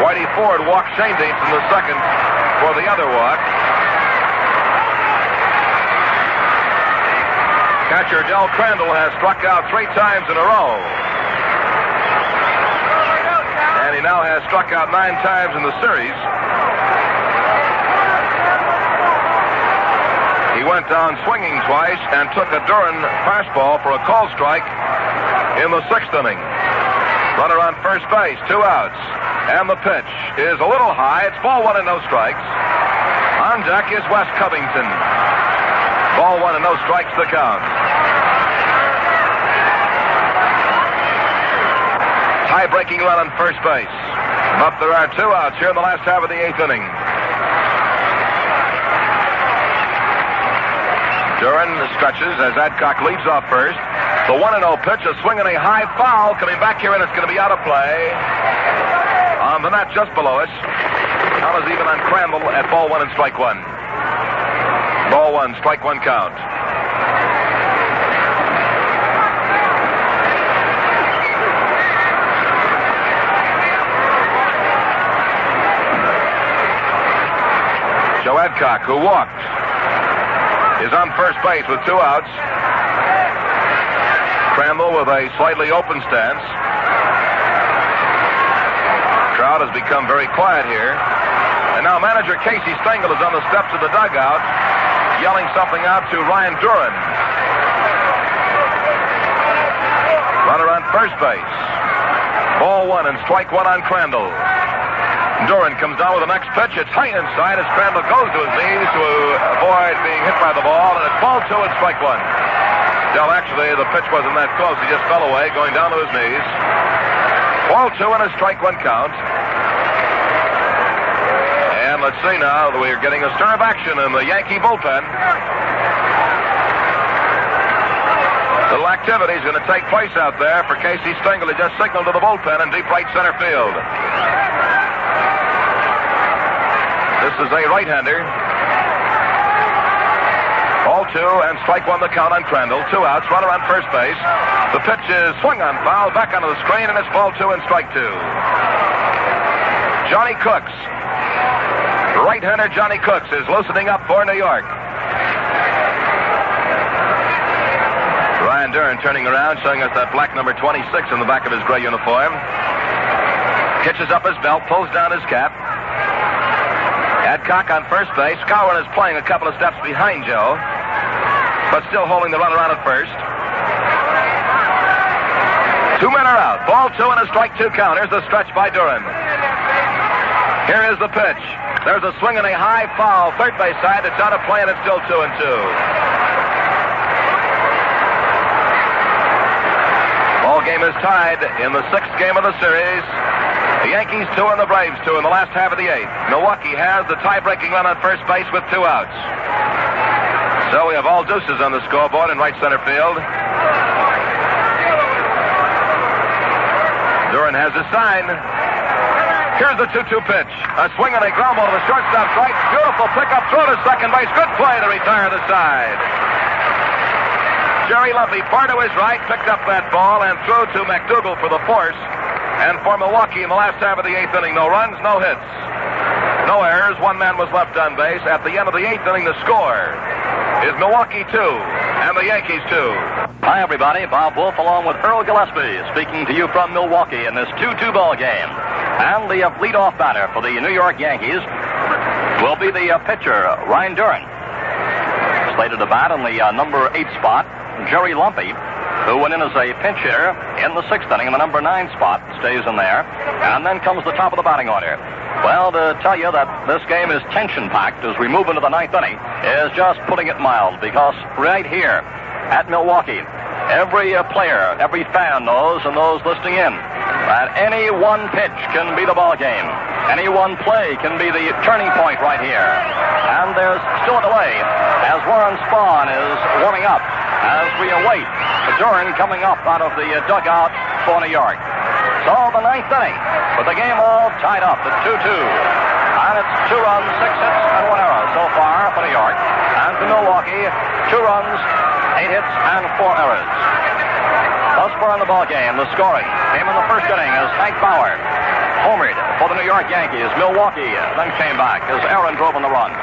Whitey Ford walked Shane Dietz in the second for the other walk. Catcher Del Crandall has struck out 3 times in a row. And he now has struck out 9 times in the series. He went down swinging twice and took a Duran fastball for a call strike in the 6th inning. Runner on first base, 2 outs. And the pitch is a little high. It's ball 1 and no strikes. On deck is Wes Covington. Ball 1 and no strikes the count. Tie-breaking run on first base. But there are 2 outs here in the last half of the 8th inning. Duran stretches as Adcock leads off first. The 1-0 pitch, a swing and a high foul coming back here, and it's going to be out of play. On the net just below us. Count is even on Crandall at ball 1 and strike 1. Ball 1, strike 1 count. Joe Adcock, who walked, is on first base with 2 outs. Crandall with a slightly open stance. Crowd has become very quiet here. And now manager Casey Stengel is on the steps of the dugout, yelling something out to Ryan Duran. Runner on first base. Ball 1 and strike 1 on Crandall. Duran comes down with the next pitch. It's high inside as Crandall goes to his knees to avoid being hit by the ball, and it's ball 2 and strike 1. Well, actually, the pitch wasn't that close. He just fell away, going down to his knees. Ball 2 and a strike 1 count. And let's see now that we're getting a stir of action in the Yankee bullpen. Little activity is going to take place out there for Casey Stengel. He just signaled to the bullpen in deep right center field. This is a right-hander. Ball 2 and strike 1 the count on Crandall. 2 outs, runner on first base. The pitch is swung on foul, back onto the screen, and it's ball 2 and strike 2. Johnny Cooks. Right-hander Johnny Cooks is loosening up for New York. Ryan Dern turning around, showing us that black number 26 in the back of his gray uniform. Hitches up his belt, pulls down his cap. Adcock on first base. Cowan is playing a couple of steps behind Joe, but still holding the runner on at first. 2 men are out. Ball 2 and a strike 2 count. Here's the stretch by Duran. Here is the pitch. There's a swing and a high foul. Third base side. It's out of play and it's still 2 and 2. Ball game is tied in the 6th game of the series. The Yankees 2 and the Braves 2 in the last half of the 8th. Milwaukee has the tie-breaking run on first base with 2 outs. So we have all deuces on the scoreboard in right center field. Duran has his sign. Here's the 2-2 pitch. A swing and a ground ball to the shortstop's right. Beautiful pickup throw to second base. Good play to retire the side. Jerry Lumpy, far to his right, picked up that ball and threw to McDougal for the force. And for Milwaukee in the last half of the 8th inning, no runs, no hits, no errors. 1 man was left on base. At the end of the 8th inning, the score is Milwaukee 2 and the Yankees 2. Hi, everybody. Bob Wolf along with Earl Gillespie speaking to you from Milwaukee in this 2-2 ball game. And the leadoff batter for the New York Yankees will be the pitcher, Ryan Duran. Slated to bat in the number 8 spot, Jerry Lumpy, who went in as a pinch hitter in the 6th inning in the number 9 spot, stays in there. And then comes the top of the batting order. Well, to tell you that this game is tension-packed as we move into the 9th inning is just putting it mild, because right here at Milwaukee, every player, every fan knows, and those listening in, that any one pitch can be the ball game. Any one play can be the turning point right here. And there's still a delay as Warren Spahn is warming up as we await Duran coming up out of the dugout for New York. So the 9th inning, with the game all tied up at 2-2. And it's 2 runs, 6 hits, and 1 error so far for New York. And for Milwaukee, 2 runs, 8 hits, and 4 errors. Thus far in the ball game, the scoring came in the 1st inning as Hank Bauer homered for the New York Yankees. Milwaukee then came back as Aaron drove in the run.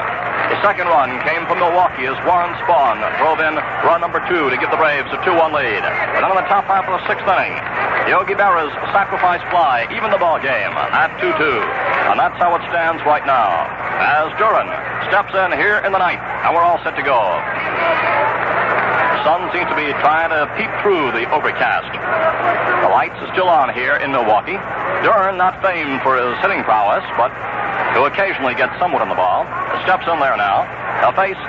The 2nd run came from Milwaukee as Warren Spahn drove in run number 2 to give the Braves a 2-1 lead. And then in the top half of the 6th inning, Yogi Berra's sacrifice fly evened the ball game at 2-2. And that's how it stands right now as Duran steps in here in the 9th, and we're all set to go. The sun seems to be trying to peep through the overcast. The lights are still on here in Milwaukee. Duran, not famed for his hitting prowess, but who occasionally gets somewhat on the ball, steps in there now. They'll face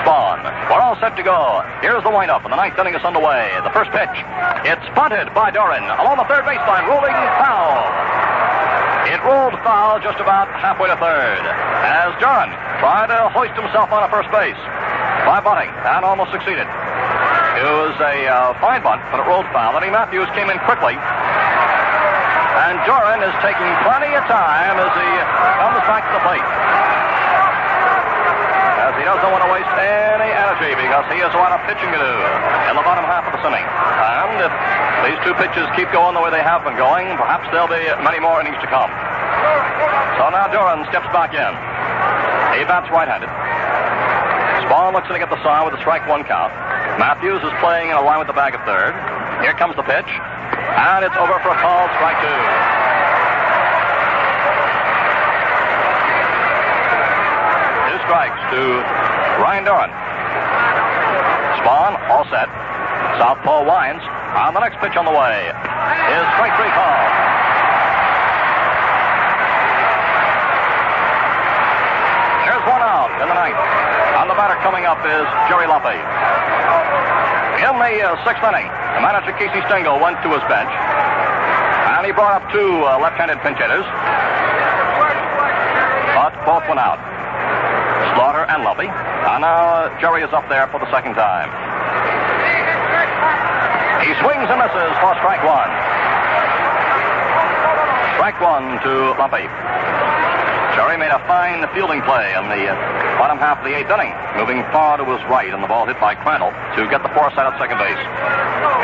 Spahn. We're all set to go. Here's the windup, and the 9th inning is underway. The first pitch. It's bunted by Duran along the third baseline, rolling foul. It rolled foul just about halfway to third as Duran tried to hoist himself on a first base by bunting and almost succeeded. It was a fine bunt, but it rolled foul. Eddie Matthews came in quickly. And Duran is taking plenty of time as he comes back to the plate. As he doesn't want to waste any energy because he has a lot of pitching to do in the bottom half of this inning. And if these 2 pitches keep going the way they have been going, perhaps there'll be many more innings to come. So now Duran steps back in. He bats right-handed. Spahn looks to get the sign with a strike 1 count. Matthews is playing in a line with the bag at third. Here comes the pitch. And it's over for a call, strike 2. 2 strikes to Ryan Duran. Spahn, all set. Southpaw winds. And the next pitch on the way is strike 3 call. Here's 1 out in the 9th. And the batter coming up is Jerry Lumpy. In the 6th inning, the manager Casey Stengel went to his bench, and he brought up 2 left-handed pinch hitters, but both went out, Slaughter and Lumpy, and now Jerry is up there for the 2nd time. He swings and misses for strike 1. Strike 1 to Lumpy. Jerry Carey made a fine fielding play in the bottom half of the 8th inning, moving far to his right, and the ball hit by Crandall to get the foresight at second base.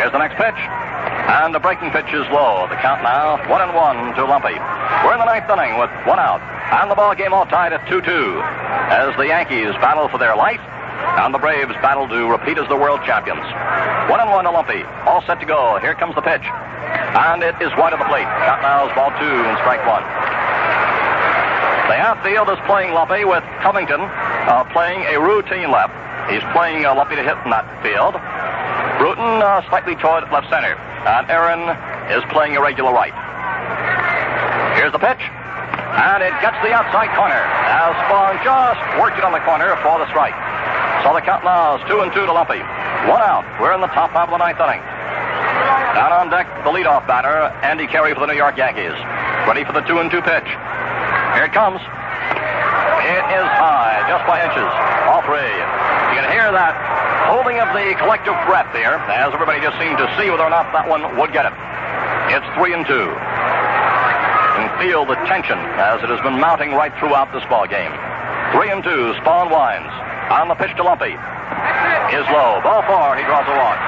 Here's the next pitch, and the breaking pitch is low. The count now 1-1 to Lumpy. We're in the 9th inning with 1 out, and the ball game all tied at 2-2 as the Yankees battle for their life, and the Braves battle to repeat as the world champions. 1-1 to Lumpy. All set to go. Here comes the pitch, and it is wide of the plate. Count now is ball 2 and strike 1. The outfield is playing Lumpy with Covington playing a routine left. He's playing Lumpy to hit in that field. Bruton slightly toward left center. And Aaron is playing a regular right. Here's the pitch. And it gets the outside corner as Spahn just worked it on the corner for the strike. So the count now is 2-2 to Lumpy. 1 out. We're in the top half of the 9th inning. Down on deck, the leadoff batter, Andy Carey for the New York Yankees. Ready for the 2-2 pitch. Here it comes. It is high, just by inches. All 3. You can hear that holding of the collective breath here, as everybody just seemed to see whether or not that one would get it. It's 3-2. You can feel the tension as it has been mounting right throughout this ball game. 3-2. Spahn winds. On the pitch to Lumpy. Is low. Ball 4. He draws a walk.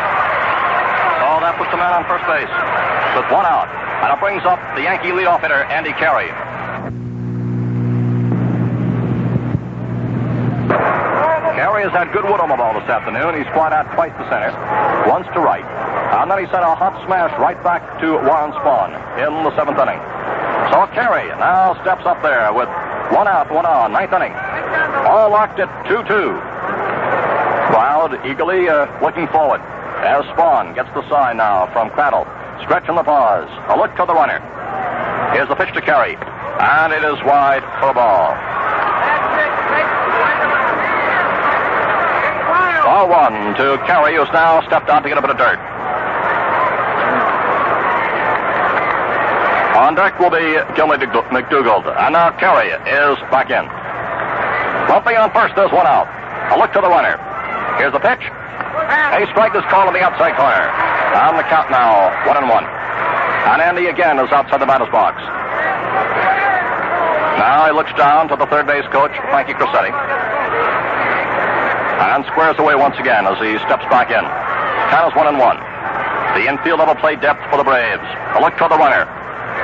So that puts the man on first base with 1 out. And it brings up the Yankee leadoff hitter, Andy Carey. Carey has had good wood on the ball this afternoon. He squat out twice to center, once to right. And then he sent a hot smash right back to Warren Spahn in the 7th inning. So Carey now steps up there with 1 out, 1 on, 9th inning. All locked at 2-2. Crowd eagerly looking forward as Spahn gets the sign now from Crandall. Stretch in the pause. A look to the runner. Here's the pitch to Carey. And it is wide for a ball. Ball 1 to Carey, who's now stepped out to get a bit of dirt. On deck will be Gilmy McDougald. And now Carey is back in. Lumpy on first, there's 1 out. A look to the runner. Here's the pitch. A strike is called on the outside corner. On the count now, 1-1. And Andy again is outside the batter's box. Now he looks down to the third base coach, Frankie Crissetti. And squares away once again as he steps back in. Count is 1-1. The infield double play depth for the Braves. A look toward the runner.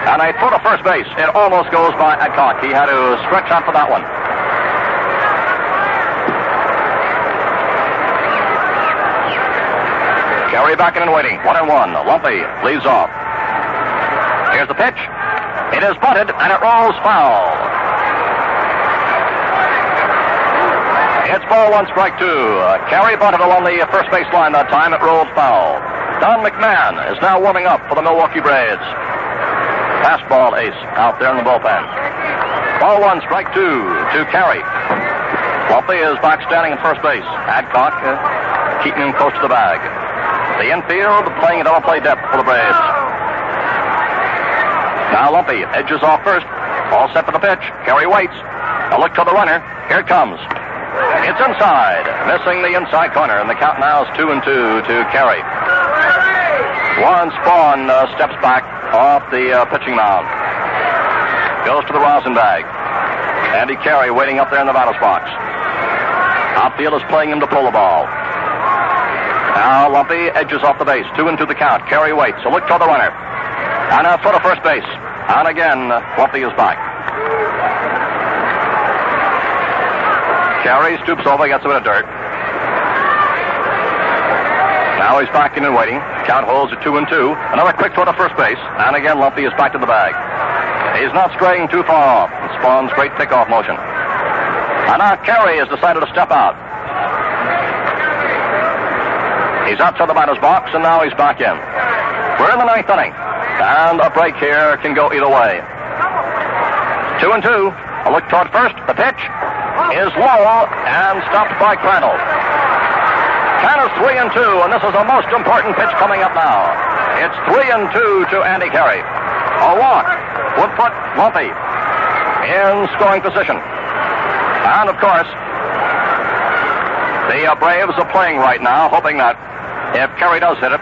And a throw to first base. It almost goes by Adcock. He had to stretch out for that one. Carey back in and waiting. 1-1. Lumpy leads off. Here's the pitch. It is bunted and it rolls foul. It's ball 1, strike 2. Carey bunted along the first base line that time. It rolled foul. Don McMahon is now warming up for the Milwaukee Braves. Fastball ace out there in the bullpen. Ball 1, strike 2 to Carey. Lumpy is back standing at first base. Adcock keeping him close to the bag. The infield playing a double play depth for the Braves. Now Lumpy edges off first. All set for the pitch. Carey waits. A look to the runner. Here it comes. It's inside, missing the inside corner, and the count now is 2-2 to Carey. Warren Spahn steps back off the pitching mound. Goes to the rosin bag. Andy Carey waiting up there in the batter's box. Outfield is playing him to pull the ball. Now Lumpy edges off the base. 2-2 the count. Carey waits. A look toward the runner. And a throw to first base. And again, Lumpy is back. Carey stoops over, gets a bit of dirt. Now he's back in and waiting. Count holds at 2-2. Another quick throw to first base. And again, Lumpy is back to the bag. He's not straying too far off. It spawns great pickoff motion. And now Carey has decided to step out. He's out to the batter's box, and now he's back in. We're in the 9th inning. And a break here can go either way. 2-2. A look toward first. The pitch is low and stopped by Crandall. Count is 3-2, and this is a most important pitch coming up now. It's 3-2 to Andy Carey. A walk would put Lumpy in scoring position. And, of course, the Braves are playing right now, hoping that if Carey does hit it,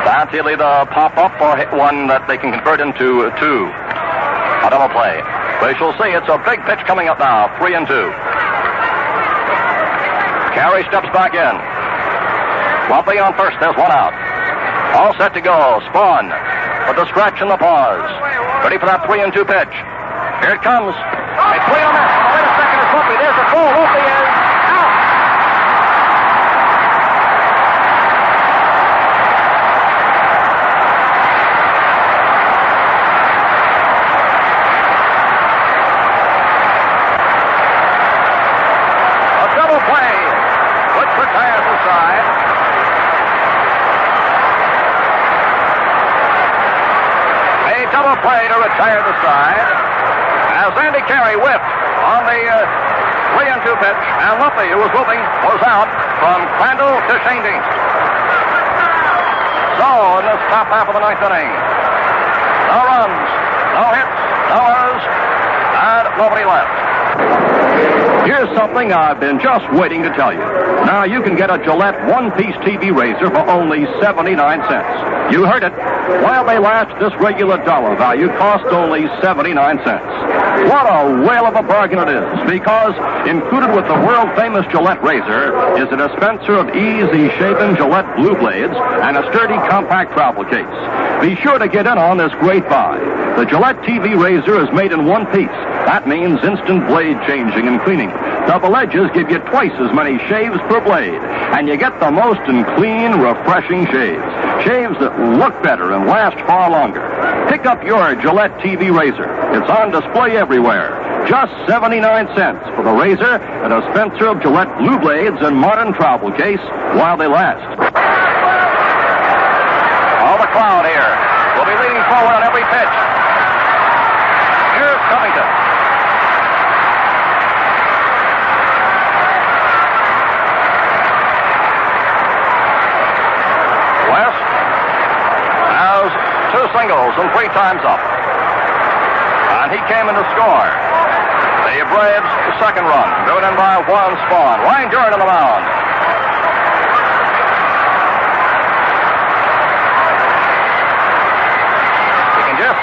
that he'll either pop up or hit one that they can convert into 2. A double play. We shall see. It's a big pitch coming up now. 3-2. Carey steps back in. Lumpy on first. There's one out. All set to go. Spawn with the stretch and the pause. Ready for that 3-2 pitch. Here it comes. It's swing on that. Wait a second. It's Lumpy. There's the throw. Lumpy is out. A double play, which retires the side. Double play to retire the side as Andy Carey whipped on the 3-2 pitch, and Lumpy, who was whooping, was out from Crandall to Shandy. So, in this top half of the ninth inning, no runs, no hits, no errors, and nobody left. Here's something I've been just waiting to tell you. Now, you can get a Gillette one-piece TV razor for only 79 cents. You heard it. While they last, this regular dollar value costs only 79 cents. What a whale of a bargain it is, because included with the world-famous Gillette razor is a dispenser of easy-shaven Gillette blue blades and a sturdy compact travel case. Be sure to get in on this great buy. The Gillette TV razor is made in one piece. That means instant blade changing and cleaning. Double edges give you twice as many shaves per blade, and you get the most and clean, refreshing shaves. Shaves that look better and last far longer. Pick up your Gillette TV razor. It's on display everywhere. Just 79 cents for the razor, a dispenser of Gillette blue blades and modern travel case while they last. All the crowd here will be leaning forward on every pitch. Here's Covington. West has 2 singles and 3 times up. And he came in to score. The Braves, the second run, driven in by Juan Spawn. Ryan Duran on the mound. You can just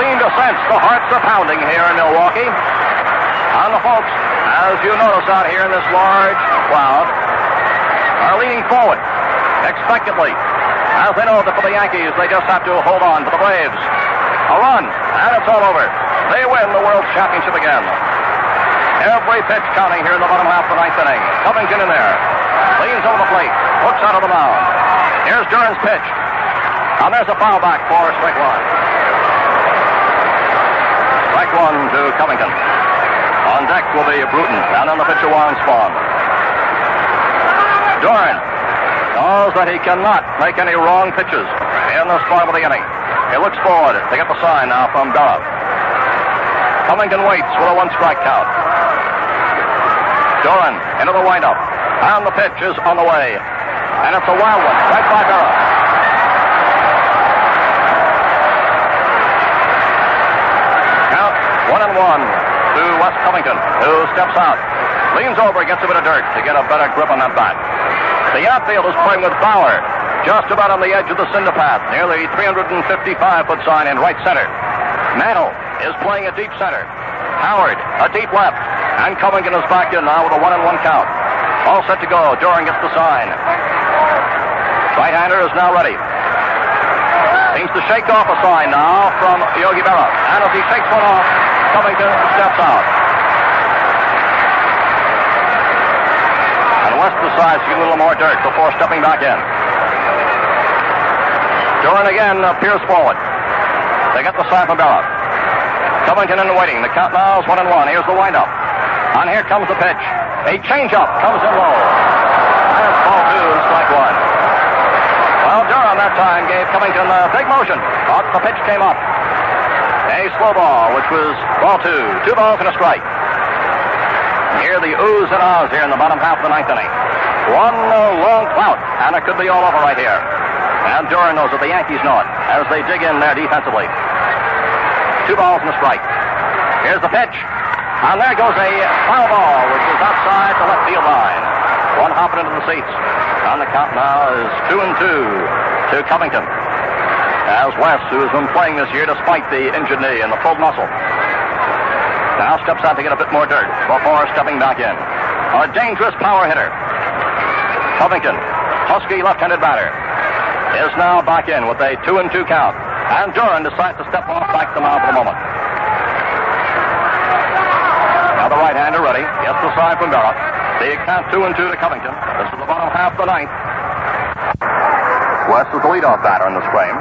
seem to sense the hearts are pounding here in Milwaukee. And the folks, as you notice out here in this large crowd, are leaning forward expectantly, as they know that for the Yankees, they just have to hold on. For the Braves, a run, and it's all over. They win the World Championship again. Every pitch counting here in the bottom half of the ninth inning. Covington in there. Leans over the plate. Hooks out of the mound. Here's Duran's pitch. And there's a foul back for strike one. Strike one to Covington. On deck will be Bruton. And on the pitcher, Juan Spawn. Duran knows that he cannot make any wrong pitches in this part of the inning. He looks forward to get the sign now from Bella. Covington waits with a 1-strike count. Duran into the windup. And the pitch is on the way. And it's a wild one, right by Bella. Count 1-1 to Wes Covington, who steps out. Leans over, gets a bit of dirt to get a better grip on that bat. The outfield is playing with Bauer, just about on the edge of the cinder path, near the 355-foot sign in right center. Mantle is playing a deep center. Howard, a deep left. And Covington is back in now with a 1-1 count. All set to go. Duran gets the sign. Right-hander is now ready. Seems to shake off a sign now from Yogi Berra. And as he shakes one off, Covington steps out. And West decides to get a little more dirt before stepping back in. Duran again peers forward. They get the sign from Berra. Covington in waiting. The count now is 1-1. Here's the windup. And here comes the pitch. A changeup comes in low. And it's ball 2 and strike 1. Well, Duran that time gave Covington a big motion. But the pitch came up. A slow ball, which was ball 2. 2 balls and a strike. Hear the oohs and ahs here in the bottom half of the ninth inning. One long clout, and it could be all over right here. And Duran knows it. The Yankees know it as they dig in there defensively. 2 balls and a strike. Here's the pitch. And there goes a foul ball, which is outside the left field line. One hopping into the seats. And the count now is 2-2 to Covington. As West, who has been playing this year despite the injured knee and the pulled muscle. Now steps out to get a bit more dirt before stepping back in. A dangerous power hitter. Covington, husky left-handed batter, is now back in with a 2-2 count. And Duran decides to step off back to the mound for the moment. Now the right-hander ready. Gets the sign from Berra. The count 2-2 to Covington. This is the bottom half of the ninth. West is the leadoff batter in this frame.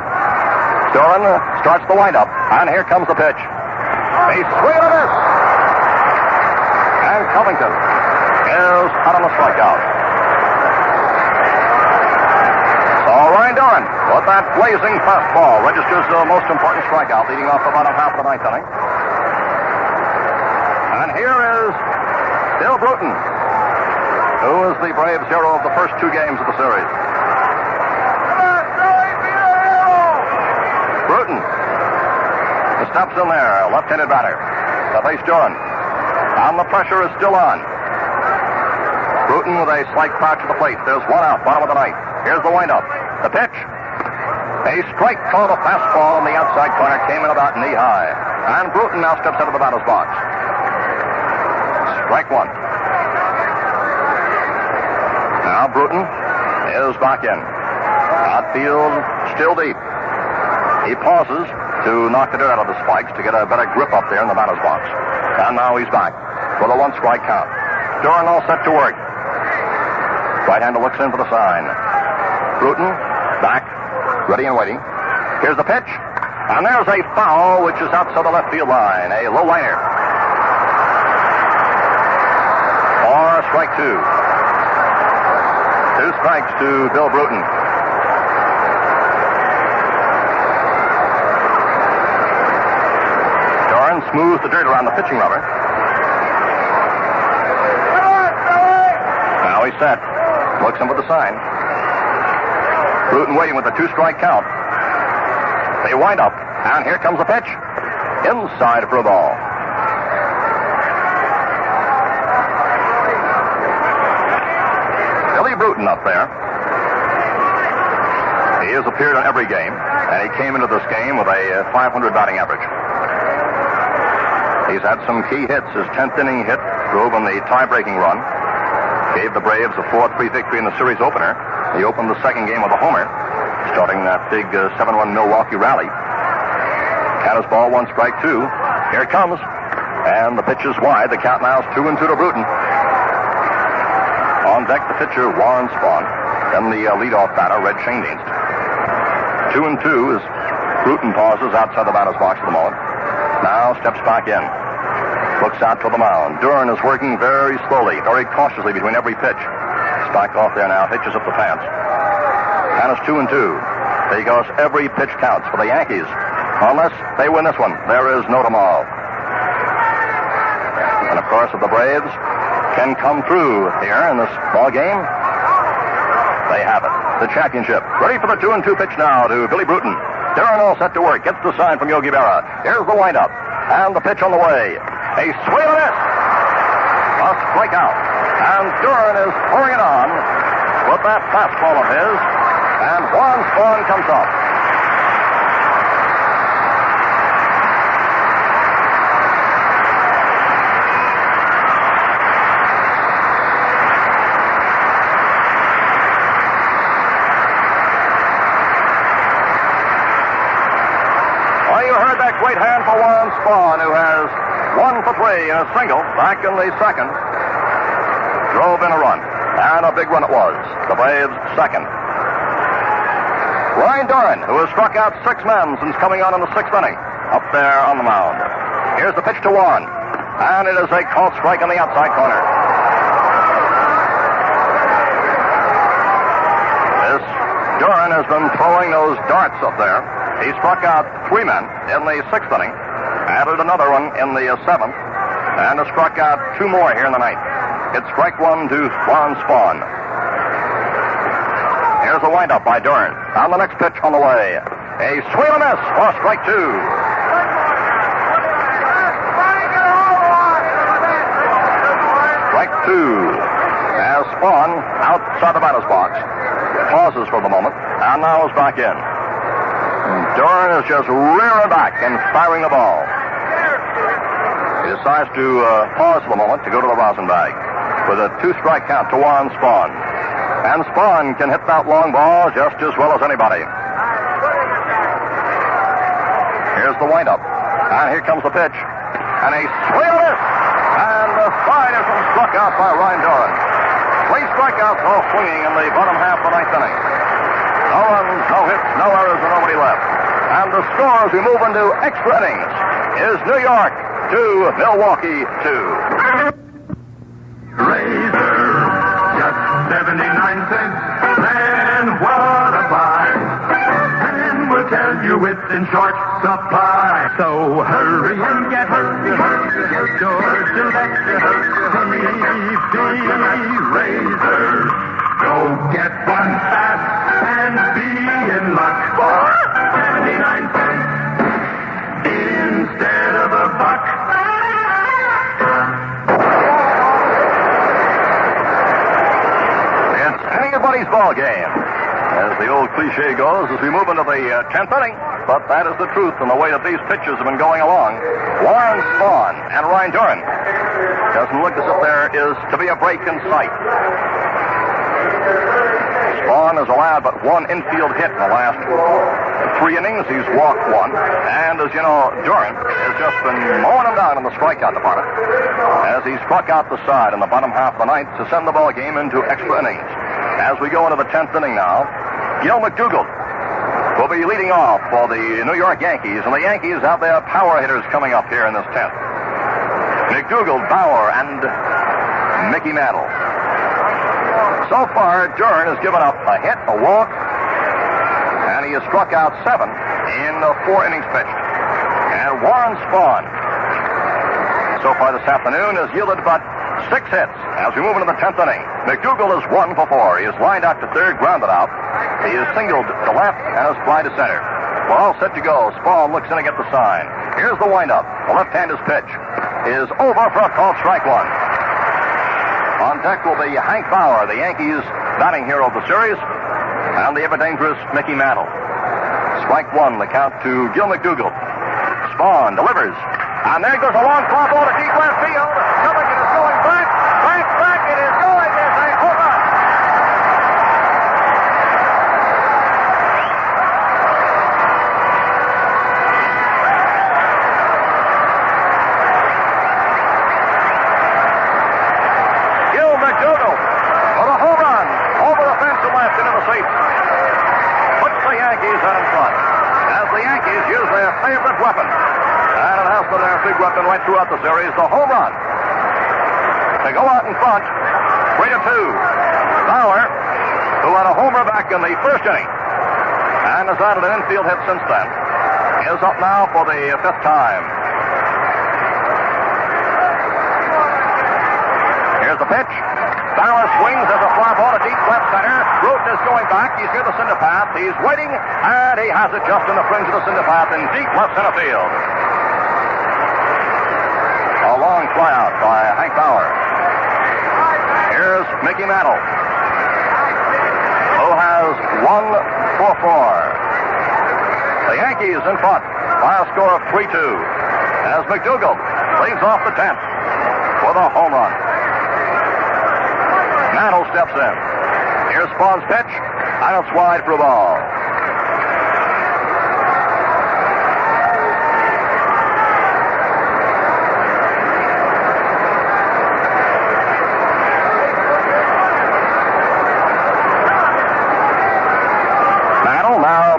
Duran starts the windup, and here comes the pitch. A swing and a miss. And Covington is out on the strikeout. So Ryan Duran, with that blazing fastball, registers the most important strikeout, leading off the bottom half of the ninth inning. And here is Bill Bruton, who is the Braves' hero of the first two games of the series. Bruton steps in there, left-handed batter, to face Duran. And the pressure is still on. Bruton with a slight crouch at the plate. There's one out, bottom of the ninth. Here's the windup. The pitch. A strike called a fastball in the outside corner, came in about knee-high. And Bruton now steps out of the batter's box. Strike one. Now Bruton is back in. Outfield still deep. He pauses to knock the dirt out of the spikes to get a better grip up there in the batter's box. And now he's back for the one-strike count. Duran all set to work. Right-hander looks in for the sign. Bruton back, ready and waiting. Here's the pitch. And there's a foul, which is outside the left field line. A low liner. Or strike two. Two strikes to Bill Bruton. Duran smooths the dirt around the pitching rubber. Now he's set. Looks in for the sign. Bruton waiting with a two-strike count. They wind up, and here comes the pitch. Inside for a ball. Billy Bruton up there. He has appeared in every game, and he came into this game with a 500 batting average. He's had some key hits. His 10th inning hit drove in the tie-breaking run. Gave the Braves a 4-3 victory in the series opener. He opened the second game with a homer, starting that big 7-1 Milwaukee rally. Count is ball, one strike, two. Here it comes. And the pitch is wide. The count now is 2-2 to Bruton. On deck, the pitcher, Warren Spahn. Then the leadoff batter, Red Schoendienst. 2-2 as Bruton pauses outside the batter's box for the moment. Now steps back in. Looks out to the mound. Duran is working very slowly, very cautiously between every pitch. He's back off there now, hitches up the pants. And it's 2-2. Because every pitch counts for the Yankees. Unless they win this one, there is no tomorrow. And of course, if the Braves can come through here in this ball game, they have it. The championship. Ready for the 2-2 pitch now to Billy Bruton. Duran all set to work. Gets the sign from Yogi Berra. Here's the windup. And the pitch on the way. A swing and a miss. A strikeout. And Duran is pouring it on with that fastball of his. And Warren Spahn comes up. Great hand for Warren Spahn, who has 1 for 3 in a single back in the second. Drove in a run, and a big run it was. The Braves' second. Ryan Duran, who has struck out 6 men since coming on in the 6th inning, up there on the mound. Here's the pitch to Warren, and it is a called strike on the outside corner. This Duran has been throwing those darts up there. He struck out 3 men in the 6th inning, added another one in the 7th, and has struck out 2 more here in the 9th. It's strike 1 to Warren Spahn. Here's the windup by Duran. On the next pitch on the way. A swing and a miss for strike 2. Strike 2. As Spahn outside the batter's box. Pauses for the moment, and now is back in. Duran is just rearing back and firing the ball. decides to pause for the moment to go to the rosin bag with a 2-strike count to Warren Spahn. And Spahn can hit that long ball just as well as anybody. Here's the windup. And here comes the pitch. And a swing of this. And the side is struck out by Ryan Doran. 3 strikeouts, all swinging in the bottom half of the 9th inning. No runs, no hits, no errors, and nobody left. And the score as we move into extra innings is New York 2, Milwaukee 2. Razor, just 79 cents. Man, what a buy. And we'll tell you it's in short supply. So hurry and get George Gillette TV razor. Go get one fast and be in luck for 79 cents instead of a buck. It's anybody's ball game, as the old cliche goes, as we move into the 10th inning. But that is the truth in the way that these pitches have been going along. Warren Spahn and Ryan Doran. Doesn't look as if there is to be a break in sight. Spahn has allowed but 1 infield hit in the last 3 innings. He's walked 1. And as you know, Doran has just been mowing him down in the strikeout department as he struck out the side in the bottom half of the 9th to send the ball game into extra innings. As we go into the 10th inning now, Gil McDougald will be leading off for the New York Yankees, and the Yankees have their power hitters coming up here in this 10th. McDougald, Bauer, and Mickey Mantle. So far, Doran has given up a hit, a walk, and he has struck out 7 in 4 innings pitched. And Warren Spahn, so far this afternoon, has yielded but 6 hits as we move into the 10th inning. McDougald is 1 for 4. He is lined out to third, grounded out. He is singled to left and is fly to center. We're all set to go. Spahn looks in to get the sign. Here's the windup. The left-hander's pitch is over for a called strike 1. On deck will be Hank Bauer, the Yankees' batting hero of the series, and the ever-dangerous Mickey Mantle. Strike 1, the count to Gil McDougald. Spahn delivers. And there goes a long fly ball to deep left field. Something is going back. It is going. There's a home run. Gil McDougald for the home run over the fence and left into the seats. Puts the Yankees in front as the Yankees use their favorite weapon. And it has been their big weapon right throughout the series, the home run. They go out in front, 3-2. Bauer, who had a homer back in the first inning and has added an infield hit since then, is up now for the 5th time. Here's the pitch. Bauer swings as a fly ball to deep left center. Root is going back. He's near the center path. He's waiting, and he has it just in the fringe of the center path in deep left center field. A long fly out by Hank Bauer. Here's Mickey Mantle, who has 1 for 4. The Yankees in front by a score of 3-2 as McDougald leads off the 10th with a home run. Mantle steps in. Here's Spahn's pitch, and it's wide for a ball.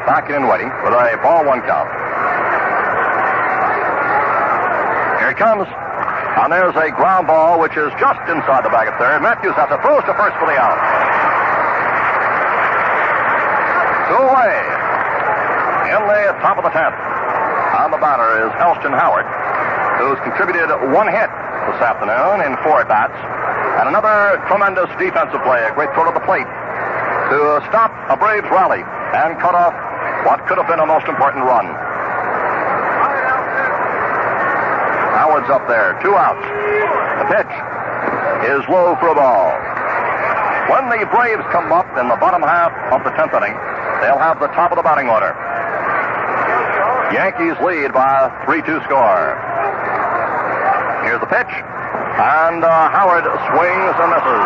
Back in waiting with a ball 1 count. Here it comes. And there's a ground ball which is just inside the bag of third. Matthews has it. Throws to first for the out. 2 away. In the top of the 10th. On the batter is Elston Howard, who's contributed 1 hit this afternoon in 4 at-bats. And another tremendous defensive play. A great throw to the plate to stop a Braves rally and cut off what could have been a most important run. Howard's up there. 2 outs. The pitch is low for a ball. When the Braves come up in the bottom half of the 10th inning, they'll have the top of the batting order. Yankees lead by a 3-2 score. Here's the pitch. And Howard swings and misses.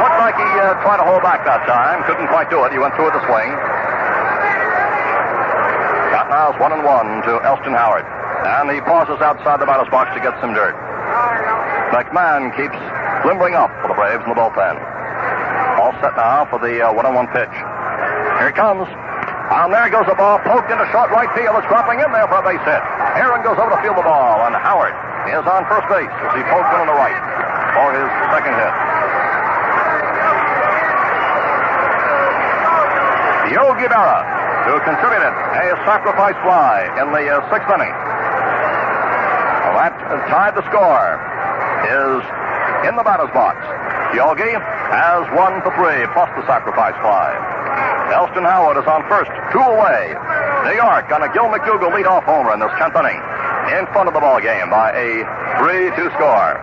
Looked like he tried to hold back that time. Couldn't quite do it. He went through with the swing. Count now is 1-1 to Elston Howard. And he pauses outside the batter's box to get some dirt. McMahon keeps limbering up for the Braves in the bullpen. All set now for the 1-on-1 pitch. Here it comes. And there goes the ball poked into short right field. It's dropping in there for a base hit. Aaron goes over to field the ball, and Howard is on first base as he pokes it on the right for his second hit. Yogi Berra, who contributed a sacrifice fly in the sixth inning. Well, that tied the score. Is in the batter's box. Yogi has 1 for 3 plus the sacrifice fly. Elston Howard is on first, 2 away. New York on a Gil McDougall leadoff homer in this 10th inning. In front of the ball game by a 3-2 score.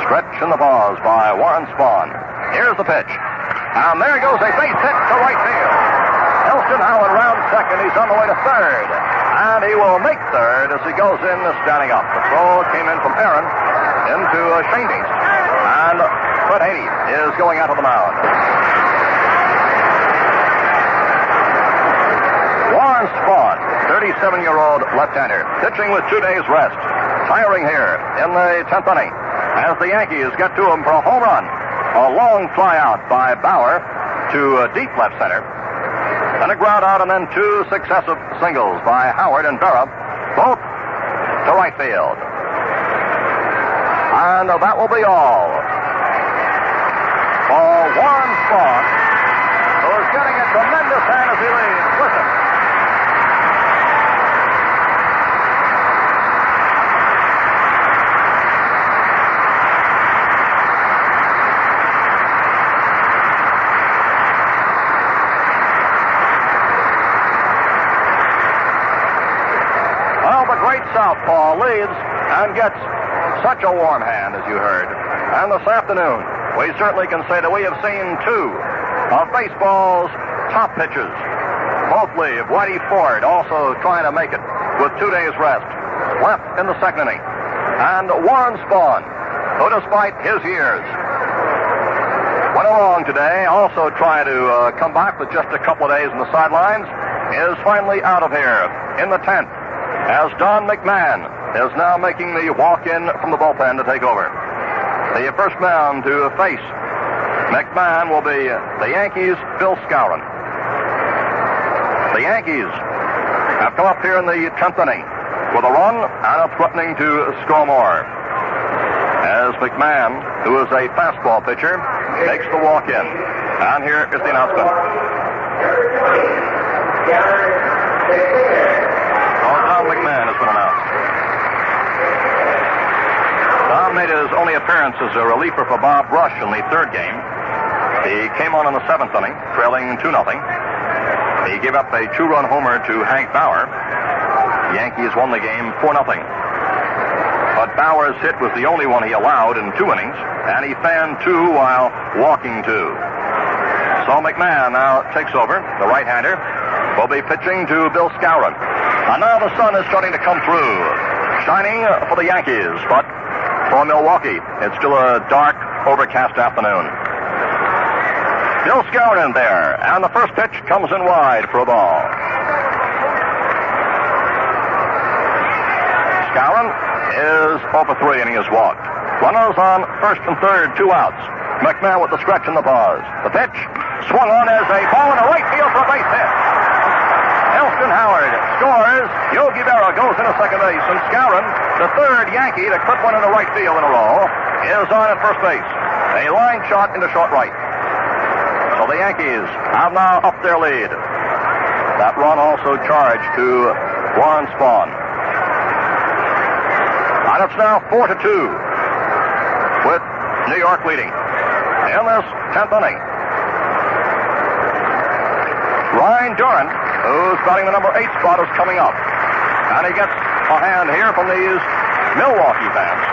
Stretch in the pause by Warren Spahn. Here's the pitch. And there goes a base hit to right field. Elston Howard round second. He's on the way to third. And he will make third as he goes in standing up. The throw came in from Aaron into Shane Dees. And Fred Haney is going out of the mound. Warren Spahn, 37-year-old left-hander, pitching with 2 days rest. Tiring here in the 10th inning as the Yankees get to him for a home run. A long fly out by Bauer to deep left center. And a ground out, and then 2 successive singles by Howard and Berra, both to right field. And that will be all for Warren Spahn, who is getting a tremendous hand as he leads. Listen. Well, the great southpaw leads and gets such a warm hand, as you heard. And this afternoon, we certainly can say that we have seen 2 of baseball's top pitchers. Both leave. Whitey Ford also trying to make it with 2 days rest. Left in the second inning. And Warren Spahn, who despite his years, went along today, also trying to come back with just a couple of days on the sidelines, is finally out of here in the 10th. As Don McMahon is now making the walk-in from the bullpen to take over. The first man to face McMahon will be the Yankees' Bill Skowron. The Yankees have come up here in the 10th inning with a run and are threatening to score more. As McMahon, who is a fastball pitcher, makes the walk-in. And here is the announcement. Don McMahon has been announced. Don made his only appearance as a reliever for Bob Rush in the 3rd game. He came on in the 7th inning, trailing 2-0. He gave up a 2-run homer to Hank Bauer. The Yankees won the game 4-0. But Bauer's hit was the only one he allowed in 2 innings, and he fanned 2 while walking 2. So McMahon now takes over. The right-hander will be pitching to Bill Skowron. And now the sun is starting to come through, shining for the Yankees, but for Milwaukee, it's still a dark, overcast afternoon. Bill Skowron there, and the first pitch comes in wide for a ball. Skowron is 0 for 3, and he has walked. Runners on first and third, 2 outs. McMahon with the stretch in the pause. The pitch swung on as a ball in the right field for a base hit. Elston Howard scores. Yogi Berra goes into second base, and Skowron, the 3rd Yankee to clip one in the right field in a row, is on at first base. A line shot into short right. So the Yankees have now upped their lead. That run also charged to Warren Spahn. And it's now 4-2 with New York leading in this 10th inning. Ryan Duran, who's batting the number 8 spot, is coming up. And he gets a hand here from these Milwaukee fans.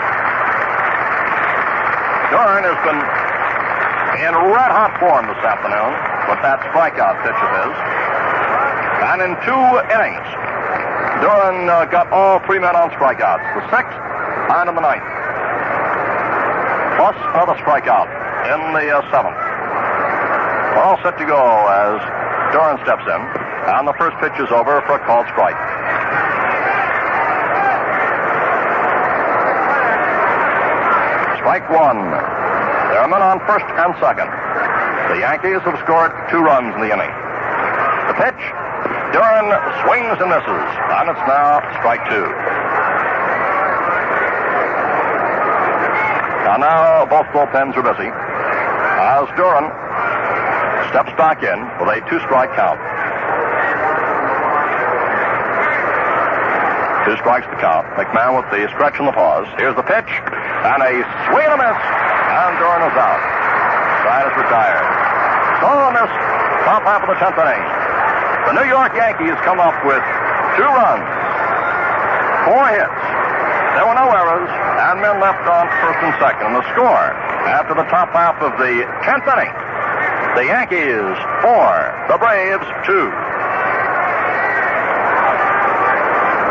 Duran has been in red-hot form this afternoon with that strikeout pitch of his. And in 2 innings, Duran got all 3 men on strikeouts. The 6th and in the ninth. Plus another strikeout in the seventh. We're all set to go as Duran steps in, and the first pitch is over for a called strike. Strike one. There are men on first and second. The Yankees have scored 2 runs in the inning. The pitch, Duran swings and misses, and it's now strike 2. And now both bullpens are busy as Duran steps back in with a 2-strike count. 2 strikes to count. McMahon with the stretch and the pause. Here's the pitch, and a swing and a miss, and Duran is out. Side is retired. So in this top half of the 10th inning, the New York Yankees come up with 2 runs, 4 hits. There were no errors, and men left on first and second. And the score after the top half of the 10th inning, the Yankees 4, the Braves 2.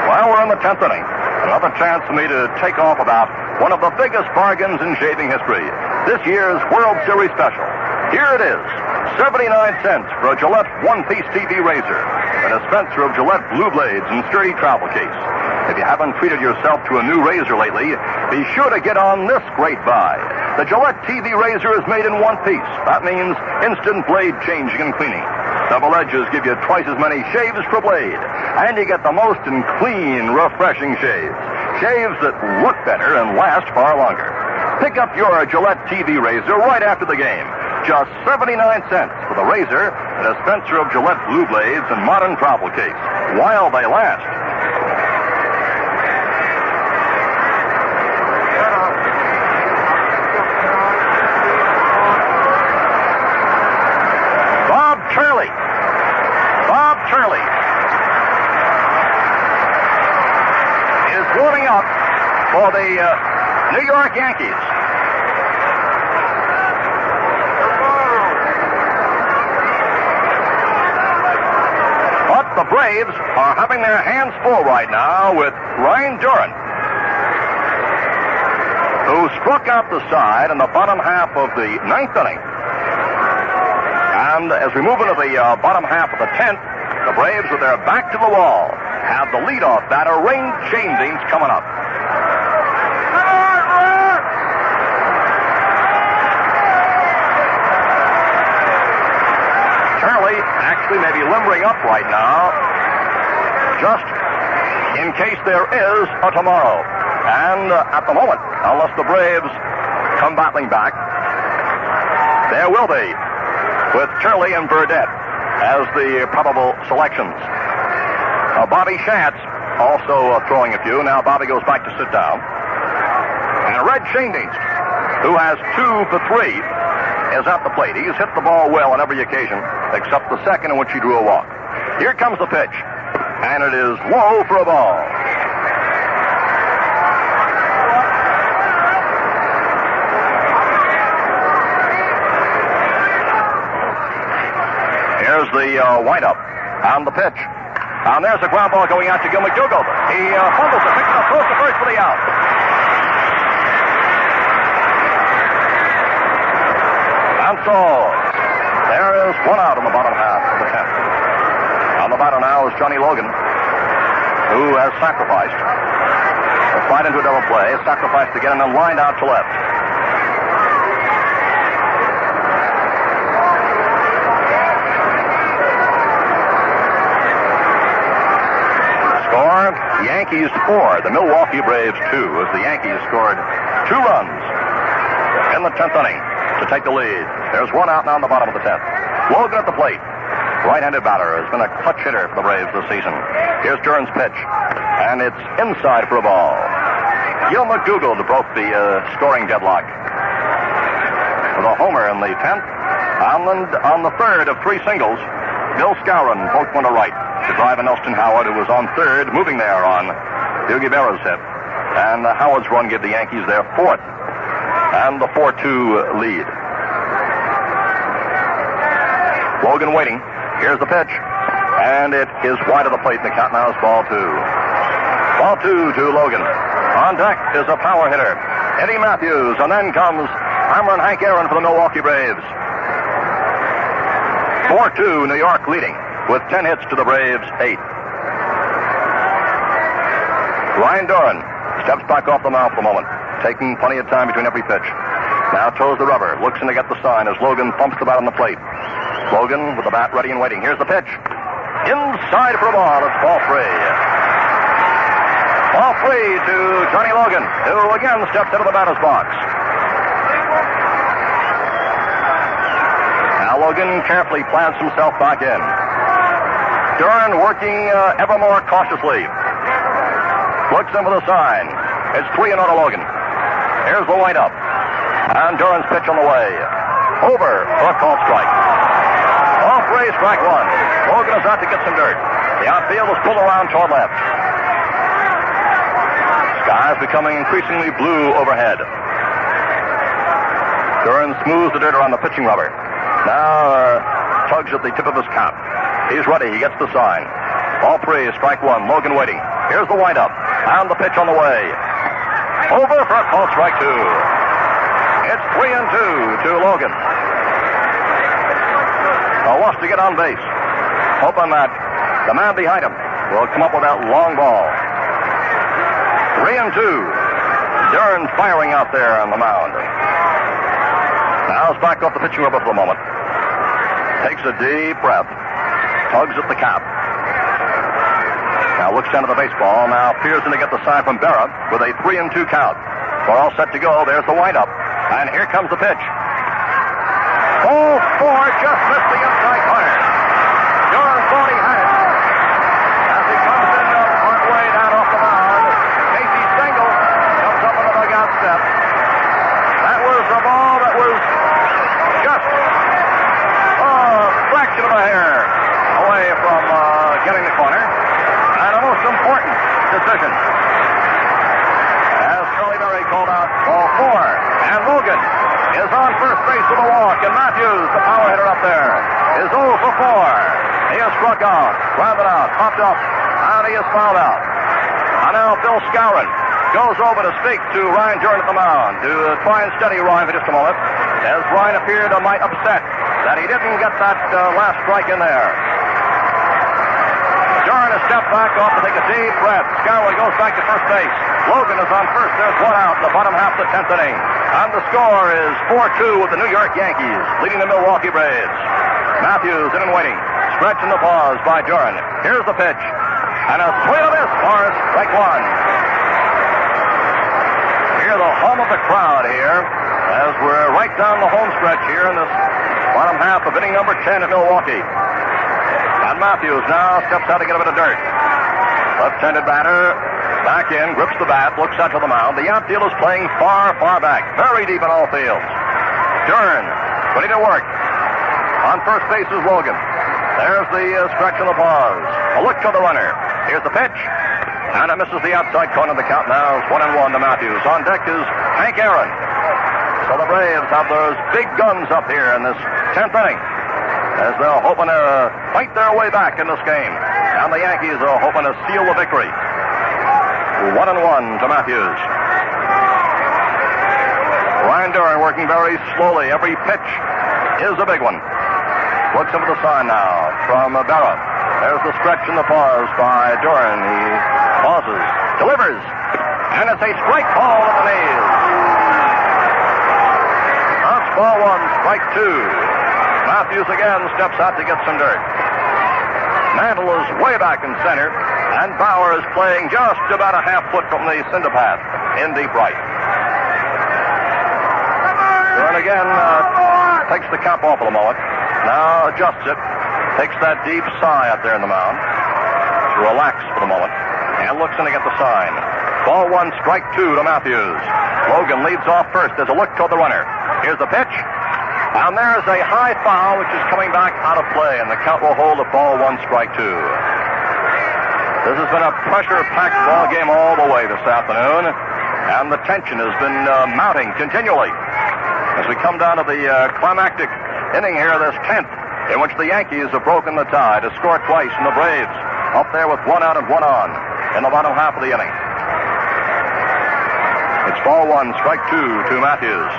Well, we're in the 10th inning. Another chance for me to take off about one of the biggest bargains in shaving history. This year's World Series special. Here it is. 79 cents for a Gillette one-piece TV razor, a dispenser of Gillette Blue Blades and sturdy travel case. If you haven't treated yourself to a new razor lately, be sure to get on this great buy. The Gillette TV razor is made in one piece. That means instant blade changing and cleaning. Double edges give you twice as many shaves per blade, and you get the most in clean, refreshing shaves. Shaves that look better and last far longer. Pick up your Gillette TV razor right after the game. Just 79 cents for the razor, a dispenser of Gillette Blue Blades, and modern travel case, while they last. Bob Turley is warming up for the New York Yankees. But the Braves are having their hands full right now with Ryan Duran, who struck out the side in the bottom half of the 9th inning. And as we move into the bottom half of the 10th, the Braves, with their back to the wall, have the leadoff batter, Ring James, coming up. Charlie actually may be limbering up right now, just in case there is a tomorrow. And at the moment, unless the Braves come battling back, there will be, with Turley and Burdett as the probable selections. Bobby Schatz also throwing a few. Now Bobby goes back to sit down. And Red Sheendienst, who has 2 for 3, is at the plate. He's hit the ball well on every occasion, except the second in which he drew a walk. Here comes the pitch, and it is low for a ball. Here's the windup on the pitch. And there's a ground ball going out to Gil McDougald. He fumbles it, picks it up, throws to first for the out. And so, there is 1 out in the bottom half of the 10th. On the batter now is Johnny Logan, who has sacrificed. A slide into a double play, sacrificed again, and then lined out to left. Score, Yankees 4, the Milwaukee Braves 2, as the Yankees scored 2 runs in the 10th inning to take the lead. There's 1 out now in the bottom of the 10th. Logan at the plate. Right-handed batter, has been a clutch hitter for the Braves this season. Here's Duran's pitch, and it's inside for a ball. Gil McDougald broke the scoring deadlock with a homer in the 10th. And on the third of 3 singles, Bill Skowron poked one to right to drive a Nelson Howard, who was on third, moving there on Yogi Berra's hit. And Howard's run gave the Yankees their 4th and the 4-2 lead. Logan waiting. Here's the pitch. And it is wide of the plate, and the count now is ball 2. Ball 2 to Logan. On deck is a power hitter, Eddie Matthews, and then comes Hammer and Hank Aaron for the Milwaukee Braves. 4-2, New York leading with 10 hits to the Braves' 8. Ryan Doran steps back off the mound for the moment, taking plenty of time between every pitch. Now toes the rubber, looks in to get the sign as Logan thumps the bat on the plate. Logan with the bat ready and waiting. Here's the pitch. Inside for a ball. It's ball free. Ball free to Johnny Logan, who again steps into the batter's box. Now Logan carefully plants himself back in. Duran working ever more cautiously. Looks in for the sign. It's 3-0 to Logan. Here's the windup. And Duran's pitch on the way. Over for a called strike. Off Ray, strike one. Logan is out to get some dirt. The outfield is pulled around toward left. Sky is becoming increasingly blue overhead. Duran smooths the dirt around the pitching rubber. Now tugs at the tip of his cap. He's ready. He gets the sign. Ball three, strike one. Logan waiting. Here's the windup. And the pitch on the way. Over for a called strike two. It's 3-2 to Logan. Wants to get on base, hoping that the man behind him will come up with that long ball. 3-2. Duran firing out there on the mound. Now he's back off the pitching rubber for the moment. Takes a deep breath. Tugs at the cap. Now looks down at the baseball. Now peers in to get the sign from Berra with a 3-2 count. We're all set to go. There's the windup. And here comes the pitch. Ball four, just missed the inside corner. Duran thought he had it. As he comes in part way down off the mound, Casey Stengel comes up on the dugout step. That was a ball that was just a fraction of a hair away from getting the corner. And a most important decision. As Charlie Berry called out ball four. And Logan is on first base with a walk, and Matthews, the power hitter up there, is 0 for 4. He is struck out, grounded out, popped up, and he is fouled out. And now Bill Skowron goes over to speak to Ryan Duran at the mound to try and steady Ryan for just a moment, as Ryan appeared a mite upset that he didn't get that last strike in there. Duran has stepped back off to take a deep breath. Skowron goes back to first base. Logan is on first. There's one out in the bottom half of the 10th inning. And the score is 4-2 with the New York Yankees leading the Milwaukee Braves. Matthews in and waiting. Stretching the pause by Duran. Here's the pitch. And a swing of this for strike one. Hear the hum of the crowd here as we're right down the home stretch here in this bottom half of inning number 10 at Milwaukee. And Matthews now steps out to get a bit of dirt. Left-handed batter back in, grips the bat, looks out to the mound. The outfield is playing far, far back, very deep in all fields. Duran ready to work. On first base is Logan. There's the stretch and the pause. A look to the runner. Here's the pitch. And it misses the outside corner. The count now is 1-1 to Matthews. On deck is Hank Aaron. So the Braves have those big guns up here in this 10th inning, as they're hoping to fight their way back in this game. And the Yankees are hoping to seal the victory. 1-1 to Matthews. Ryan Duran working very slowly. Every pitch is a big one. Looks over the sign now from Berra. There's the stretch and the pause by Duran. He pauses, delivers, and it's a strike ball at the knees. That's ball one, strike two. Matthews again steps out to get some dirt. Mantle is way back in center, and Bauer is playing just about a half foot from the cinder path in deep right. Duran again takes the cap off for the moment. Now adjusts it, takes that deep sigh up there in the mound to relax for the moment, and looks in to get the sign. Ball one, strike two to Matthews. Logan leads off first. There's a look toward the runner. Here's the pitch. And there's a high foul which is coming back out of play, and the count will hold at ball one, strike two. This has been a pressure-packed ball game all the way this afternoon, and the tension has been mounting continually as we come down to the climactic inning here, this 10th, in which the Yankees have broken the tie to score twice, and the Braves up there with one out and one on in the bottom half of the inning. It's ball one, strike two to Matthews.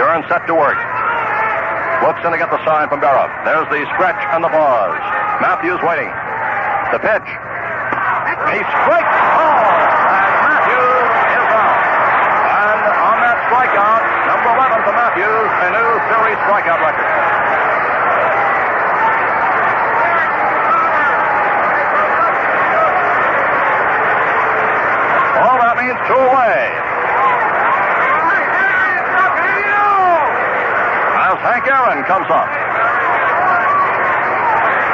Duran set to work. Looks in to get the sign from Berra. There's the stretch and the pause. Matthews waiting. The pitch. A strike call. And Matthews is out. And on that strikeout, number 11 for Matthews, a new series strikeout record. All that means two away. As Hank Aaron comes up.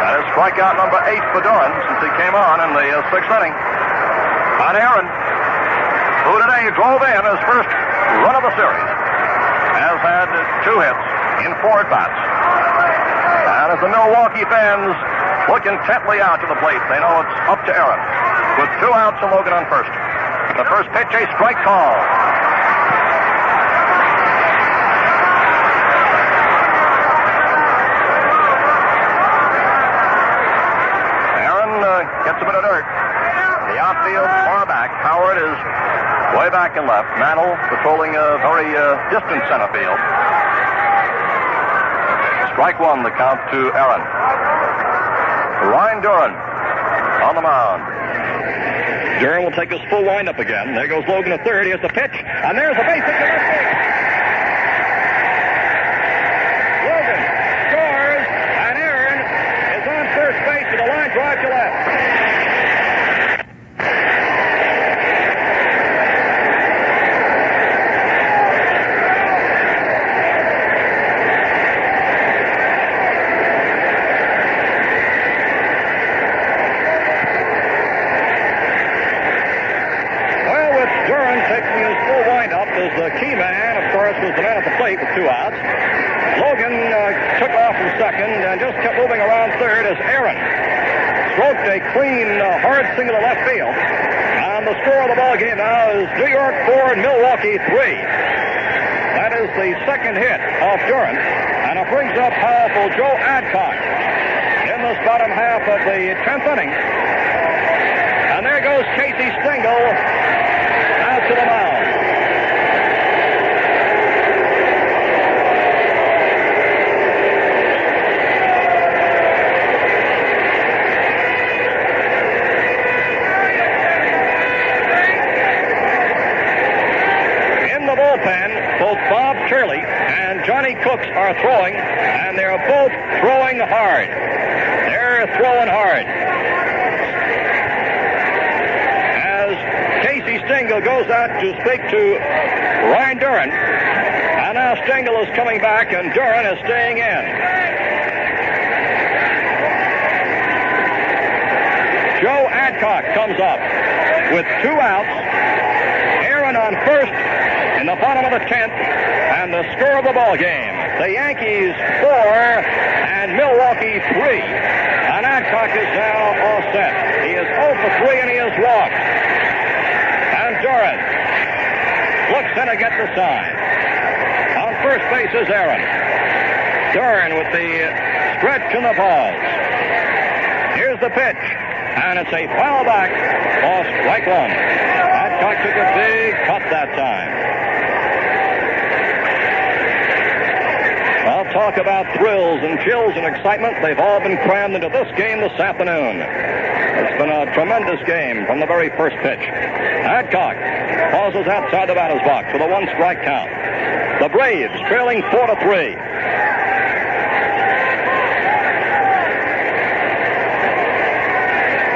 That is strikeout number 8 for Duran since he came on in the sixth inning. And Aaron, who today drove in his first run of the series, has had 2 hits in 4 at-bats. And as the Milwaukee fans look intently out to the plate, they know it's up to Aaron. With 2 outs and Logan on first. The first pitch, a strike call. Gets a bit of dirt. The outfield far back. Howard is way back and left. Mantle patrolling a very distant center field. Strike one, the count to Aaron. Ryan Duran on the mound. Duran will take his full windup again. There goes Logan at third. Here's the pitch. And there's the base hit to left field. Logan scores, and Aaron is on first base with a line drive to left. The key man, of course, was the man at the plate with 2 outs. Logan took off from second and just kept moving around third as Aaron stroked a clean, hard single to left field. And the score of the ball game now is New York 4 and Milwaukee 3. That is the second hit off Duran, and it brings up powerful Joe Adcock in this bottom half of the 10th inning. And there goes Casey Stengel out to the mound. Both Bob Turley and Johnny Cooks are throwing, and they're both throwing hard. They're throwing hard. As Casey Stengel goes out to speak to Ryan Duran, and now Stengel is coming back, and Duran is staying in. Joe Adcock comes up with 2 outs. Aaron on first in the bottom of the 10th, and the score of the ball game. The Yankees 4 and Milwaukee 3. And Adcock is now all set. He is 0 for 3 and he has walked. And Duran looks in to get the sign. On first base is Aaron. Duran with the stretch and the pause. Here's the pitch, and it's a foul back for strike one. Adcock took a big cut that time. I'll talk about thrills and chills and excitement. They've all been crammed into this game this afternoon. It's been a tremendous game from the very first pitch. Adcock pauses outside the batter's box with a 1-strike count. The Braves trailing 4-3.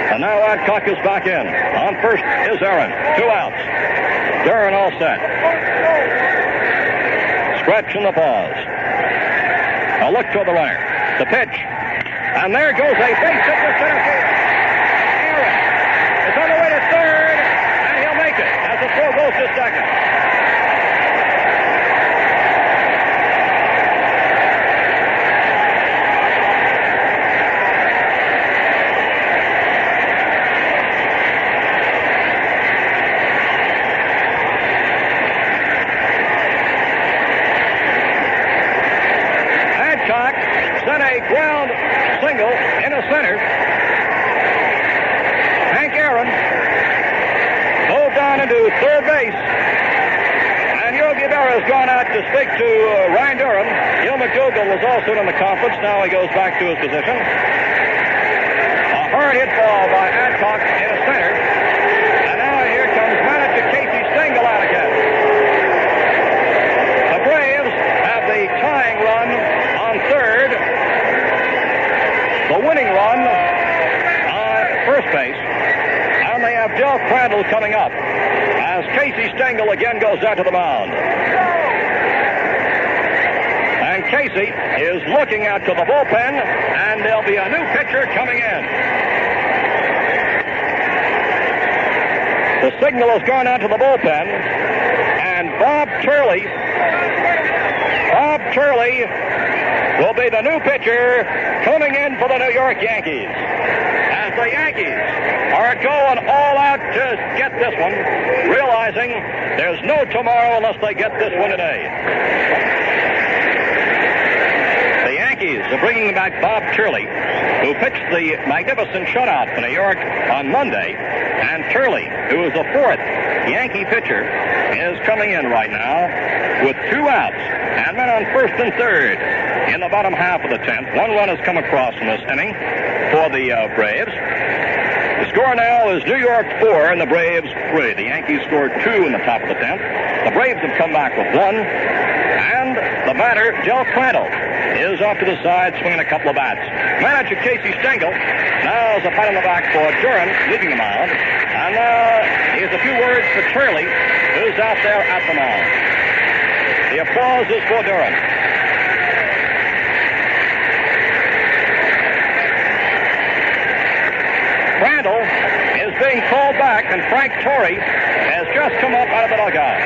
And now Adcock is back in. On first is Aaron. 2 outs. Duran all set. Stretch in the pause. A look toward the runner. The pitch. And there goes a base hit to center field. Aaron is on the way to third, and he'll make it as the throw goes to second. Sent a ground single into center. Hank Aaron moved on into third base. to speak to Ryan Durham. Gil McDougall was also in the conference. Now he goes back to his position. A hard hit ball by Adcock in center. And now here comes manager Casey Stengel out again. The Braves have the tying run on third. The winning run on first base. And they have Del Crandall coming up as Casey Stengel again goes out to the mound. And Casey is looking out to the bullpen, and there'll be a new pitcher coming in. The signal has gone out to the bullpen, and Bob Turley will be the new pitcher coming in for the New York Yankees. As the Yankees are going all out to get this one, realizing there's no tomorrow unless they get this one today. The Yankees are bringing back Bob Turley, who pitched the magnificent shutout for New York on Monday. And Turley, who is the fourth Yankee pitcher, is coming in right now with 2 outs and men on first and third in the bottom half of the 10th. 1 run has come across in this inning for the Braves. The score now is New York 4 and the Braves 3. The Yankees scored 2 in the top of the 10th. The Braves have come back with 1. And the batter, Del Crandall, is off to the side, swinging a couple of bats. Manager Casey Stengel now is a pat on the back for Duran, leaving the mound. And here's a few words for Turley, who's out there at the mound. The applause is for Duran. Crandall is being called back, and Frank Torrey has just come up out of the dugout.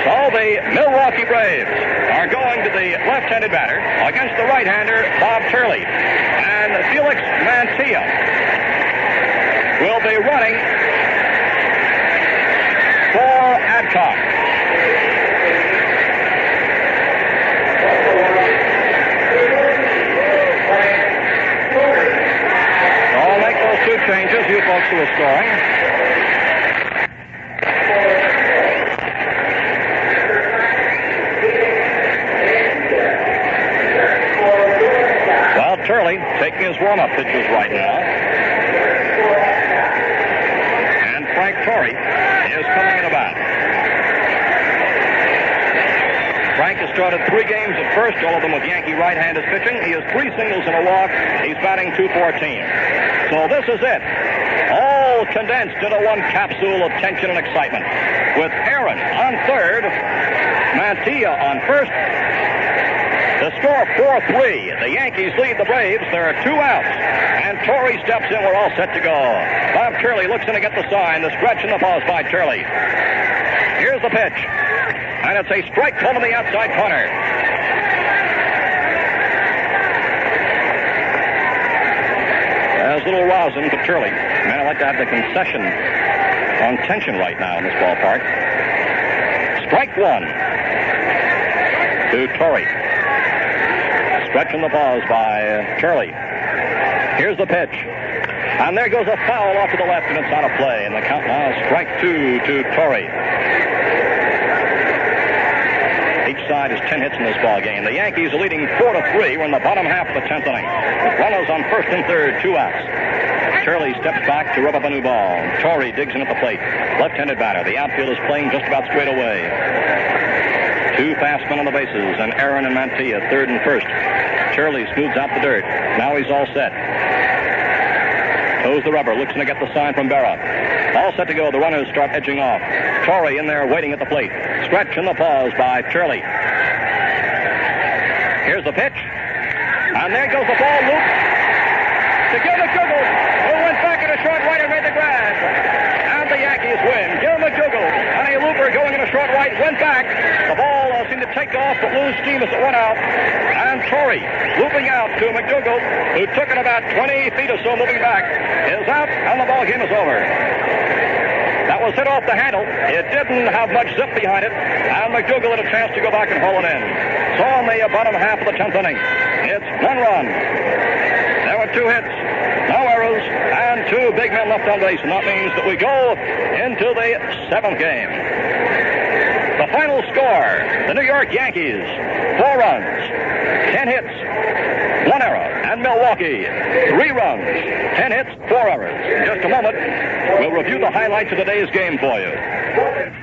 So the Milwaukee Braves are going to the left-handed batter against the right-hander, Bob Turley. And Felix Mantilla will be running for Adcock. I'll make those 2 changes, you folks who are scoring. Well, Turley taking his warm-up pitches right now. And Frank Torrey is coming in about. Frank has started 3 games at first, all of them with Yankee right-handed pitching. He has 3 singles and a walk. He's batting .214. So this is it. All condensed into one capsule of tension and excitement. With Aaron on third, Mantilla on first. The score 4-3. The Yankees lead the Braves. There are 2 outs. And Torrey steps in. We're all set to go. Bob Turley looks in to get the sign. The stretch and the pause by Turley. Here's the pitch. And it's a strike called in the outside corner. There's a little rousing for Turley. Man, I'd like to have the concession on tension right now in this ballpark. Strike 1 to Torrey. Stretch in the pause by Turley. Here's the pitch. And there goes a foul off to the left, and it's out of play. And the count now is strike 2 to Torrey. Each side has 10 hits in this ball game. The Yankees are leading 4-3. We're in the bottom half of the 10th inning. With runners on first and third, 2 outs. Turley steps back to rub up a new ball. Torrey digs in at the plate. Left-handed batter. The outfield is playing just about straight away. 2 fast men on the bases, and Aaron and Mantilla, third and first. Turley smooths out the dirt. Now he's all set. Toes the rubber, looks to get the sign from Berra. All set to go. The runners start edging off. Torrey in there waiting at the plate. Stretch in the pause by Turley. Here's the pitch. And there goes the ball loop to Gil McDougall, who went back in a short right and made the grab. And the Yankees win. Gil McDougall and a looper going in a short right went back. The ball seemed to take off but lose steam as it went out. And Torrey looping out to McDougall, who took it about 20 feet or so moving back, is out and the ball game is over. That was hit off the handle. It didn't have much zip behind it, and McDougall had a chance to go back and haul it in. So in the bottom half of the 10th inning, it's 1 run. There were 2 hits, no errors, and 2 big men left on base. And that means that we go into the 7th game. The final score, the New York Yankees, 4 runs, 10 hits, 1 error. And Milwaukee, 3 runs, 10 hits, 4 errors. In just a moment, we'll review the highlights of today's game for you.